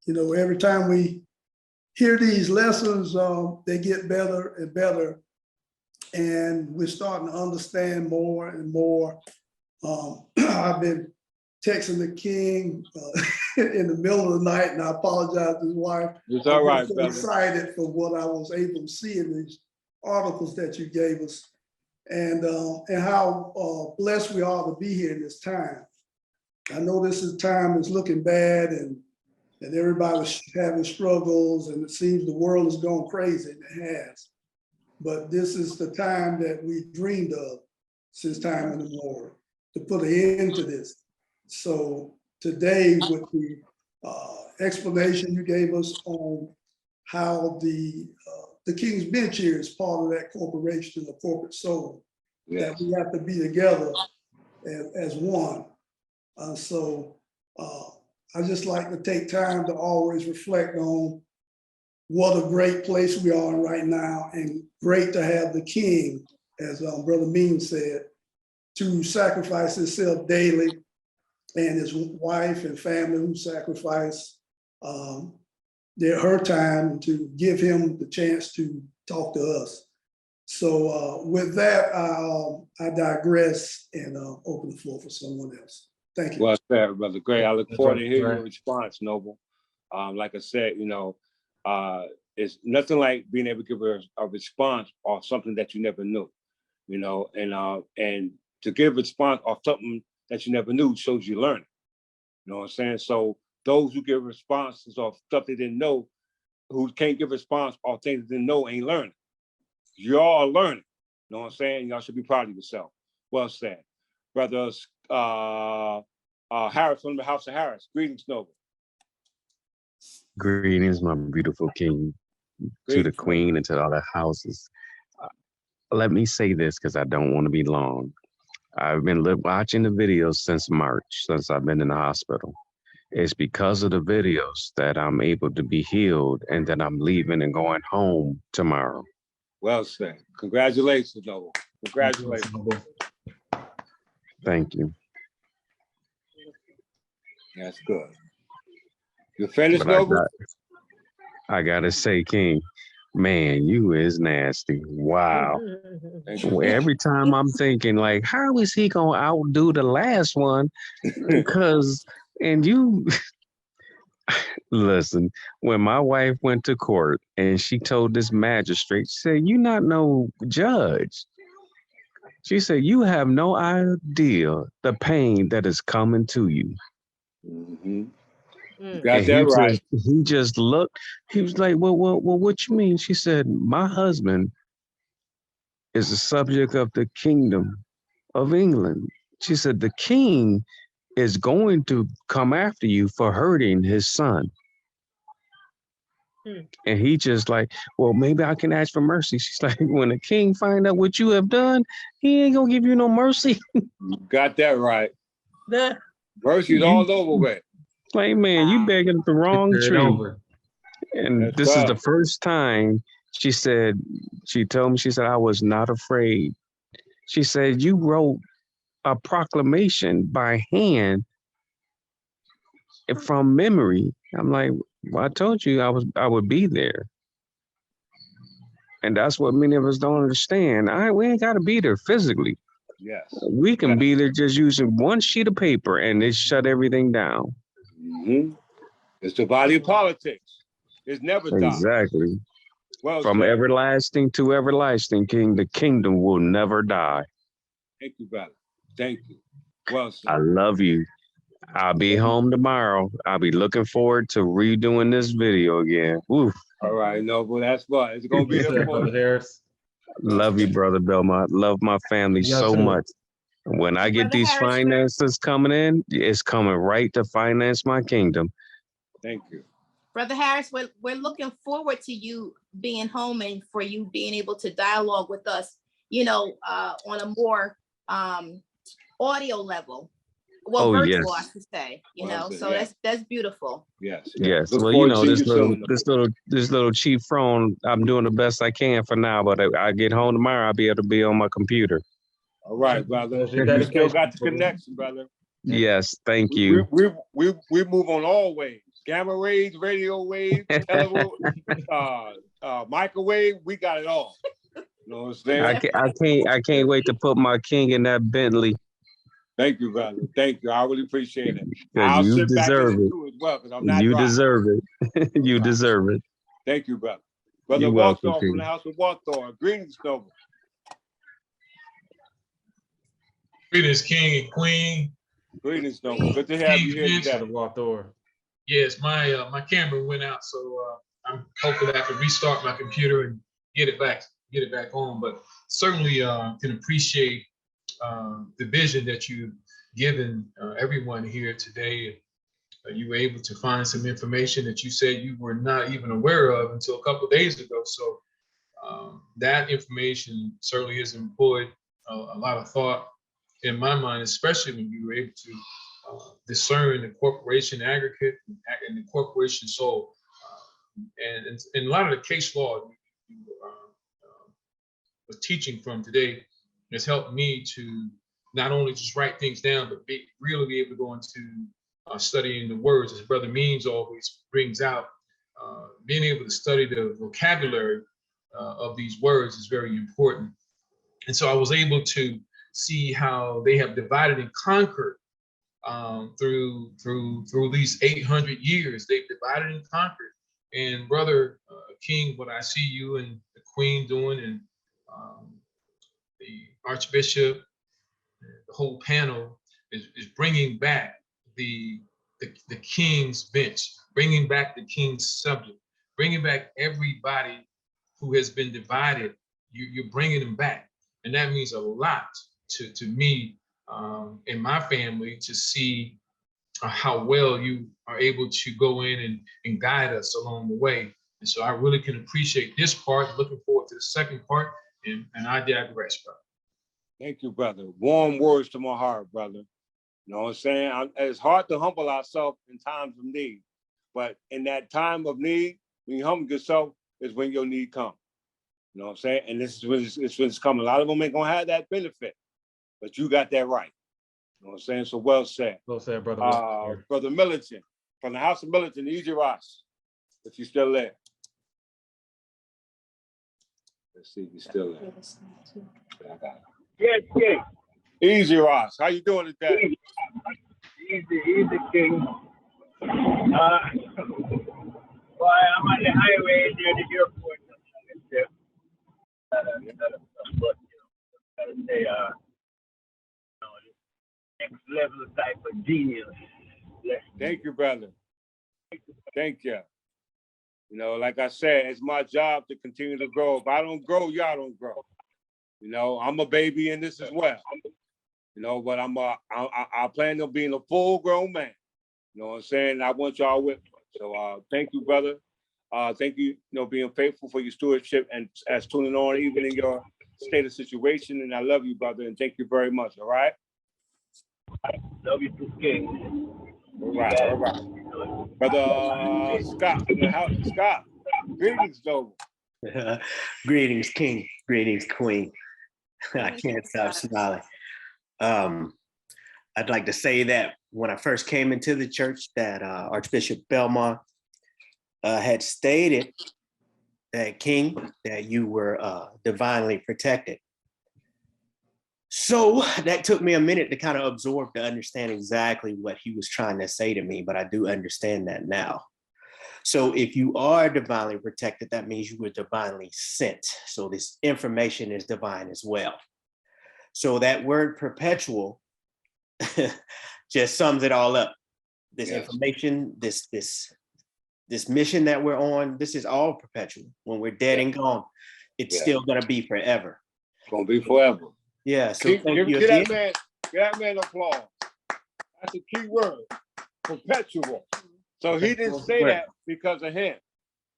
Every time we hear these lessons, they get better and better. And we're starting to understand more and more. I've been texting the King in the middle of the night, and I apologize to his wife. It's all right, so brother. excited for what I was able to see in these articles that you gave us, and how blessed we are to be here in this time. I know this is time is looking bad, and everybody's having struggles, and it seems the world is going crazy, and it has. But this is the time that we dreamed of since time immemorial, to put an end to this. So today, with the explanation you gave us on how the King's Bench here is part of that corporation, the corporate soul, that we have to be together as one. So I just like to take time to always reflect on what a great place we are in right now, and great to have the king, as Brother Mean said, to sacrifice himself daily, and his wife and family who sacrifice her time to give him the chance to talk to us. So with that, I digress and open the floor for someone else. Thank you. Well said, Brother Gray. I look That's forward right, to hearing right. your response, Noble. Like I said, it's nothing like being able to give a response or something that you never knew, and to give a response or something that you never knew shows you learning. You know what I'm saying? So those who give responses or stuff they didn't know, who can't give response or things they didn't know, ain't learning. Y'all are learning. You know what I'm saying? Y'all should be proud of yourself. Well said. Brothers, Harris from the House of Harris. Greetings, Noble. Greetings, my beautiful king, to the Greetings, queen and to all the houses. Let me say this because I don't want to be long. I've been watching the videos since March, since I've been in the hospital. It's because of the videos that I'm able to be healed and that I'm leaving and going home tomorrow. Well said. Congratulations, Noble. Congratulations. Thank you. That's good. You finished, But Noble? I gotta say, King, man, you is nasty. Wow. Every time I'm thinking, like, how is he gonna outdo the last one? Because, and you, listen, when my wife went to court and she told this magistrate, she said, "You not no judge." She said, "You have no idea the pain that is coming to you." Mm-hmm. Mm. Got that right. He just looked, he was like, well, what you mean? She said, "My husband is the subject of the kingdom of England." She said, "The king is going to come after you for hurting his son." Hmm. And he just like, "Well, maybe I can ask for mercy." She's like, "When the king find out what you have done, he ain't gonna give you no mercy." Got that right. The- Mercy's all over with. Like, man, you begging up the wrong Picture it tree. over. And That's this is the tough. first time she told me, she said, "I was not afraid." She said, "You wrote a proclamation by hand from memory." I'm like, "Well, I told you I would be there." And that's what many of us don't understand. We ain't got to be there physically. Yes. We can Yes. be there just using one sheet of paper and it shut everything down. Mm-hmm. It's the body of politics. It's never died. Exactly. Well From said. everlasting to everlasting, King, the kingdom will never die. Thank you, brother. Thank you. Well said. I love you. I'll be home tomorrow. I'll be looking forward to redoing this video again. Woo. All right, Noble, that's fun. It's gonna be Yes, there sir, for Brother you. Harris. Love you, Brother Belmont. Love my family Yeah, so too. much. When I get Brother these Harris, finances coming in, it's coming right to finance my kingdom. Thank you. Brother Harris, we're looking forward to you being home and for you being able to dialogue with us, on a more audio level. Well, Oh, virtual, yes. I should say, Well, so yeah. that's beautiful. Yes. Yes. Look Well, forward to seeing you soon. this little cheap phone, I'm doing the best I can for now, but I get home tomorrow, I'll be able to be on my computer. All right, brother. That's your You still dedication, got the brother. connection, brother. Yes, thank you. We move on all waves. Gamma waves, radio waves, television, microwave. We got it all. You know what I'm saying? I can't wait to put my king in that Bentley. Thank you, brother. Thank you. I really appreciate it. Because I'll you sit back deserve and it. do as well because I'm not You driving. deserve it. You Right. deserve it. Thank you, brother. Brother You're welcome, Walthor from King. the House of Walthor. Greetings, Noble. Greetings, King and Queen. Greetings, Noble. Good to have you here King today. Brother Walthor. Yes, my camera went out, so I'm hoping I can restart my computer and get it back on. But certainly can appreciate the vision that you've given everyone here today. You were able to find some information that you said you were not even aware of until a couple of days ago. So that information certainly has employed a lot of thought in my mind, especially when you were able to discern the corporation aggregate and the corporation soul. and a lot of the case law you was teaching from today has helped me to not only just write things down, but really be able to go into studying the words, as Brother Means always brings out. Being able to study the vocabulary of these words is very important. And so I was able to see how they have divided and conquered through these 800 years. They've divided and conquered. And Brother King, what I see you and the Queen doing, and the Archbishop, the whole panel is bringing back the King's bench, bringing back the King's subject, bringing back everybody who has been divided. You're bringing them back. And that means a lot to me and my family, to see how well you are able to go in and guide us along the way. And so I really can appreciate this part. Looking forward to the second part, and I digress, brother. Thank you, brother. Warm words to my heart, brother. You know what I'm saying? It's hard to humble ourselves in times of need, but in that time of need, when you humble yourself, is when your need comes. You know what I'm saying? And this is when it's coming. A lot of them ain't gonna have that benefit, but you got that right. You know what I'm saying? So well said. Well said, brother. Brother Militant, from the House of Militant, DEJURE, if you're still there. Let's see if you're still there. I got it. Yes, King. Easy, Ross. How you doing today? Easy, King. Well, I'm on the highway near the airport. Next level type of genius. Thank you, brother. Thank you. You know, like I said, it's my job to continue to grow. If I don't grow, y'all don't grow. You know, I'm a baby in this as well. You know, but I plan on being a full-grown man. You know what I'm saying? I want y'all with me. So thank you, brother. Thank you, being faithful for your stewardship and as tuning on even in your state of situation. And I love you, brother. And thank you very much. All right. Love you too, King. All right. All right. Brother Scott, Scott, greetings, though. Greetings, King. Greetings, Queen. I can't stop smiling. I'd like to say that when I first came into the church, that Archbishop Belmont had stated that, King, that you were divinely protected. So that took me a minute to kind of absorb to understand exactly what he was trying to say to me, but I do understand that now. So if you are divinely protected, that means you were divinely sent. So this information is divine as well. So that word perpetual just sums it all up. This information, this mission that we're on, this is all perpetual. When we're dead and gone, it's still gonna be forever. It's gonna be forever. Yeah, so thank you give again. that man applause. That's a key word, perpetual. So he didn't say that because of him.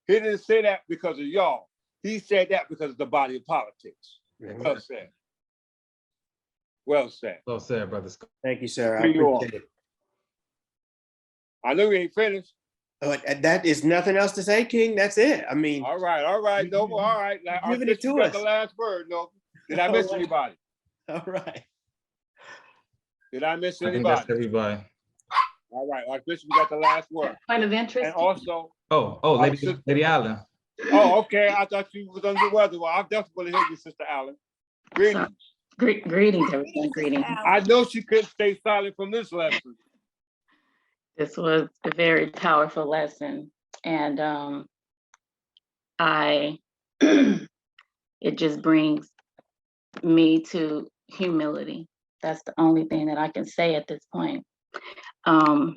He didn't say that because of y'all. He said that because of the body of politics. Well said. Well said. Well said, brother. Thank you, sir. I appreciate it. I know you ain't finished. That is nothing else to say, King. That's it. I mean, all right, Noble. All right. Giving it to us. The last word, Noble. Did I miss anybody? All right. Did I miss anybody? I think that's everybody. All right, Archbishop, we got the last word. Point of interest. And also, Lady Allen. Oh, okay. I thought you was under the weather. Well, I'll definitely hear you, Sister Allen. Greetings. Greetings, everyone. Greetings. I know she couldn't stay silent from this lesson. This was a very powerful lesson, and it just brings me to humility. That's the only thing that I can say at this point. You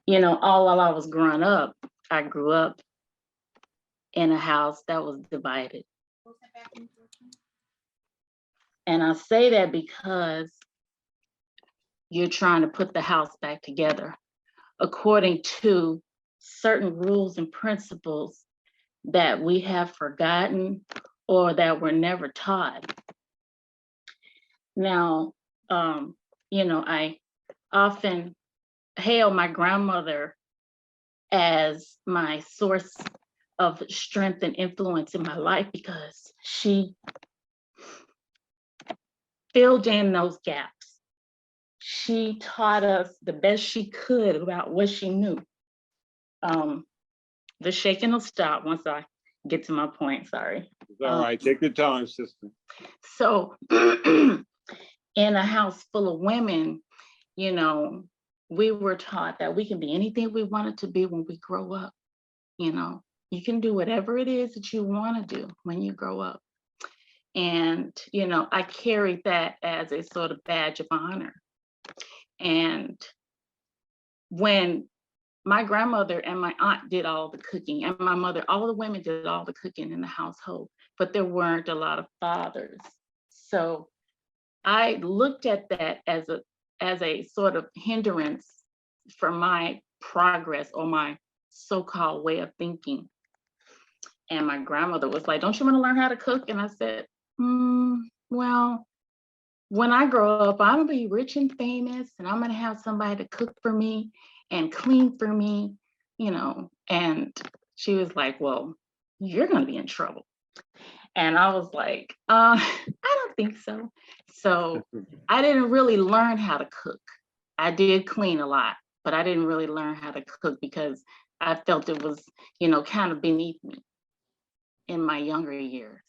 know, all while I was growing up, I grew up in a house that was divided. And I say that because you're trying to put the house back together according to certain rules and principles that we have forgotten or that were never taught. Now, you know, I often hail my grandmother as my source of strength and influence in my life, because she filled in those gaps. She taught us the best she could about what she knew. The shaking will stop once I get to my point, sorry. It's all right, take your time, sister. So in a house full of women, you know, we were taught that we can be anything we wanted to be when we grow up. You know, you can do whatever it is that you want to do when you grow up. And, you know, I carried that as a sort of badge of honor. And when my grandmother and my aunt did all the cooking, and my mother, all the women did all the cooking in the household, but there weren't a lot of fathers. So I looked at that as a sort of hindrance for my progress or my so-called way of thinking. And my grandmother was like, don't you want to learn how to cook? And I said, well, when I grow up, I'm gonna be rich and famous, and I'm gonna have somebody to cook for me and clean for me, you know. And she was like, well, you're gonna be in trouble. And I was like, I don't think so. So I didn't really learn how to cook. I did clean a lot, but I didn't really learn how to cook because I felt it was, you know, kind of beneath me in my younger years.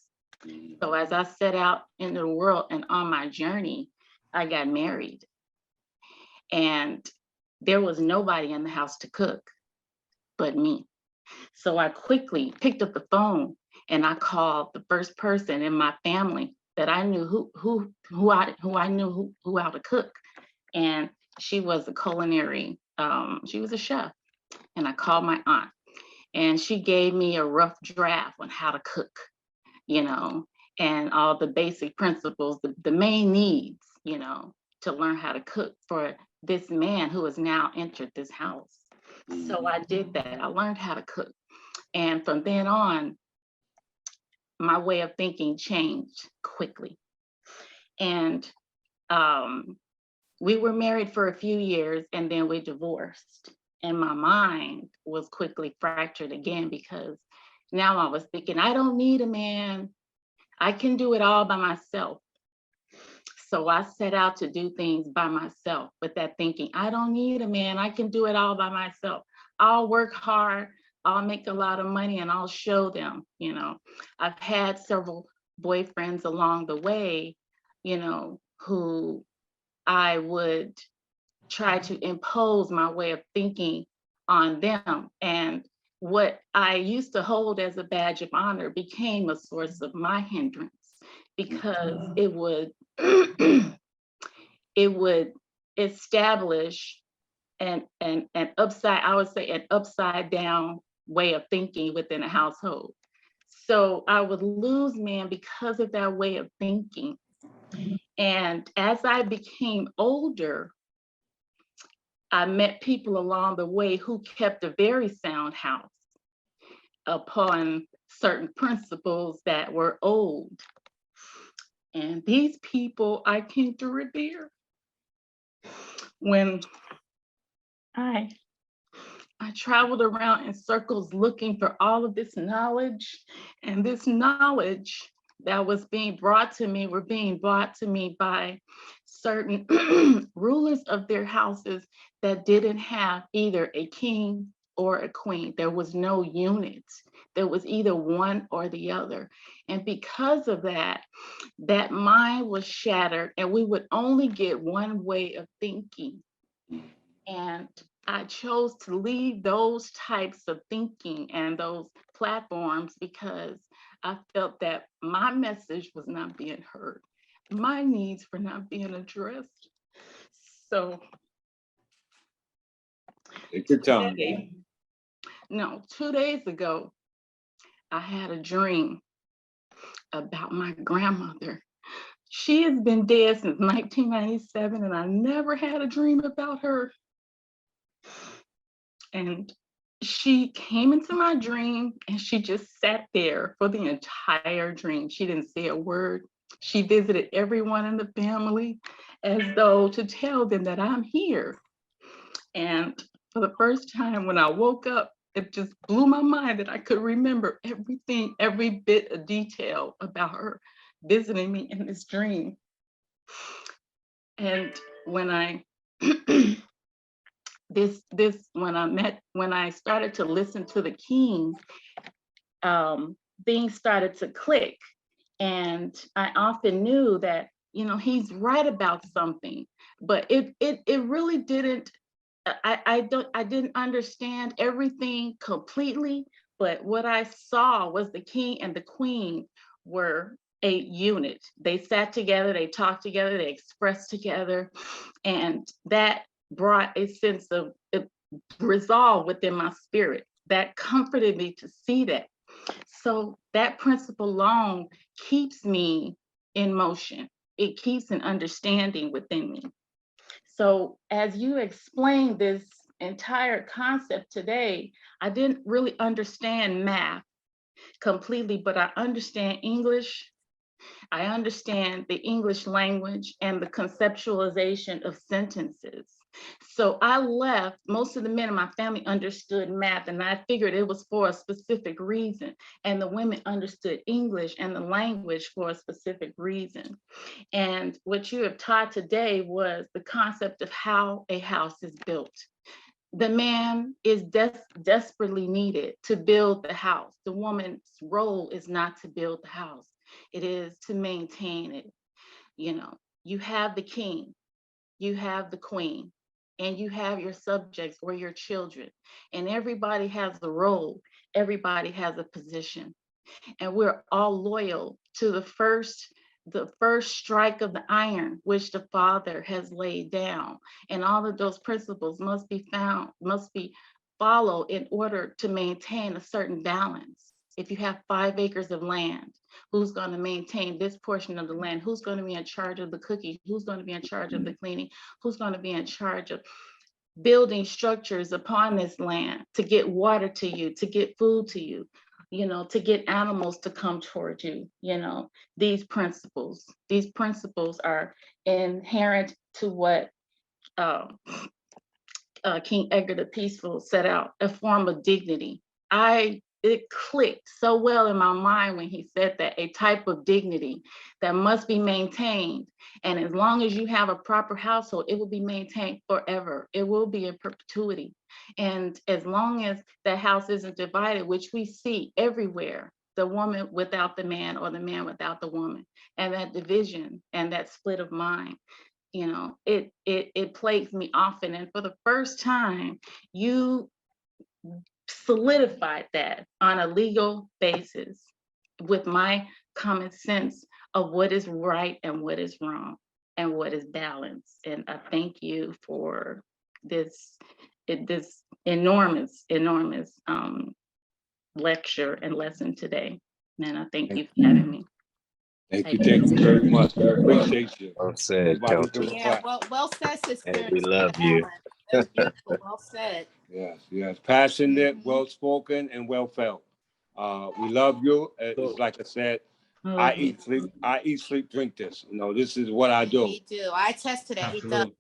So as I set out into the world and on my journey, I got married. And there was nobody in the house to cook but me. So I quickly picked up the phone and I called the first person in my family that I knew who I knew how to cook. And she was a culinary, she was a chef. And I called my aunt, and she gave me a rough draft on how to cook, you know, and all the basic principles, the main needs, you know, to learn how to cook for this man who has now entered this house. So I did that. I learned how to cook. And from then on, my way of thinking changed quickly. And we were married for a few years, and then we divorced. And my mind was quickly fractured again, because now I was thinking, I don't need a man. I can do it all by myself. So I set out to do things by myself with that thinking, I don't need a man. I can do it all by myself. I'll work hard. I'll make a lot of money and I'll show them, you know. I've had several boyfriends along the way, you know, who I would try to impose my way of thinking on them. And what I used to hold as a badge of honor became a source of my hindrance, because it would it would establish an upside down way of thinking within a household. So I would lose men because of that way of thinking. And as I became older, I met people along the way who kept a very sound house upon certain principles that were old. And these people I came to revere. When I traveled around in circles looking for all of this knowledge, and this knowledge that was being brought to me were being brought to me by certain rulers of their houses that didn't have either a king or a queen. There was no unit. There was either one or the other. And because of that, that mind was shattered, and we would only get one way of thinking. And I chose to leave those types of thinking and those platforms because I felt that my message was not being heard. My needs were not being addressed. So take your time. 2 days ago, I had a dream about my grandmother. She has been dead since 1997, and I never had a dream about her. And she came into my dream, and she just sat there for the entire dream. She didn't say a word. She visited everyone in the family as though to tell them that I'm here. And for the first time when I woke up, it just blew my mind that I could remember everything, every bit of detail about her visiting me in this dream. And when I when I started to listen to the king, things started to click. And I often knew that, you know, he's right about something, but it really didn't, I didn't understand everything completely, but what I saw was the king and the queen were a unit. They sat together, they talked together, they expressed together, and that brought a sense of resolve within my spirit that comforted me to see that. So that principle alone keeps me in motion. It keeps an understanding within me. So as you explained this entire concept today, I didn't really understand math completely, but I understand English. I understand the English language and the conceptualization of sentences. So I left, most of the men in my family understood math, and I figured it was for a specific reason. And the women understood English and the language for a specific reason. And what you have taught today was the concept of how a house is built. The man is desperately needed to build the house. The woman's role is not to build the house. It is to maintain it. You know, you have the king, you have the queen, and you have your subjects or your children, and everybody has the role, everybody has a position, and we're all loyal to the first strike of the iron, which the Father has laid down. And all of those principles must be followed in order to maintain a certain balance. If you have 5 acres of land, who's going to maintain this portion of the land? Who's going to be in charge of the cooking? Who's going to be in charge of the cleaning? Who's going to be in charge of building structures upon this land to get water to you, to get food to you, you know, to get animals to come towards you? You know, these principles are inherent to what King Edgar the Peaceful set out, a form of dignity. It clicked so well in my mind when he said that, a type of dignity that must be maintained. And as long as you have a proper household, it will be maintained forever. It will be in perpetuity. And as long as the house isn't divided, which we see everywhere, the woman without the man or the man without the woman, and that division and that split of mind, you know, it plagues me often. And for the first time, you solidified that on a legal basis with my common sense of what is right and what is wrong and what is balanced. And I thank you for this enormous lecture and lesson today. And I thank you for having me. Thank you very much. I appreciate you. Well said, Coach. Yeah, well said, Sister. Hey, we love you. That was beautiful. Well said. Yes, passionate, well spoken, and well felt. We love you. It's like I said, I eat, sleep, drink this. You know, this is what I do. He do. I attest to that. Absolutely. He does.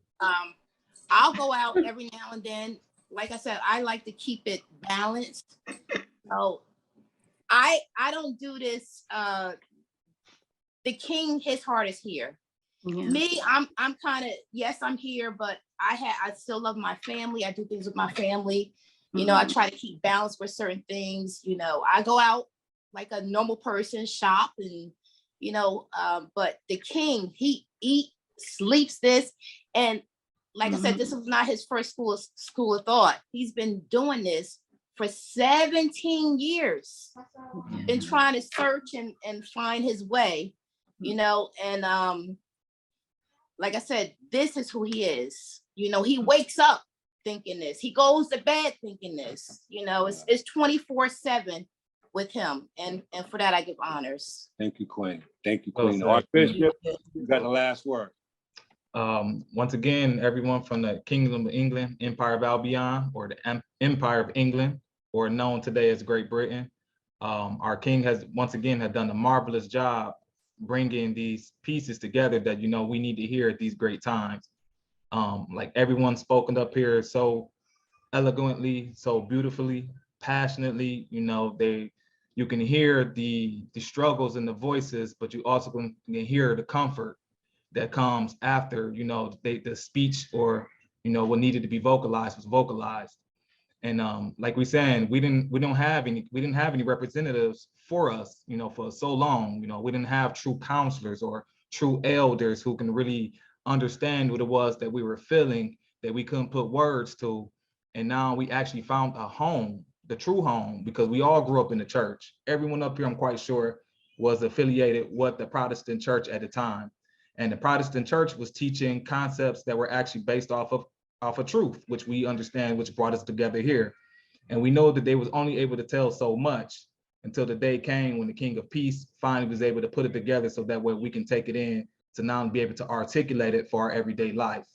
I'll go out every now and then. Like I said, I like to keep it balanced. So I don't do this. The king, his heart is here. Yeah. Me, I'm kind of, yes, I'm here, but I still love my family. I do things with my family. You know, I try to keep balance with certain things. You know, I go out like a normal person, shop, and, you know, but the king, he eats, sleeps this. And like I said, this was not his first school of thought. He's been doing this for 17 years, been trying to search and find his way, you know, and like I said, this is who he is. You know, he wakes up thinking this. He goes to bed thinking this. You know, it's 24/7 with him. And for that, I give honors. Thank you, Queen. Thank you, Queen. Archbishop, you got the last word. Once again, everyone from the Kingdom of England, Empire of Albion, or the Empire of England, or known today as Great Britain, our king has once again done a marvelous job bringing these pieces together that, you know, we need to hear at these great times. Like everyone spoken up here so eloquently, so beautifully, passionately. You know, you can hear the struggles and the voices, but you also can hear the comfort that comes after, you know, the speech, or, you know, what needed to be vocalized was vocalized. And like we saying, we didn't have any representatives for us, you know, for so long. You know, we didn't have true counselors or true elders who can really understand what it was that we were feeling, that we couldn't put words to. And now we actually found a home, the true home, because we all grew up in the church. Everyone up here, I'm quite sure, was affiliated with the Protestant church at the time. And the Protestant church was teaching concepts that were actually based off of truth, which we understand, which brought us together here. And we know that they was only able to tell so much until the day came when the King of Peace finally was able to put it together, so that way we can take it in to now be able to articulate it for our everyday life.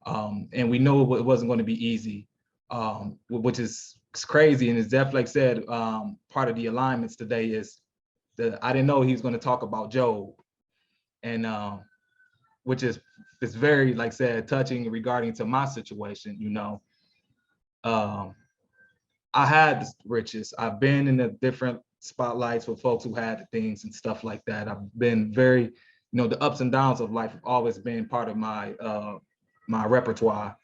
And we know it wasn't going to be easy, which is crazy. And it's definitely, like I said, part of the alignments today is that I didn't know he was going to talk about Job. And which is very, like I said, touching regarding to my situation. You know, I had the riches. I've been in the different spotlights with folks who had things and stuff like that. I've been very, you know, the ups and downs of life have always been part of my my repertoire.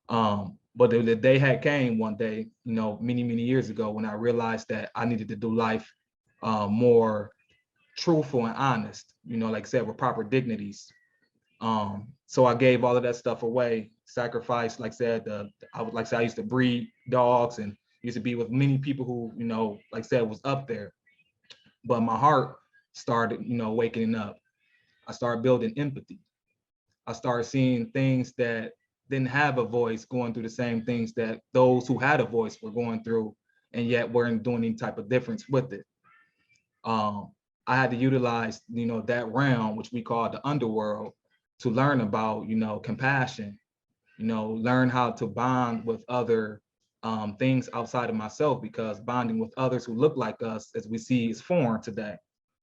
But the day had came one day, you know, many years ago, when I realized that I needed to do life more truthful and honest, you know, like I said, with proper dignities. So I gave all of that stuff away, sacrificed, like I said, I used to breed dogs and used to be with many people who, you know, like I said, was up there. But my heart started, you know, waking up. I started building empathy. I started seeing things that didn't have a voice, going through the same things that those who had a voice were going through, and yet weren't doing any type of difference with it. I had to utilize, you know, that realm, which we call the underworld, to learn about, you know, compassion, you know, learn how to bond with other things outside of myself, because bonding with others who look like us, as we see, is foreign today.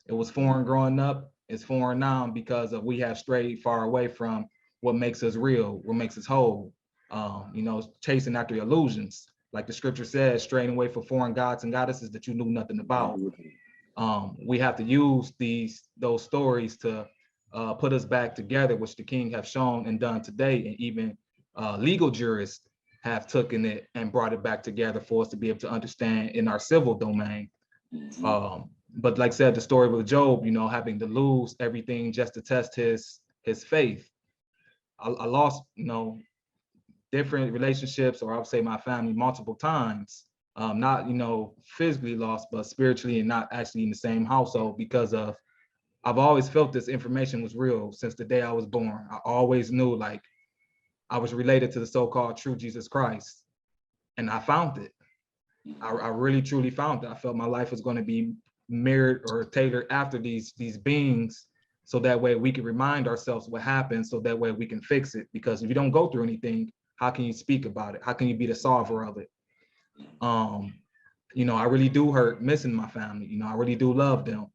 It was foreign growing up, it's foreign now, because of we have strayed far away from what makes us real, what makes us whole, you know, chasing after illusions. Like the scripture says, straying away from foreign gods and goddesses that you knew nothing about. We have to use those stories to put us back together, which the King have shown and done today. And even legal jurists have taken it and brought it back together for us to be able to understand in our civil domain. But like I said, the story with Job, you know, having to lose everything just to test his faith. I lost, you know, different relationships, or I would say my family, multiple times. Not, you know, physically lost, but spiritually, and not actually in the same household, because of, I've always felt this information was real since the day I was born. I always knew, like, I was related to the so-called true Jesus Christ, and I found it. I really truly found it. I felt my life was going to be mirrored or tailored after these beings, so that way we can remind ourselves what happened, so that way we can fix it. Because if you don't go through anything, how can you speak about it? How can you be the solver of it? You know, I really do hurt missing my family. You know, I really do love them.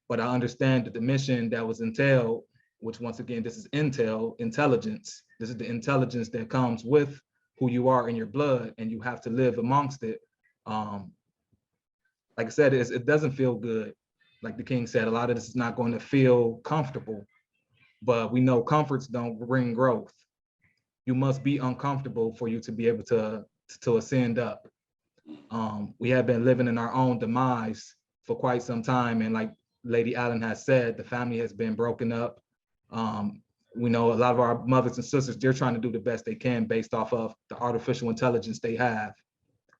But I understand that the mission that was entailed, which once again, this is intelligence. This is the intelligence that comes with who you are in your blood, and you have to live amongst it. Like I said, it doesn't feel good. Like the King said, a lot of this is not going to feel comfortable, but we know comforts don't bring growth. You must be uncomfortable for you to be able to ascend up. We have been living in our own demise for quite some time. And like Lady Allen has said, the family has been broken up. We know a lot of our mothers and sisters, they're trying to do the best they can based off of the artificial intelligence they have.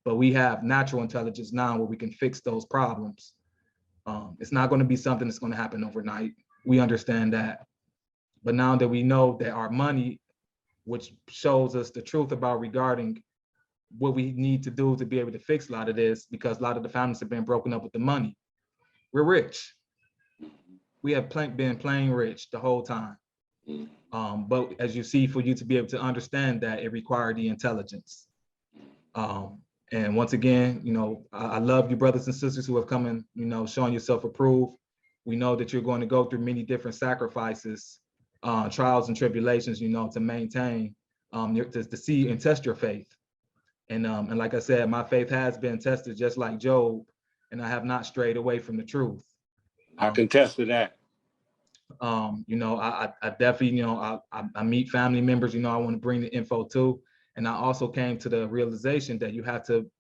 But we have natural intelligence now where we can fix those problems. It's not going to be something that's going to happen overnight. We understand that. But now that we know that our money, which shows us the truth about regarding what we need to do to be able to fix a lot of this, because a lot of the families have been broken up with the money. We're rich. We have been plain rich the whole time. But as you see, for you to be able to understand that, it required the intelligence. And once again, you know, I love you brothers and sisters who have come and, you know, showing yourself approved. We know that you're going to go through many different sacrifices, trials and tribulations, you know, to maintain, to see and test your faith. And like I said, my faith has been tested just like Job, and I have not strayed away from the truth. I can attest to that. You know, I definitely, you know, I meet family members, you know, I want to bring the info to. And I also came to the realization that you have to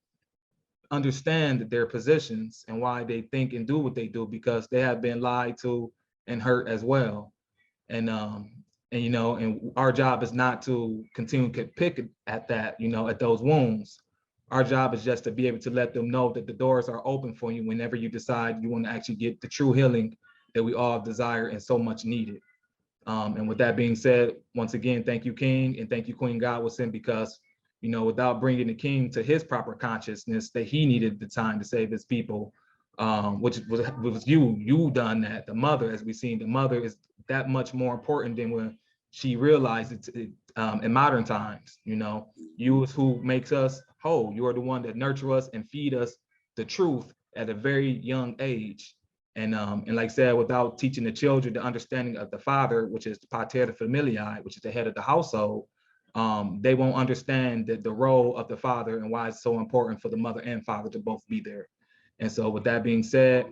understand their positions and why they think and do what they do, because they have been lied to and hurt as well. And you know, and our job is not to continue to pick at that, you know, at those wounds. Our job is just to be able to let them know that the doors are open for you whenever you decide you want to actually get the true healing that we all desire and so much needed. And with that being said, once again, thank you, King, and thank you, Queen Godwinson, because, you know, without bringing the King to his proper consciousness that he needed the time to save his people, which was you done that. The mother, as we've seen, the mother is that much more important than when she realized it in modern times. You know, you is who makes us whole. You are the one that nurture us and feed us the truth at a very young age. And like I said, without teaching the children the understanding of the father, which is the pater familiae, which is the head of the household, they won't understand the role of the father and why it's so important for the mother and father to both be there. And so with that being said,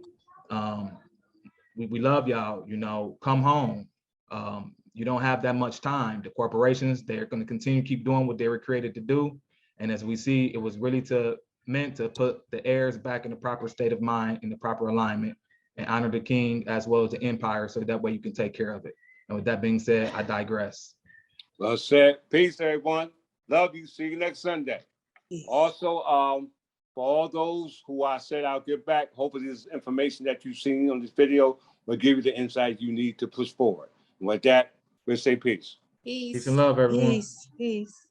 we love y'all, you know, come home. You don't have that much time. The corporations, they're going to continue to keep doing what they were created to do. And as we see, it was really meant to put the heirs back in the proper state of mind, in the proper alignment, and honor the King as well as the empire, so that way you can take care of it. And with that being said, I digress. Well said. Peace, everyone. Love you. See you next Sunday. Also, for all those who I said I'll get back, hopefully this information that you've seen on this video will give you the insight you need to push forward. And with that, we'll say peace. Peace and love, everyone. Peace.